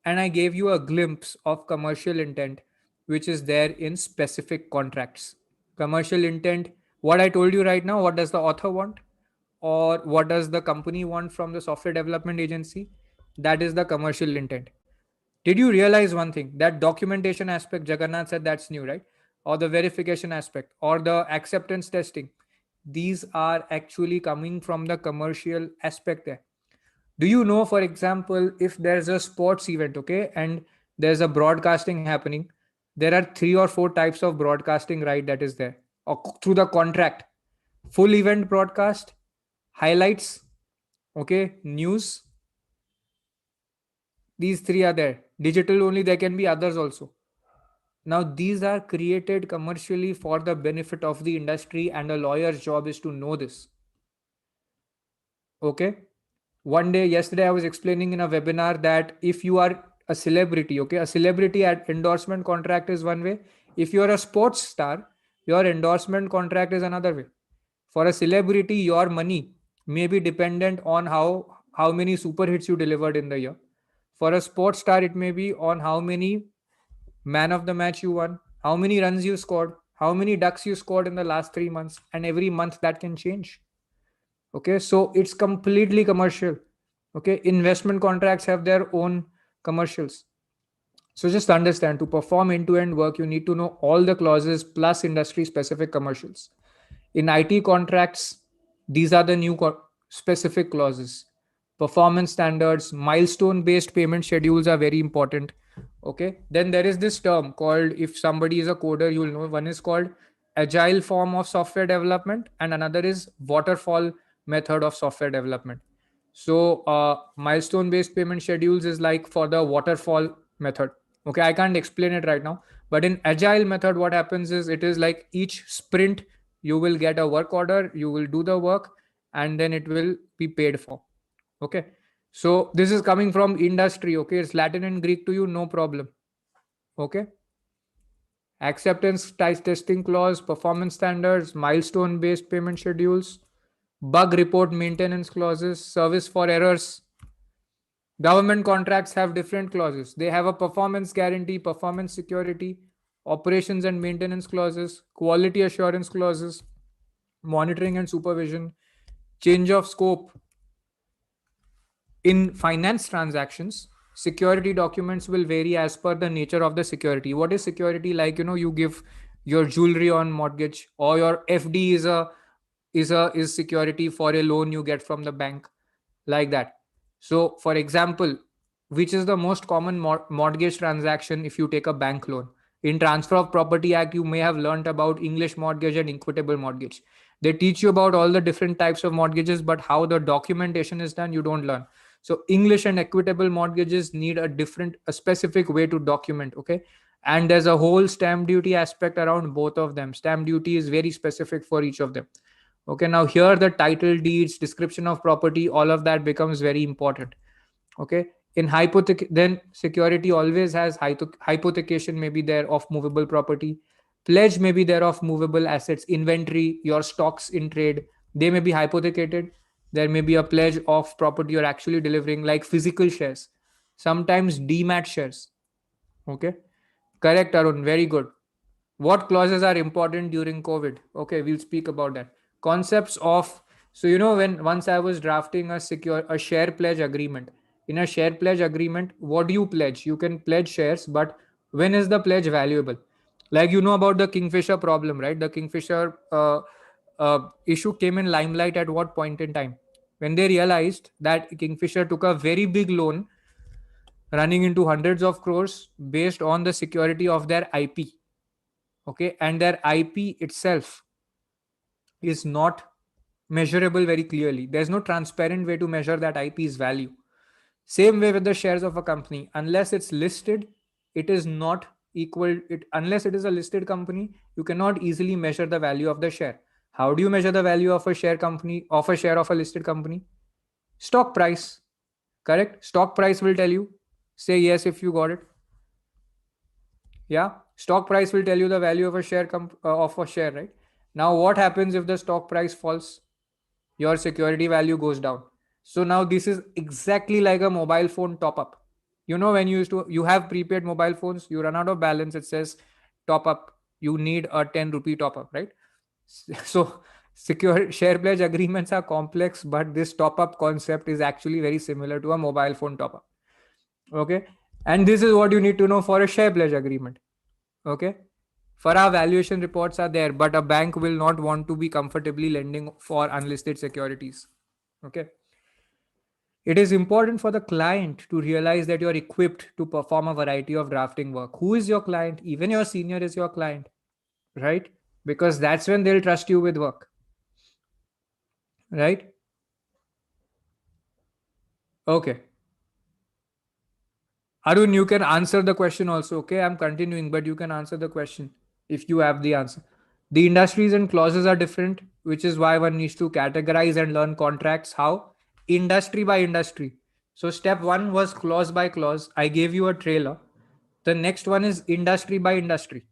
and I gave you a glimpse of commercial intent which is there in specific contracts. Commercial intent, what I told you right now, what does the author want or what does the company want from the software development agency? That is the commercial intent. Did you realize one thing, that documentation aspect Jagannath said that's new, right? Or the verification aspect or the acceptance testing, these are actually coming from the commercial aspect there. Do you know, for example, if there's a sports event, okay, and there's a broadcasting happening, there are three or four types of broadcasting right that is there or through the contract: full event broadcast, highlights, okay, news. These three are there. Digital only, there can be others also. Now, these are created commercially for the benefit of the industry, and a lawyer's job is to know this. Okay. One day, yesterday, I was explaining in a webinar that if you are a celebrity, okay, a celebrity at endorsement contract is one way. If you are a sports star, your endorsement contract is another way. For a celebrity, your money may be dependent on how many super hits you delivered in the year. For a sports star, it may be on how many man of the match you won, how many runs you scored, how many ducks you scored in the last 3 months, and every month that can change. Okay, so it's completely commercial. Okay, investment contracts have their own commercials. So just understand, to perform end to end work, you need to know all the clauses plus industry specific commercials. In IT contracts, these are the new specific clauses. Performance standards, milestone based payment schedules are very important. Okay. Then there is this term called, if somebody is a coder, you will know, one is called agile form of software development and another is waterfall method of software development. So, milestone based payment schedules is like for the waterfall method. Okay. I can't explain it right now. But in agile method, what happens is it is like each sprint you will get a work order, you will do the work, and then it will be paid for. Okay. So this is coming from industry. Okay. It's Latin and Greek to you, no problem. Okay. Acceptance testing clause, performance standards, milestone based payment schedules, bug report maintenance clauses, service for errors. Government contracts have different clauses. They have a performance guarantee, performance security, operations and maintenance clauses, quality assurance clauses, monitoring and supervision, change of scope. In finance transactions, security documents will vary as per the nature of the security. What is security? Like, you give your jewelry on mortgage, or your FD is security for a loan you get from the bank, like that. So for example, which is the most common mortgage transaction? If you take a bank loan, in transfer of property act, you may have learnt about English mortgage and equitable mortgage. They teach you about all the different types of mortgages, but how the documentation is done, you don't learn. So English and equitable mortgages need a specific way to document. Okay. And there's a whole stamp duty aspect around both of them. Stamp duty is very specific for each of them. Okay, now here the title deeds, description of property, all of that becomes very important. Okay, in hypothec, then security always has hypothecation may be there of movable property, pledge may be there of movable assets, inventory, your stocks in trade, they may be hypothecated. There may be a pledge of property you're actually delivering, like physical shares, sometimes demat shares. Okay, correct, Arun, very good. What clauses are important during COVID? Okay, we'll speak about that. Concepts of, so when once I was drafting a share pledge agreement. In a share pledge agreement, what do you pledge? You can pledge shares, but when is the pledge valuable? Like, about the Kingfisher problem, right? The Kingfisher issue came in limelight at what point in time? When they realized that Kingfisher took a very big loan running into hundreds of crores based on the security of their IP. Okay, and their IP itself is not measurable very clearly. There's no transparent way to measure that IP's value. Same way with the shares of a company, unless it's listed, it is not equal. It Unless it is a listed company, you cannot easily measure the value of the share. How do you measure the value of a share of a listed company? Stock price. Correct, stock price will tell you. Say yes if you got it. Yeah, stock price will tell you the value of a of a share, right? Now what happens if the stock price falls? Your security value goes down. So now this is exactly like a mobile phone top up. When you have prepaid mobile phones, you run out of balance, it says top up, you need a 10 rupee top up, right? So secure share pledge agreements are complex, but this top up concept is actually very similar to a mobile phone top up. Okay, and this is what you need to know for a share pledge agreement. Okay, for our valuation reports are there, but a bank will not want to be comfortably lending for unlisted securities. Okay, It is important for the client to realize that you're equipped to perform a variety of drafting work. Who is your client? Even your senior is your client, right? Because that's when they'll trust you with work, right? Okay. Arun, you can answer the question also. Okay, I'm continuing, but you can answer the question if you have the answer. The industries and clauses are different, which is why one needs to categorize and learn contracts. How? Industry by industry. So, step one was clause by clause. I gave you a trailer. The next one is industry by industry.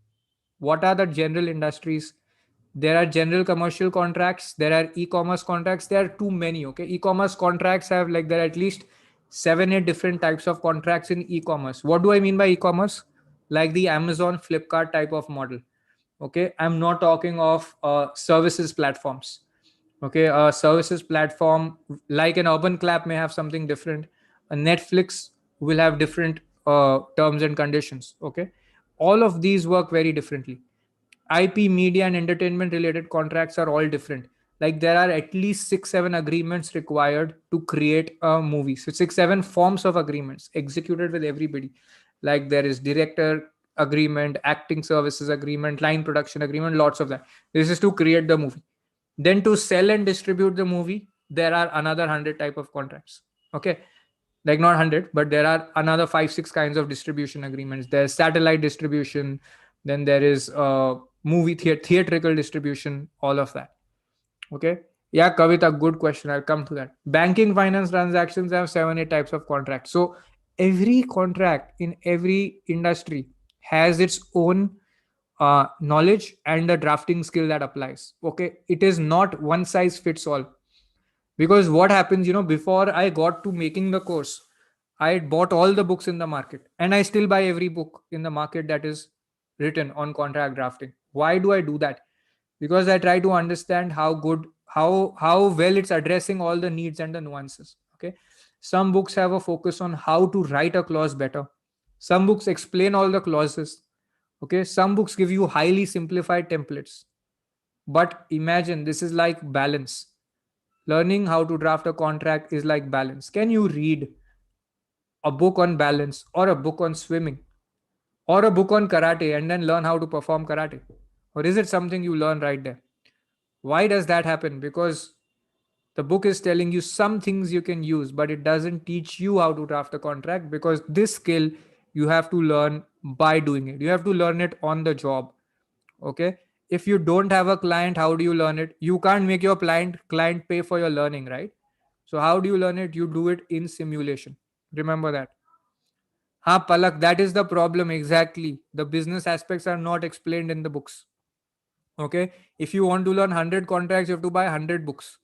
What are the general industries? There are general commercial contracts, there are e-commerce contracts, there are too many. Okay, e-commerce contracts have, like, there are at least 7 8 different types of contracts in e-commerce. What do I mean by e-commerce? Like the Amazon, Flipkart type of model. Okay, I'm not talking of services platforms. Okay, a services platform like an Urban Clap may have something different. A Netflix will have different terms and conditions. Okay, all of these work very differently. IP, media, and entertainment related contracts are all different. Like there are at least 6 7 agreements required to create a movie. So 6 7 forms of agreements executed with everybody. Like there is director agreement, acting services agreement, line production agreement, lots of that. This is to create the movie. Then to sell and distribute the movie, there are another 100 type of contracts. Okay, like not 100, but there are another 5 6 kinds of distribution agreements. There's satellite distribution, then there is movie theatrical distribution, all of that. Okay, yeah, Kavita, good question, I'll come to that. Banking finance transactions have 7 8 types of contracts. So every contract in every industry has its own knowledge and the drafting skill that applies. Okay, it is not one size fits all. Because what happens, before I got to making the course, I had bought all the books in the market, and I still buy every book in the market that is written on contract drafting. Why do I do that? Because I try to understand how well it's addressing all the needs and the nuances. Okay, some books have a focus on how to write a clause better. Some books explain all the clauses. Okay, some books give you highly simplified templates. But imagine this is like balance. Learning how to draft a contract is like balance. Can you read a book on balance, or a book on swimming, or a book on karate and then learn how to perform karate? Or is it something you learn right there? Why does that happen? Because the book is telling you some things you can use, but it doesn't teach you how to draft a contract, because this skill you have to learn by doing it. You have to learn it on the job. Okay, if you don't have a client, how do you learn it? You can't make your client pay for your learning, right? So how do you learn it? You do it in simulation. Remember that. Ha, Palak, that is the problem. Exactly, the business aspects are not explained in the books. Okay, if you want to learn 100 contracts, you have to buy 100 books.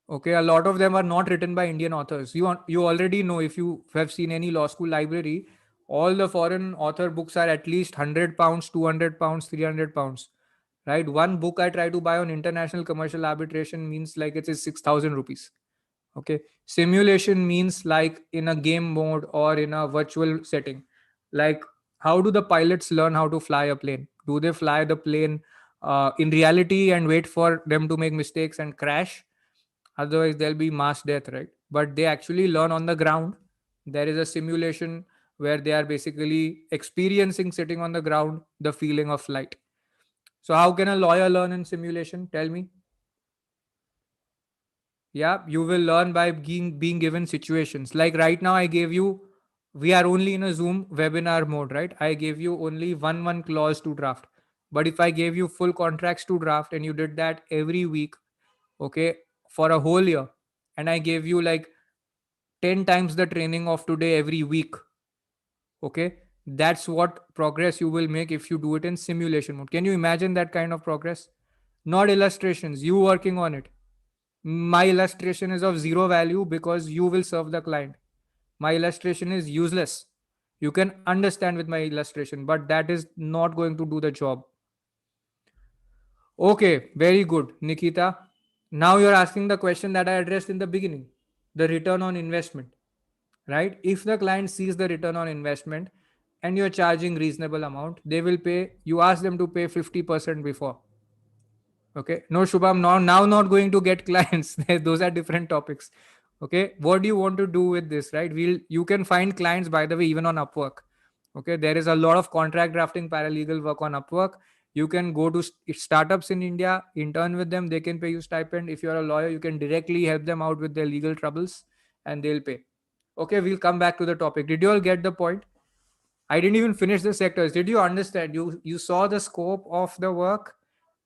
Okay, a lot of them are not written by Indian authors. You already know, if you have seen any law school library, all the foreign author books are at least £100, £200, £300. Right? One book I try to buy on international commercial arbitration means like it is 6,000 rupees. Okay, simulation means like in a game mode or in a virtual setting. Like, how do the pilots learn how to fly a plane? Do they fly the plane in reality and wait for them to make mistakes and crash? Otherwise there'll be mass death, right? But they actually learn on the ground. There is a simulation where they are basically experiencing, sitting on the ground, the feeling of flight. So how can a lawyer learn in simulation? Tell me. Yeah, you will learn by being given situations. Like right now, I gave you, we are only in a Zoom webinar mode, right? I gave you only one clause to draft. But if I gave you full contracts to draft and you did that every week, okay, for a whole year, and I gave you like 10 times the training of today every week, okay, that's what progress you will make if you do it in simulation mode. Can you imagine that kind of progress? Not illustrations, you working on it. My illustration is of zero value because you will serve the client. My illustration is useless. You can understand with my illustration, but that is not going to do the job. Okay, very good, Nikita. Now you're asking the question that I addressed in the beginning, the return on investment, right? If the client sees the return on investment and you're charging reasonable amount, they will pay. You ask them to pay 50% before. Okay, no, Shubham, now not going to get clients. Those are different topics. Okay, what do you want to do with this, right? You can find clients, by the way, even on Upwork. Okay, there is a lot of contract drafting paralegal work on Upwork. You can go to startups in India, intern with them, they can pay you stipend. If you're a lawyer, you can directly help them out with their legal troubles and they'll pay. Okay, we'll come back to the topic. Did you all get the point? I didn't even finish the sectors. Did you understand? You saw the scope of the work,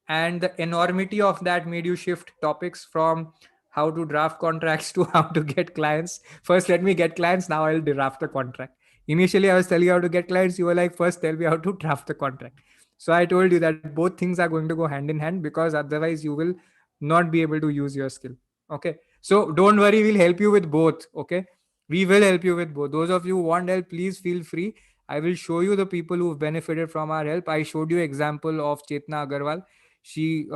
and the enormity of that made you shift topics from how to draft contracts to how to get clients. First, let me get clients. Now I'll draft the contract. Initially, I was telling you how to get clients. You were like, first, tell me how to draft the contract. So I told you that both things are going to go hand in hand, because otherwise you will not be able to use your skill. Okay. So don't worry, we'll help you with both. Okay. We will help you with both. Those of you who want help, please feel free. I will show you the people who've benefited from our help. I showed you example of Chetna Agarwal. She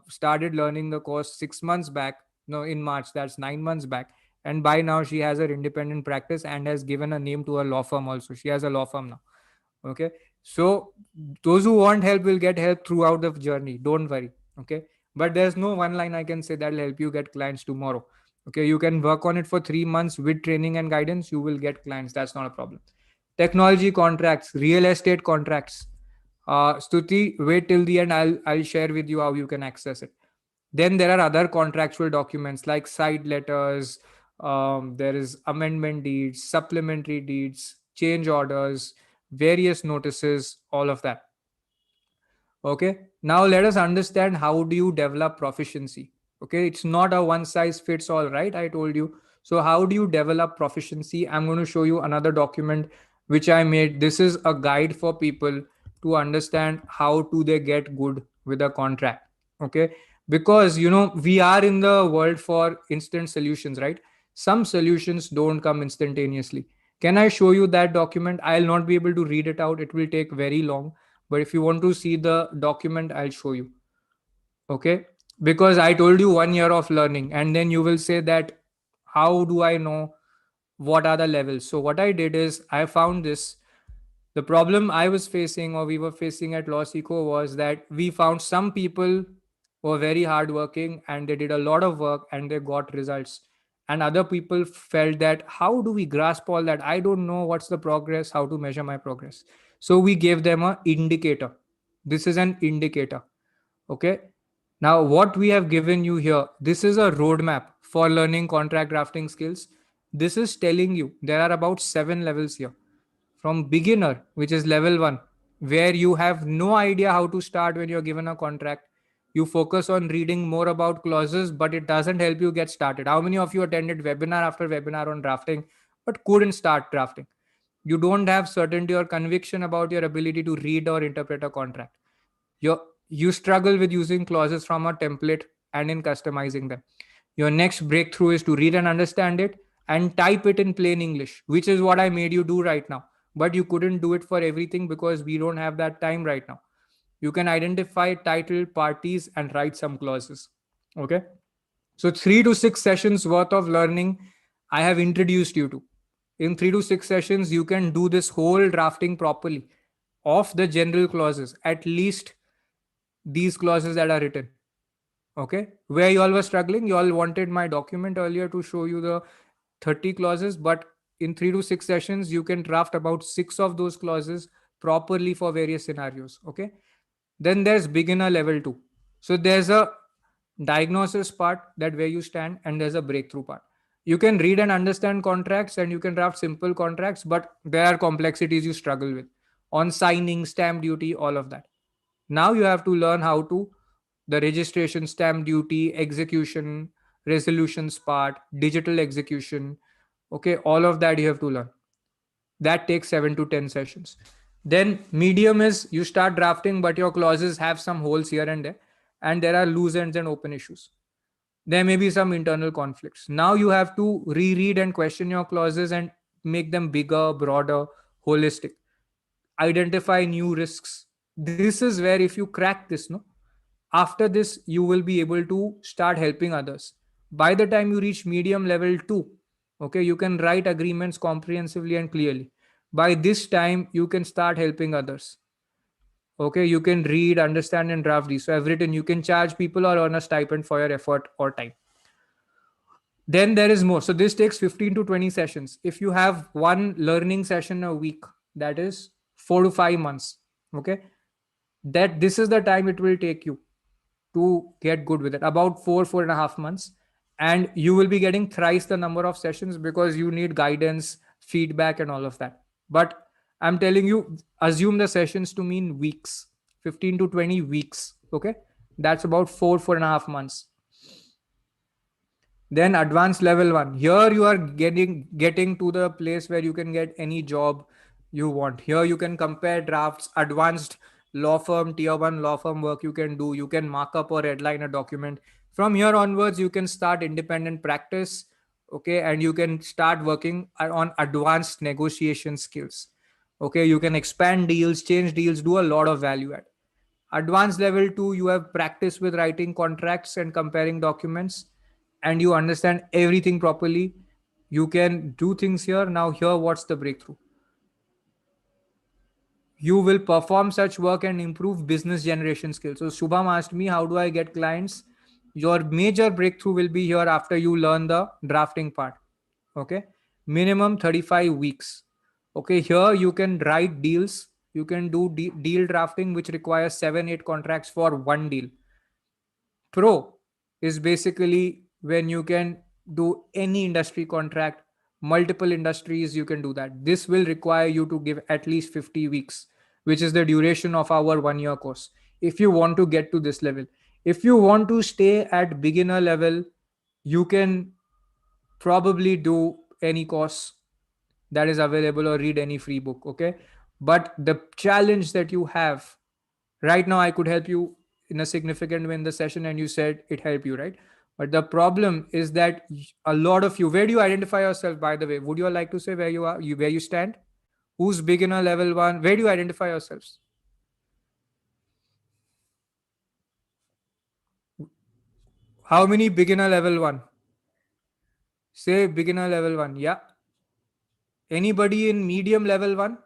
started learning the course 6 months back. No, in March. That's 9 months back. And by now she has her independent practice and has given a name to a law firm also. She has a law firm now. Okay. So those who want help will get help throughout the journey. Don't worry. Okay. But there's no one line I can say that'll help you get clients tomorrow. Okay. You can work on it for 3 months with training and guidance. You will get clients. That's not a problem. Technology contracts, real estate contracts. Stuti, wait till the end. I'll share with you how you can access it. Then there are other contractual documents like side letters. There is amendment deeds, supplementary deeds, change orders, various notices, all of that. Okay. Now let us understand how do you develop proficiency. Okay. It's not a one size fits all, right? I told you. So how do you develop proficiency? I'm going to show you another document which I made. This is a guide for people to understand how do they get good with a contract. Okay. Because, we are in the world for instant solutions, right? Some solutions don't come instantaneously. Can I show you that document? I'll not be able to read it out. It will take very long, but if you want to see the document, I'll show you. Okay. Because I told you 1 year of learning, and then you will say that how do I know what are the levels? So what I did is I found this. The problem I was facing, or we were facing at LawSikho, was that we found some people were very hardworking and they did a lot of work and they got results. And other people felt that how do we grasp all that? I don't know what's the progress, how to measure my progress. So we gave them a indicator. This is an indicator. Okay. Now, what we have given you here, this is a roadmap for learning contract drafting skills. This is telling you there are about 7 levels here. From beginner, which is level 1, where you have no idea how to start when you're given a contract. You focus on reading more about clauses, but it doesn't help you get started. How many of you attended webinar after webinar on drafting but couldn't start drafting? You don't have certainty or conviction about your ability to read or interpret a contract. You struggle with using clauses from a template and in customizing them. Your next breakthrough is to read and understand it and type it in plain English, which is what I made you do right now. But you couldn't do it for everything because we don't have that time right now. You can identify title, parties, and write some clauses. Okay. So 3 to 6 sessions worth of learning I have introduced you to. In 3 to 6 sessions, you can do this whole drafting properly of the general clauses, at least these clauses that are written. Okay. Where you all were struggling, you all wanted my document earlier to show you the 30 clauses, but in 3 to 6 sessions, you can draft about 6 of those clauses properly for various scenarios. Okay. Then there's beginner level 2. So there's a diagnosis part, that where you stand, and there's a breakthrough part. You can read and understand contracts and you can draft simple contracts, but there are complexities you struggle with on signing, stamp duty, all of that. Now you have to learn how to the registration, stamp duty, execution, resolutions part, digital execution. Okay, all of that you have to learn. That takes 7 to 10 sessions. Then medium is you start drafting, but your clauses have some holes here and there, and there are loose ends and open issues. There may be some internal conflicts. Now you have to reread and question your clauses and make them bigger, broader, holistic. Identify new risks. This is where if you crack this, no, after this you will be able to start helping others. By the time you reach medium level 2, okay, you can write agreements comprehensively and clearly. By this time you can start helping others. Okay, you can read, understand, and draft these. So I've written you can charge people or earn a stipend for your effort or time. Then there is more. So this takes 15 to 20 sessions. If you have one learning session a week, that is 4 to 5 months. Okay. That this is the time it will take you to get good with it, about 4.5 months. And you will be getting thrice the number of sessions because you need guidance, feedback, and all of that. But I'm telling you, assume the sessions to mean weeks, 15 to 20 weeks. Okay. That's about 4.5 months. Then advanced level 1, here you are getting to the place where you can get any job you want. Here you can compare drafts, advanced law firm, tier 1 law firm work you can do. You can mark up or redline a document. From here onwards you can start independent practice. Okay, and you can start working on advanced negotiation skills. Okay, you can expand deals, change deals, do a lot of value add. Advanced level 2, you have practice with writing contracts and comparing documents, and you understand everything properly. You can do things here. Now, here, what's the breakthrough? You will perform such work and improve business generation skills. So, Shubham asked me, how do I get clients? Your major breakthrough will be here after you learn the drafting part. Okay. Minimum 35 weeks. Okay. Here you can write deals. You can do deal drafting, which requires 7, 8 contracts for one deal. Pro is basically when you can do any industry contract, multiple industries, you can do that. This will require you to give at least 50 weeks, which is the duration of our 1 year course. If you want to get to this level, if you want to stay at beginner level, you can probably do any course that is available or read any free book. Okay. But the challenge that you have right now, I could help you in a significant way in the session, and you said it helped you, right? But the problem is that a lot of you, where do you identify yourself, by the way? Would you like to say where you are, where you stand? Who's beginner level 1? Where do you identify yourselves? How many beginner level 1? Say beginner level 1. Yeah. Anybody in medium level 1?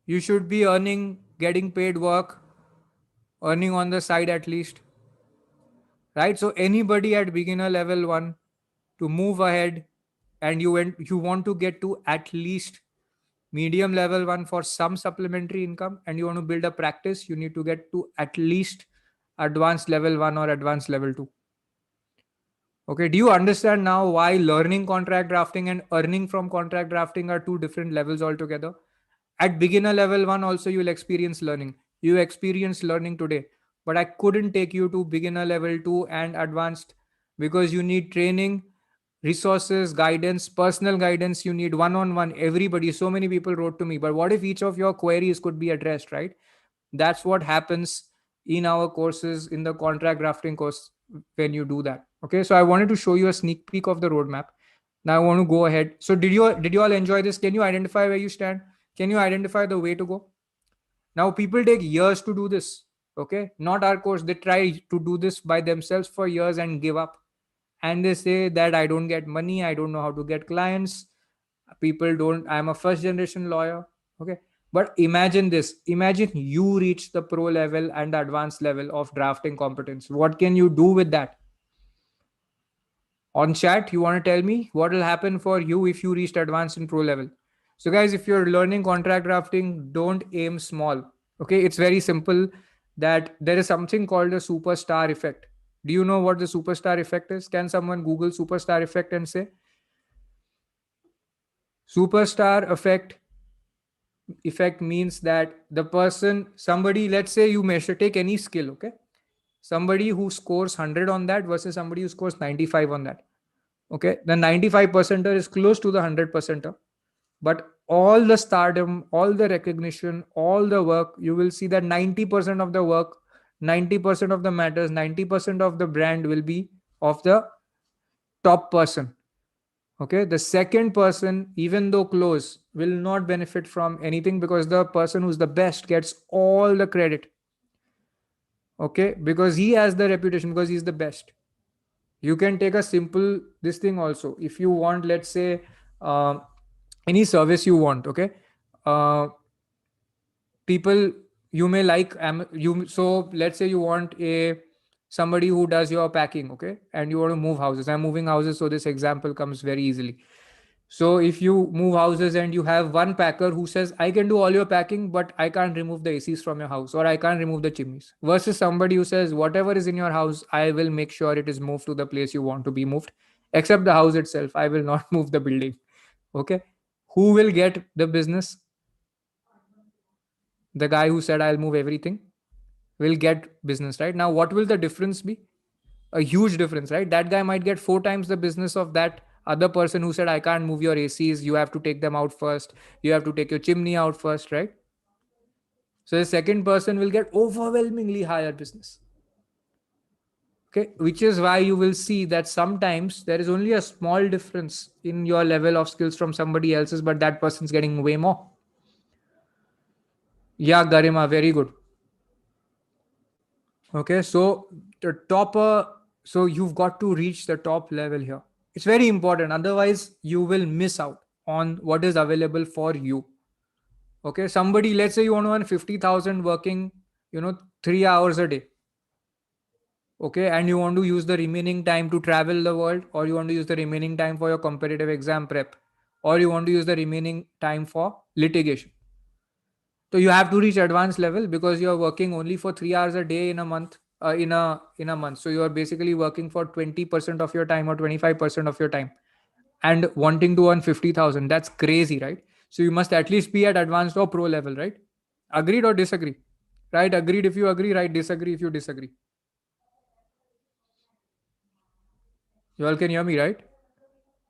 You should be earning, getting paid work, earning on the side at least, right? So anybody at beginner level 1, to move ahead, and you want to get to at least medium level 1 for some supplementary income, and you want to build a practice, you need to get to at least advanced level 1 or advanced level 2. Okay, do you understand now why learning contract drafting and earning from contract drafting are two different levels altogether? At beginner level 1 also, you will experience learning. You experience learning today, but I couldn't take you to beginner level 2 and advanced, because you need training, resources, guidance, personal guidance. You need one on one. Everybody, so many people wrote to me, but what if each of your queries could be addressed, right? That's what happens in our courses, in the contract drafting course, when you do that. Okay, so I wanted to show you a sneak peek of the roadmap. Now I want to go ahead. So did you all enjoy this? Can you identify where you stand? Can you identify the way to go? Now people take years to do this. Okay, not our course. They try to do this by themselves for years and give up. And they say that I don't get money, I don't know how to get clients. People don't, I'm a first generation lawyer. Okay. But imagine this. Imagine you reach the pro level and advanced level of drafting competence. What can you do with that? On chat, you want to tell me what will happen for you if you reached advanced and pro level? So guys, if you're learning contract drafting, don't aim small. Okay, it's very simple. That there is something called a superstar effect. Do you know what the superstar effect is? Can someone Google superstar effect and say? Superstar effect means that the person, somebody, let's say you measure, take any skill. Okay, somebody who scores 100 on that versus somebody who scores 95 on that. Okay, the 95 percenter is close to the 100 percenter, but all the stardom, all the recognition, all the work, you will see that 90% of the work, 90% of the matters, 90% of the brand will be of the top person. Okay, the second person, even though close, will not benefit from anything, because the person who's the best gets all the credit. Okay, because he has the reputation, because he's the best. You can take a simple this thing also. If you want, let's say, uh, any service you want. Okay, uh, people, you may like you, so let's say you want a somebody who does your packing, okay, and you want to move houses. I'm moving houses, so this example comes very easily. So if you move houses and you have one packer who says, I can do all your packing, but I can't remove the ACs from your house, or I can't remove the chimneys, versus somebody who says, whatever is in your house, I will make sure it is moved to the place you want to be moved, except the house itself. I will not move the building. Okay. Who will get the business? The guy who said, I'll move everything will get business, right? Now, what will the difference be? A huge difference, right? That guy might get 4 times the business of that other person who said, I can't move your ACs. You have to take them out first. You have to take your chimney out first, right? So the second person will get overwhelmingly higher business. Okay. Which is why you will see that sometimes there is only a small difference in your level of skills from somebody else's, but that person's getting way more. Yeah, Garima, very good. Okay, so the topper, so you've got to reach the top level here. It's very important. Otherwise, you will miss out on what is available for you. Okay, somebody, let's say you want to earn 50,000 working, 3 hours a day. Okay, and you want to use the remaining time to travel the world, or you want to use the remaining time for your competitive exam prep, or you want to use the remaining time for litigation. So you have to reach advanced level because you are working only for 3 hours a day in a month. In a month, so you are basically working for 20% of your time or 25% of your time, and wanting to earn 50,000. That's crazy, right? So you must at least be at advanced or pro level, right? Agreed or disagree? Right? Agreed if you agree. Right? Disagree if you disagree. You all can hear me, right?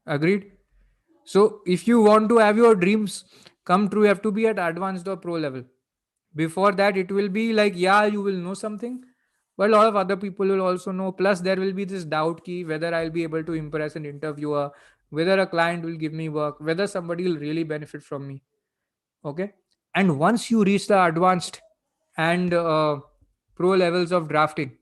Agreed. So if you want to have your dreams come true, you have to be at advanced or pro level. Before that, it will be like, yeah, you will know something, but a lot of other people will also know. Plus, there will be this doubt key whether I'll be able to impress an interviewer, whether a client will give me work, whether somebody will really benefit from me. Okay. And once you reach the advanced and pro levels of drafting,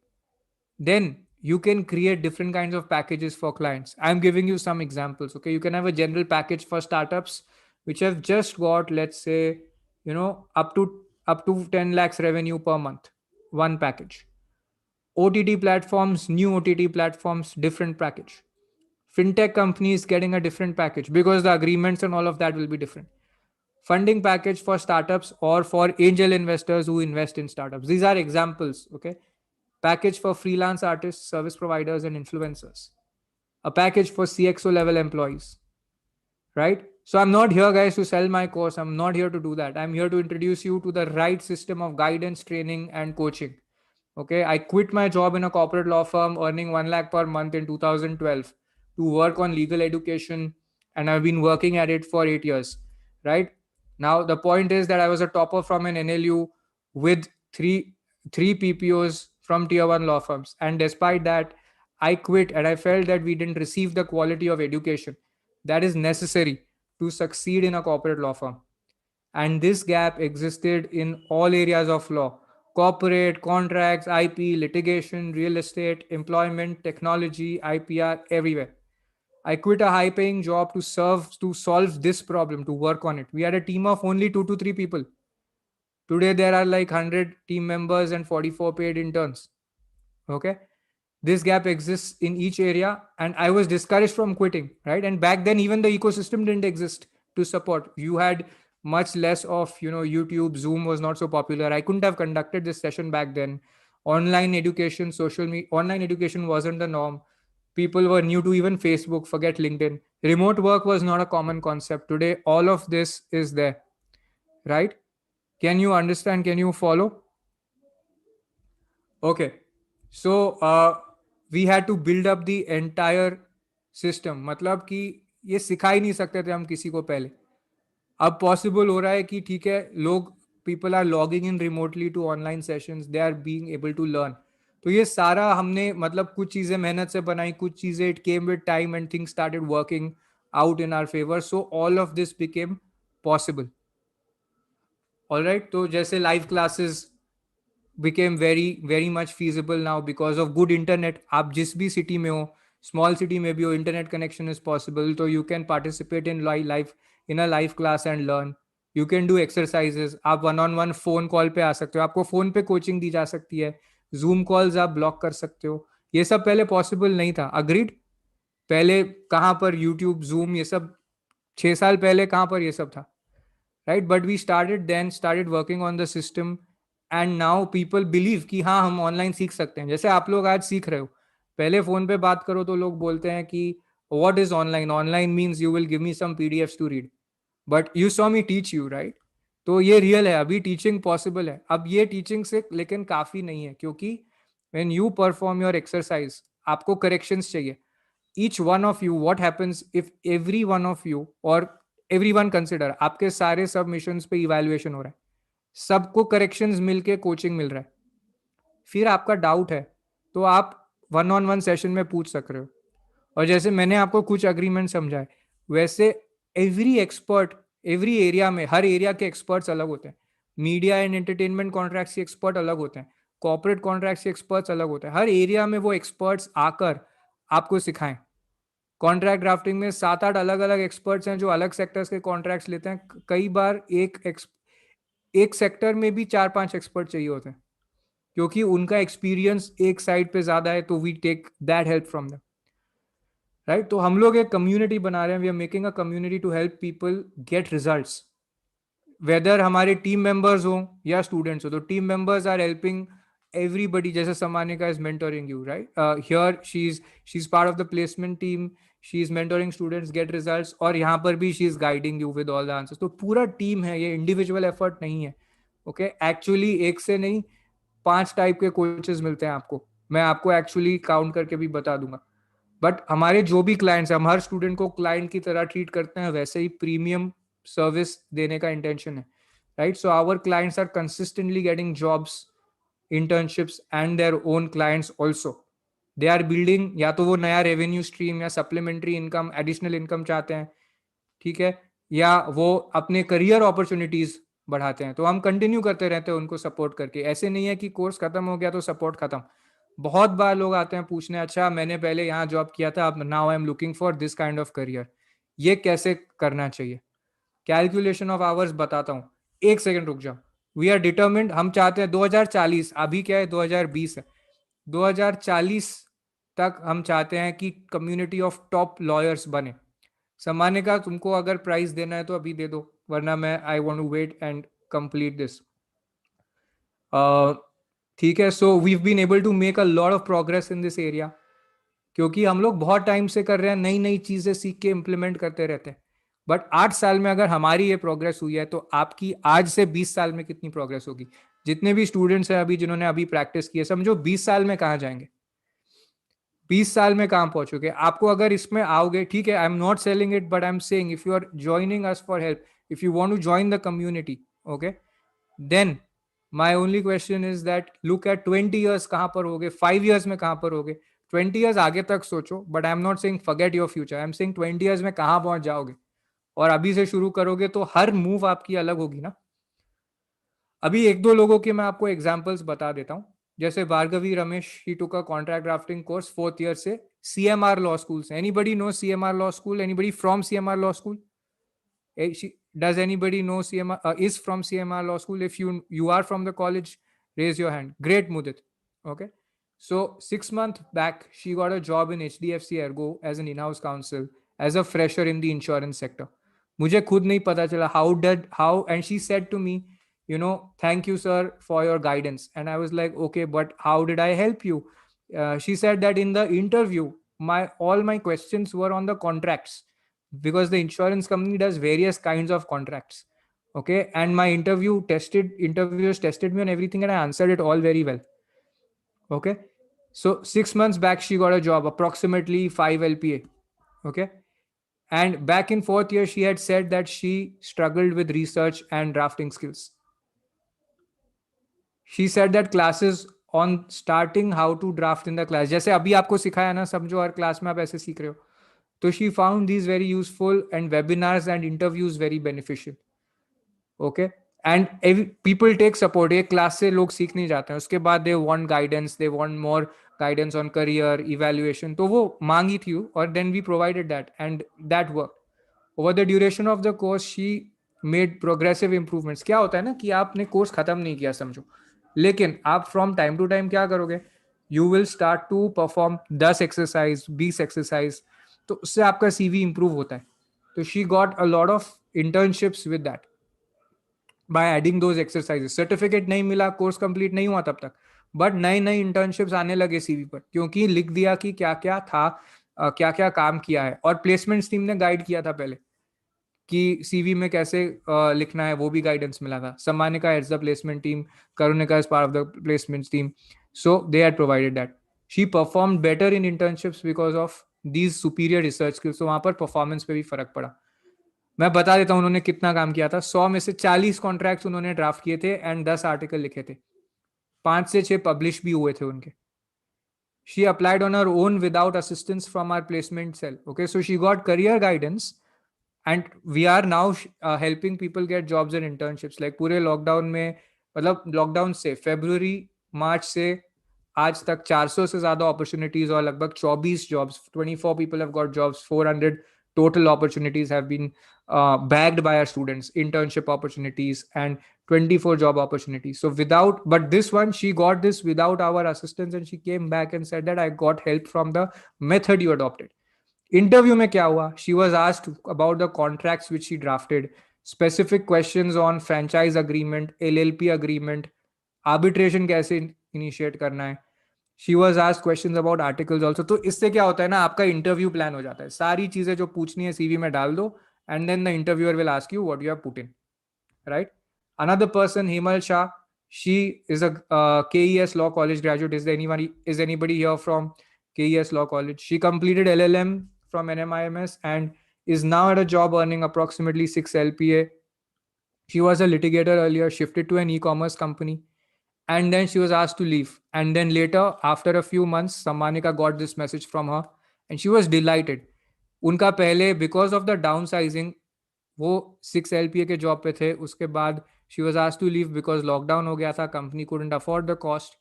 then you can create different kinds of packages for clients. I'm giving you some examples. Okay, you can have a general package for startups which have just got, let's say, up to 10 lakhs revenue per month. One package. OTT platforms, new OTT platforms, different package. Fintech companies getting a different package because the agreements and all of that will be different. Funding package for startups or for angel investors who invest in startups. These are examples. Okay, package for freelance artists, service providers, and influencers, a package for CXO level employees, right? So I'm not here, guys, to sell my course. I'm not here to do that. I'm here to introduce you to the right system of guidance, training, and coaching. Okay, I quit my job in a corporate law firm earning 1 lakh per month in 2012 to work on legal education, and I've been working at it for 8 years, right? Now the point is that I was a topper from an NLU with three PPOs from tier 1 law firms, and despite that I quit, and I felt that we didn't receive the quality of education that is necessary to succeed in a corporate law firm. And this gap existed in all areas of law: corporate, contracts, IP, litigation, real estate, employment, technology, IPR, everywhere. I quit a high paying job to solve this problem, to work on it. We had a team of only 2 to 3 people. Today there are like 100 team members and 44 paid interns. Okay. This gap exists in each area, and I was discouraged from quitting, right? And back then even the ecosystem didn't exist to support. You had much less of, YouTube. Zoom was not so popular. I couldn't have conducted this session back then. Online education, social media, online education wasn't the norm. People were new to even Facebook, forget LinkedIn. Remote work was not a common concept. Today all of this is there, right? Can you understand? Can you follow? Okay. So we had to build up the entire system. मतलब कि ये सिखा ही नहीं सकते थे हम किसी को पहले. अब पॉसिबल हो रहा है कि ठीक है, लोग, people are logging in remotely to online sessions, they are being able to learn. तो ये सारा हमने, मतलब कुछ चीजें मेहनत से बनाई, कुछ चीजें it came with time and things started working out in our favour. So all of this became possible. Alright, तो जैसे live classes became very much feasible now because of good internet. आप जिस भी city में हो, small city में भी हो, internet connection is possible, so you can participate in live class and learn. You can do exercises. आप one on one phone call पे आ सकते हो. आपको phone पे coaching दी जा सकती है. जूम कॉल्स आप ब्लॉक कर सकते हो, ये सब पहले पॉसिबल नहीं था, अग्रीड? पहले कहाँ पर यूट्यूब, जूम, ये सब 6 साल पहले कहाँ पर ये सब था, right? But we started then, started working on the system, and now people believe कि हाँ हम ऑनलाइन सीख सकते हैं, जैसे आप लोग आज सीख रहे हो। पहले फोन पे बात करो तो लोग बोलते हैं कि what is online, online means you will give me some PDFs to read, but you saw me teach you, right? तो ये रियल है, अभी टीचिंग पॉसिबल है। अब ये टीचिंग से लेकिन काफी नहीं है, क्योंकि when you perform your exercise, आपको करेक्शंस चाहिए। each one of you, what happens if every one of you or everyone consider, आपके सारे सबमिशंस पे इवैल्यूएशन हो रहा है, सबको करेक्शंस मिलके कोचिंग मिल रहा है, फिर आपका डाउट है तो आप वन ऑन वन सेशन में पूछ सक रहे हो। और जैसे मैंने आपको कुछ अग्रीमेंट समझाए, वैसे एवरी एक्सपर्ट, एवरी एरिया में, हर एरिया के एक्सपर्ट्स अलग होते हैं। मीडिया एंड एंटरटेनमेंट कॉन्ट्रैक्ट्स के एक्सपर्ट अलग होते हैं, कॉर्पोरेट कॉन्ट्रैक्ट्स के एक्सपर्ट्स अलग होते हैं, हर एरिया में वो एक्सपर्ट्स आकर आपको सिखाएं। कॉन्ट्रैक्ट ड्राफ्टिंग में 7-8 अलग अलग एक्सपर्ट्स हैं जो अलग सेक्टर्स के कॉन्ट्रैक्ट्स लेते हैं, कई बार एक सेक्टर में भी 4-5 एक्सपर्ट चाहिए होते हैं, क्योंकि उनका एक्सपीरियंस एक साइड पे ज्यादा है, तो we take that help from them, right? तो हम लोग एक कम्युनिटी बना रहे हैं, we are making a community to help people get results, whether हमारे टीम मेंबर्स हो या स्टूडेंट्स हो। तो team members are helping everybody, जैसे समानिका is mentoring you, right? Here she's part of the placement team, she's mentoring students get results, और यहाँ पर भी she's guiding you with all the answers। तो पूरा टीम है, ये इंडिविजुअल एफर्ट नहीं है, ओके? एक्चुअली एक से नहीं, 5 टाइप के कोचेस मिलते हैं आपको, मैं आपको एक्चुअली काउंट करके भी बता दूंगा। बट हमारे जो भी क्लाइंट्स हैं, हम हर स्टूडेंट को क्लाइंट की तरह ट्रीट करते हैं, वैसे ही प्रीमियम सर्विस देने का इंटेंशन है, right? So our clients are consistently getting jobs, internships and their own clients also। they are building, या तो वो नया रेवेन्यू स्ट्रीम या सप्लीमेंट्री इनकम, एडिशनल इनकम चाहते हैं, ठीक है, या वो अपने करियर अपॉर्चुनिटीज बढ़ाते हैं। तो हम कंटिन्यू करते रहते हैं उनको सपोर्ट करके, ऐसे नहीं है कि कोर्स खत्म हो गया तो सपोर्ट खत्म। बहुत बार लोग आते हैं पूछने, अच्छा मैंने पहले यहाँ जॉब किया था, अब now I am looking for this kind of career, ये कैसे करना चाहिए? कैलकुलेशन ऑफ आवर्स बताता हूँ, एक सेकंड रुक जाओ। वी आर डिटर्मिंड, हम चाहते हैं 2040, अभी क्या है 2020 है, 2040 तक हम चाहते हैं कि कम्युनिटी ऑफ टॉप लॉयर्स बने। सम्मान्य का तुमको अगर प्राइस देना है तो अभी दे दो, वरना मैं I want to wait and complete this, ठीक है? So we been able to make a lot of progress in this area, क्योंकि हम लोग बहुत टाइम से कर रहे हैं, नई नई चीजें सीख के इम्प्लीमेंट करते रहते हैं। बट 8 साल में अगर हमारी ये प्रोग्रेस हुई है, तो आपकी आज से 20 साल में कितनी प्रोग्रेस होगी? जितने भी स्टूडेंट्स हैं अभी, जिन्होंने अभी प्रैक्टिस की है, समझो 20 साल में कहाँ जाएंगे, 20 साल में कहाँ पहुंचोगे? आपको अगर इसमें आओगे, ठीक है, I am not selling it, but I am saying if you are joining us for help, if you want to join the community, okay, then my only question is that look at 20 years कहां पर होगे, 5 years में कहां पर होगे, 20 years आगे तक सोचो। But I am not saying forget your future, I am saying 20 years में कहां पहुंच जाओगे, और अभी से शुरू करोगे तो हर मूव आपकी अलग होगी ना। अभी एक दो लोगों के मैं आपको एग्जाम्पल्स बता देता हूं, जैसे Bhargavi Ramesh, he took a contract drafting course 4th year से सीएमआर लॉ स्कूल से। Anybody know CMR law school? Anybody from CMR law school? Does anybody know CMR, is from CMR Law School? If you are from the college, raise your hand. Great, Mudit. Okay. So 6 months back, she got a job in HDFC Ergo as an in-house counsel, as a fresher in the insurance sector. मुझे खुद नहीं पता चला how, and she said to me, thank you sir for your guidance, and I was like, okay, but how did I help you? She said that in the interview, all my questions were on the contracts, because the insurance company does various kinds of contracts, okay, and my interviewers tested me on everything, and I answered it all very well, okay. So 6 months back, she got a job, approximately 5 LPA, okay. And back in 4th year, she had said that she struggled with research and drafting skills. She said that classes on starting how to draft in the class, जैसे अभी आपको सिखाया ना, समझो हर class में आप ऐसे सीख रहे हो, तो she found these very useful, and webinars and interviews very beneficial, okay. And people take support, एक क्लास से लोग सीख नहीं जाते हैं, उसके बाद they want guidance, they want more guidance on career evaluation, तो वो मांगी थी, और then we provided that, and that worked। over the duration of the course she made progressive improvements। क्या होता है ना कि आपने कोर्स खत्म नहीं किया, समझो, लेकिन आप फ्रॉम टाइम टू टाइम क्या करोगे, you will start to perform 10 exercise, 20 exercise, तो उससे आपका सीवी इंप्रूव होता है. तो she got a lot of internships with that by adding those exercises. Certificate नहीं मिला, कोर्स कंप्लीट नहीं हुआ तब तक, बट नई नई इंटर्नशिप्स आने लगे सीवी पर, क्योंकि लिख दिया कि क्या क्या था, क्या क्या काम किया है. और प्लेसमेंट टीम ने गाइड किया था पहले कि सीवी में कैसे लिखना है, वो भी गाइडेंस मिला था. Sammanika heads the placement team, Karunika is part of the placement team, so they had provided that. She perform better in internships because of these superior research skills. तो वहां पर परफॉर्मेंस पे भी फर्क पड़ा. मैं बता देता हूँ उन्होंने कितना काम किया था. 100 में से 40 उन्होंने ड्राफ्ट किए थे एंड 10 आर्टिकल लिखे थे. 5 से 6 पब्लिश भी हुए थे उनके. She applied on her own without assistance from our placement cell. Okay, so she got career guidance, and we are now helping people get jobs and internships. Like पूरे lockdown में, मतलब लॉकडाउन से फरवरी मार्च से आज तक 400 से ज्यादा अपॉर्चुनिटीज और लगभग 24 jobs, 24 people have got jobs, 400 total opportunities have been bagged by our students, internship opportunities and 24 job opportunities. So without, but this one, she got this without our assistance, and she came back and said that I got help from the method you adopted. Interview में क्या हुआ, she was asked about the contracts which she drafted, specific questions on franchise agreement, LLP agreement, arbitration कैसे initiate करना है. She was asked questions about articles also. तो इससे क्या होता है ना, आपका इंटरव्यू प्लान हो जाता है. सारी चीजें जो पूछनी है सीवी में डाल दो, and then the interviewer will ask you what you have put in. Right? Another person, Himal Shah, she is a KES Law College graduate. Is anybody here from KES Law College? She completed LLM from NMIMS and is now at a job earning approximately 6 LPA. She was a litigator earlier, shifted to an e-commerce company, and then she was asked to leave. And then later, after a few months, Sammanika got this message from her, and she was delighted. उनका पहले because of the downsizing वो 6 LPA के job पे थे. उसके बाद she was asked to leave because lockdown हो गया था, company couldn't afford the cost.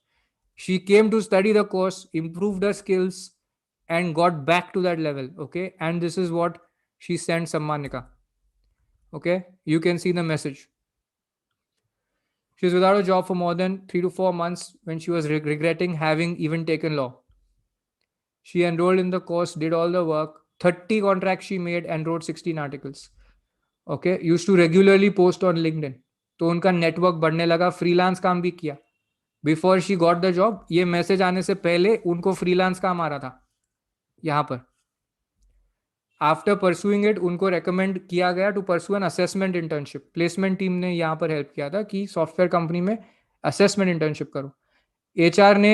She came to study the course, improved the skills and got back to that level. Okay, and this is what she sent Sammanika. Okay, you can see the message. She's without a job for more than 3 to 4 months when she was regretting having even taken law. She enrolled in the course, did all the work, 30 contracts she made and wrote 16 articles. Okay, used to regularly post on LinkedIn. तो उनका network बढ़ने लगा, freelance काम भी किया. Before she got the job, ये message आने से पहले उनको फ्रीलांस काम आ रहा था यहाँ पर. आफ्टर परसुइंग इट उनको रेकमेंड किया गया to pursue an assessment internship. Placement team ने यहाँ पर हेल्प किया था कि सॉफ्टवेयर कंपनी में असेसमेंट इंटर्नशिप करो. एचआर ने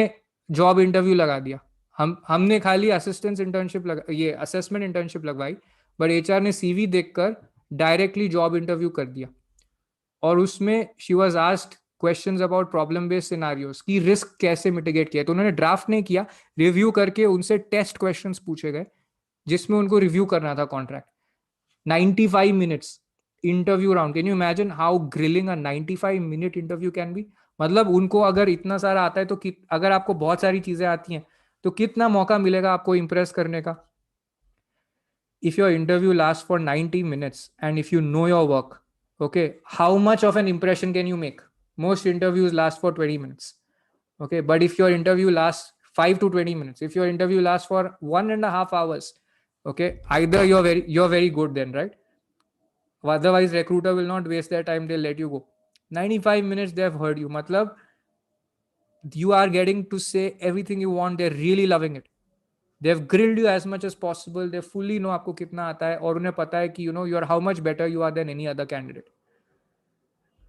जॉब इंटरव्यू लगा दिया. हमने खाली असिस्टेंस इंटर्नशिप ये असेसमेंट इंटर्नशिप लगवाई, बट एचआर ने सीवी देखकर डायरेक्टली जॉब इंटरव्यू कर दिया. और उसमें she was asked questions about problem based scenarios की रिस्क कैसे मिटिगेट किया. तो उन्होंने ड्राफ्ट नहीं किया, रिव्यू करके उनसे टेस्ट क्वेश्चंस पूछे गए जिसमें उनको रिव्यू करना था contract. 95 minutes interview round. Can you imagine how grilling a 95 minute interview can be. मतलब उनको अगर इतना सारा आता है तो अगर आपको बहुत सारी चीजें आती हैं तो कितना मौका मिलेगा आपको इंप्रेस करने का. if your interview lasts for 90 minutes and if you know your work, okay, how much of an impression can you make? Most interviews last for 20 minutes. Okay, but if your interview lasts 5 to 20 minutes, if your interview lasts for 1.5 hours, okay, either you're very good then, right? Otherwise recruiter will not waste their time, they'll let you go. 95 minutes they have heard you. Matlab, you are getting to say everything you want. They're really loving it. They've grilled you as much as possible. They fully know आपको कितना आता है और उन्हें पता है कि you are how much better you are than any other candidate,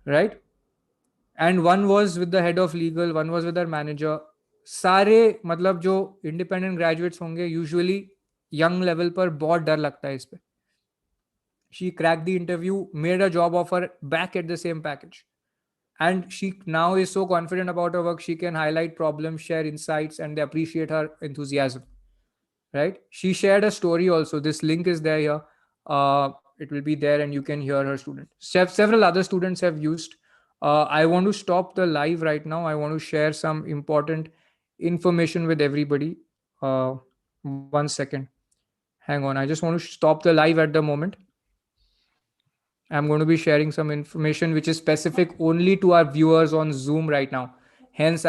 right? And one was with the head of legal, one was with their manager. सारे मतलब जो independent graduates होंगे usually young level पर बहुत डर लगता है इस पे. She cracked the interview, made a job offer back at the same package. And she now is so confident about her work, she can highlight problems, share insights, and they appreciate her enthusiasm. Right? She shared a story also. This link is there here. It will be there and you can hear her student. Several other students have used. I want to stop the live right now. I want to share some important information with everybody. One second. Hang on. I just want to stop the live at the moment. I'm going to be sharing some information which is specific only to our viewers on Zoom right now. Hence,